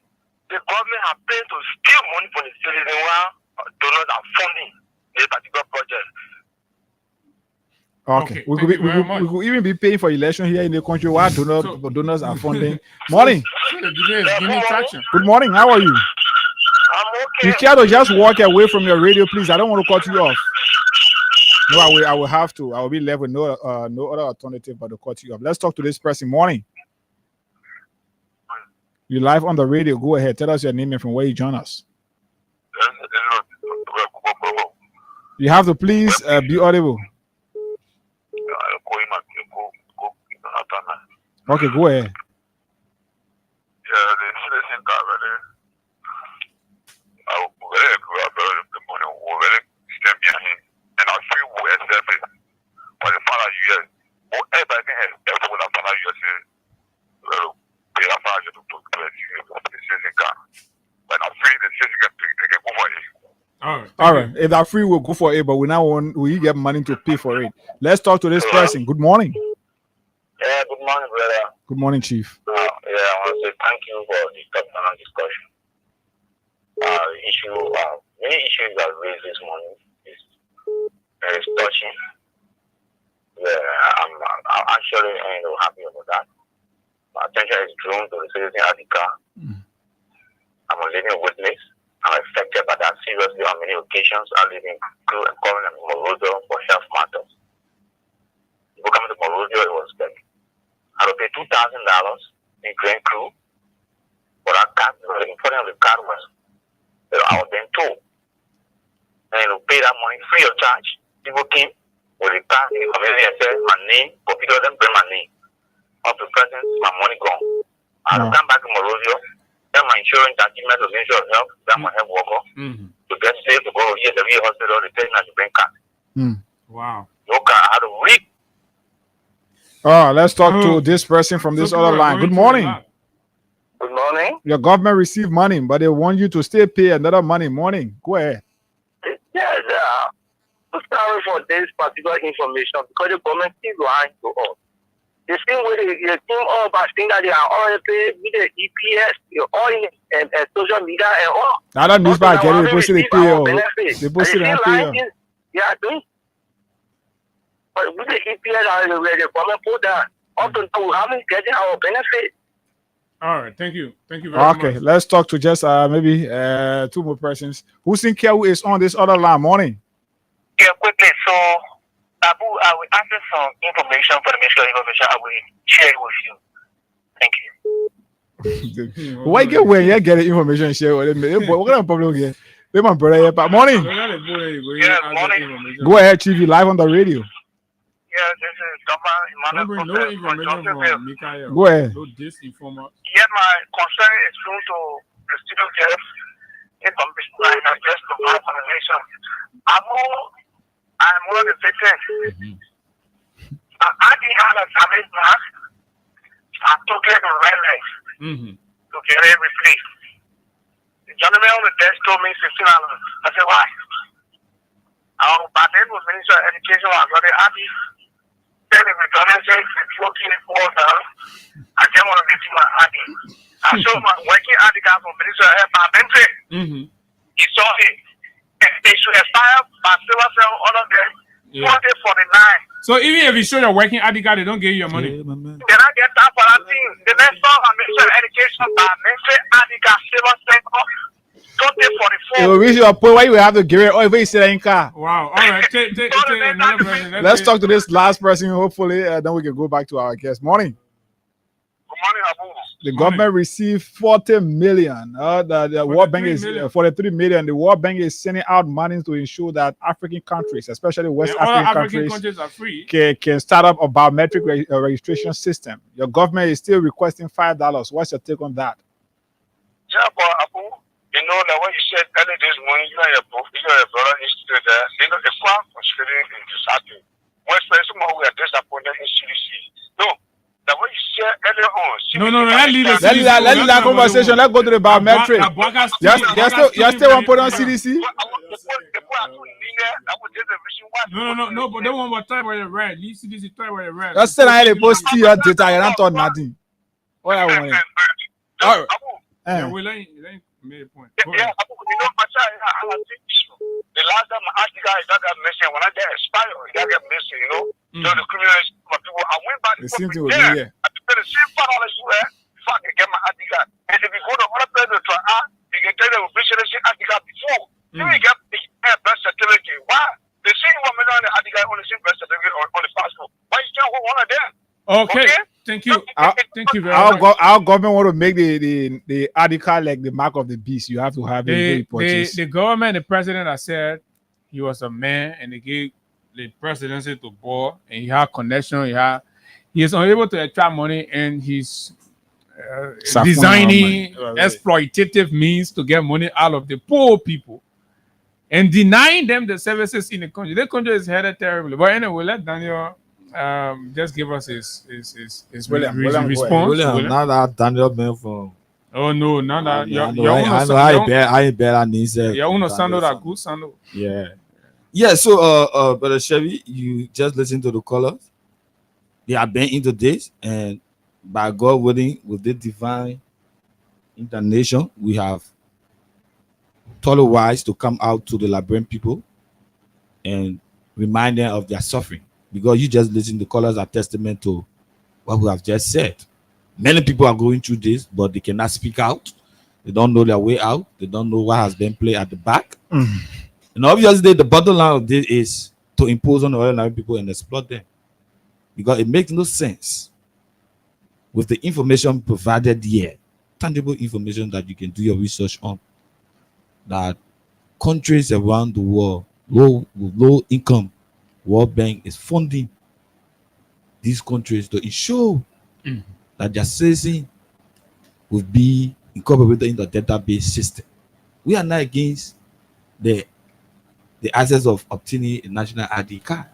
The government has paid to steal money from the citizens while donors are funding this particular project. Okay. We could even be paying for election here in the country while donors are funding. Morning. Good morning. How are you? I'm okay. You can't just walk away from your radio, please. I don't want to cut you off. No, I will have to. I will be left with no other alternative but to cut you off. Let's talk to this person. Morning. You're live on the radio. Go ahead. Tell us your name and from where you join us. You have to please be audible. Okay, go ahead. Yeah, the citizen got ready. I will the money over stand behind him. And I feel who SF is. But the father US, everybody can have everything with the father US pay a father to the citizen car. But I feel the citizen can go for it. All right. If that free, we'll go for it, but we get money to pay for it. Let's talk to this person. Good morning. Yeah, good morning, brother. Good morning, Chief. I want to say thank you for this panel discussion. Many issues that raised this morning is touching. Yeah, I'm actually happy about that. My attention is drawn to the citizen at the car. I'm a living witness. I'm affected by that seriously on many occasions. I live in Crew and calling in Morozo for health matters. People coming to Morozo, it was like I had to pay $2,000 in Grand Crew, but I got the important of the card was that I was being told. And to pay that money free of charge. People came with the card in the community and said my name, but people didn't bring my name. Up to present, my money gone. I had to come back to Morozo, get my insurance document of Ministry of Health, that my health worker, to get safe to go here to the hospital, they tell me to bring card. Wow. No car, I had to read. Let's talk to this person from this other line. Good morning. Good morning. Your government received money, but they want you to still pay another money. Morning. Go ahead. Yes, sorry for this particular information because the government is lying to us. The same way they think all about things that they are already paid with the EPS, all in and social media and all. I don't news by getting they posted it here. They posted it here. Yeah, doing. But with the EPS, the government put that up to now, we haven't getting our benefit. All right, thank you very much. Okay, let's talk to just maybe 2 more persons. Who's in care? Who is on this other line? Morning. Yeah, quickly. So, Abu, I will answer some information for the Ministry of Information. I will share it with you. Thank you. Why get where you get the information share with them? What kind of problem here? They my brother here. But morning. Yeah, morning. Go ahead, Chief. Live on the radio. Yeah, this is Dr. Emmanuel. No information from Mikael. Go ahead. No disinformer. Yeah, my concern is through to the student care information line and just to my information. I'm one of the victims. I didn't have a family mask. I took it to red lights to get it replaced. The gentleman on the desk told me $15. I said, why? But then was Minister of Education, I got it. I said, if the government says it's working for now, I didn't want to get to my ID. I showed my working ID card from Minister of Health. He saw it. They should expire by silver cell, all of them. 2049. So even if you show your working ID card, they don't give you your money. Then I get that for that thing. The next song I mentioned education by mentioned ID card silver cell. 2044. So reach your point why you have to give it. Oh, if you say in car. Wow. All right. Take another person. Let's talk to this last person. Hopefully, then we can go back to our guest. Morning. Good morning, Abu. The government received 40 million. The World Bank is 43 million. The World Bank is sending out money to ensure that African countries, especially West African countries, are free. Can start up a biometric registration system. Your government is still requesting $5. What's your take on that? Yeah, but Abu, you know that when you said earlier this morning, you and your brother instituted that, you know, the farm was getting into something. When someone we are disappointed in CDC. No. That what you said earlier on. No. Let's leave that conversation. Let's go to the biometric. You still want to put on CDC? No. But they want to type where you read. Leave CDC type where you read. Just say I post your data. I don't talk nothing. What I want. All right. Yeah, we made a point. Yeah, you know, my child, I have issue. The last time I asked the guy that got missing, when I get expired, that got missing, you know. So the criminals, my people, I went back to the there. I paid the same $5 US before I can get my ID card. And if you go to other places to try, you can tell them we should have seen ID card before. You will get the birth certificate. Why? The same woman on the ID card on the same birth certificate on the passport. Why you still hold one of them? Okay. Thank you. Thank you very much. Our government want to make the ID card like the mark of the beast. You have to have it. The government, the president has said he was a man and they gave the presidency to Boer and he had connection. He is unable to attract money and he's designing exploitative means to get money out of the poor people and denying them the services in the country. The country is headed terribly. But anyway, let Daniel just give us his response. William, now that Daniel been from. Oh no, now that I ain't better than this. Yeah, uno sando that good sando. Yeah. So, Brother Chevy, you just listen to the callers. They have been into this, and by God willing, with the divine incarnation, we have thought it wise to come out to the Liberian people and remind them of their suffering. Because you just listen to callers are testament to what we have just said. Many people are going through this, but they cannot speak out. They don't know their way out. They don't know what has been played at the back. And obviously, the bottom line of this is to impose on the ordinary people and exploit them. Because it makes no sense with the information provided here, tangible information that you can do your research on, that countries around the world, low income, World Bank is funding these countries to ensure that their citizens will be incorporated in the database system. We are not against the access of obtaining a national ID card.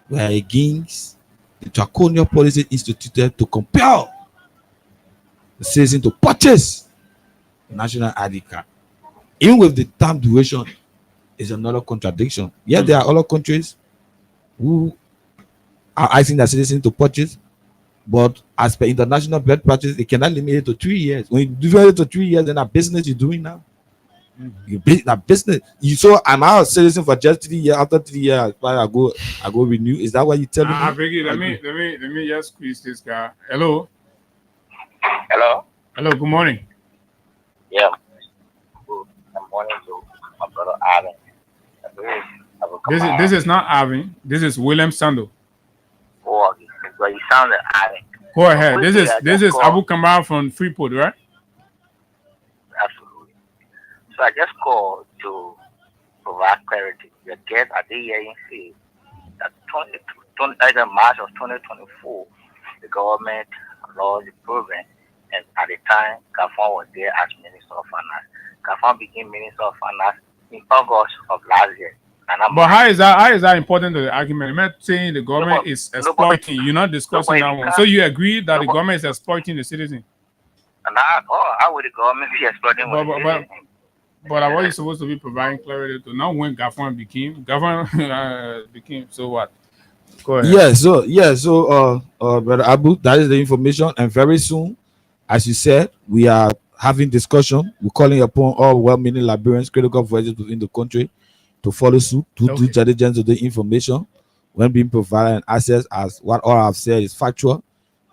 We are against the draconian policy instituted to compel the citizen to purchase a national ID card. Even with the time duration is another contradiction. Yes, there are other countries who are asking their citizens to purchase, but as per international best practice, they cannot limit it to 3 years. When you limit it to 3 years, then that business you're doing now. That business. You saw I'm out citizen for just 3 years. After 3 years, I go renew. Is that what you telling me? Beg you, let me just squeeze this guy. Hello. Hello. Hello. Good morning. Yeah. Good morning to my brother Allen. This is not Alvin. This is William Sando. Oh, but you sounded Allen. Go ahead. This is Abu Kamara from Freeport, right? Absolutely. So I just called to provide clarity. The guest at the hearing said that either March of 2024, the government launched the program, and at the time, Gafon was there as Minister of Finance. Gafon became Minister of Finance in August of last year. But how is that important to the argument? I'm not saying the government is exploiting. You're not discussing that one. So you agree that the government is exploiting the citizen? How would the government be exploiting the citizen? But what you supposed to be providing clarity to? Not when Gafon became. So what? Go ahead. So Brother Abu, that is the information, and very soon, as you said, we are having discussion. We're calling upon all well-meaning Liberians, critical voices within the country, to follow suit, to do diligence to the information when being provided and access as what all I've said is factual,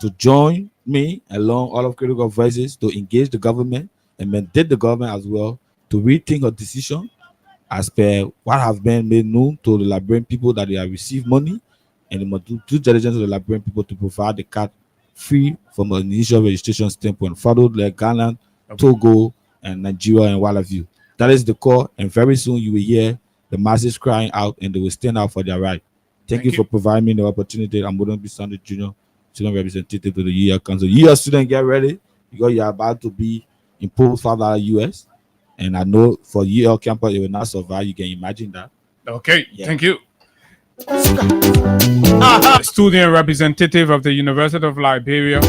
to join me along all of critical voices to engage the government and mandate the government as well to rethink a decision as per what have been made known to the Liberian people that they have received money, and they must do due diligence to the Liberian people to provide the card free from an initial registration standpoint, followed like Ghana, Togo, and Nigeria, and what have you. That is the core, and very soon you will hear the masses crying out, and they will stand out for their right. Thank you for providing me the opportunity. I'm going to be Sunday Junior, student representative to the UEL Council. UEL student, get ready because you're about to be imposed further US. And I know for UEL campus, it will not survive. You can imagine that. Okay, thank you. Student representative of the University of Liberia,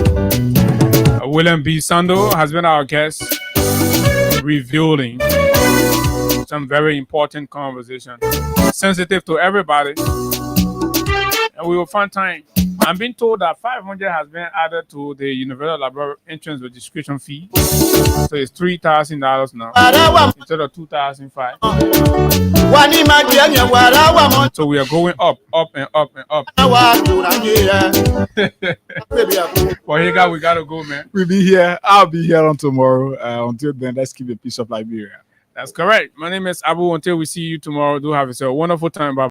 William B. Sando, has been our guest, revealing some very important conversation, sensitive to everybody, and we will find time. I'm being told that 500 has been added to the University of Liberia entrance registration fee, so it's $3,000 now instead of $2,500. So we are going up and up and up. Well, here, we gotta go, man. We'll be here. I'll be here on tomorrow. Until then, let's keep the peace of Liberia. That's correct. My name is Abu. Until we see you tomorrow, do have yourself a wonderful time. Bye.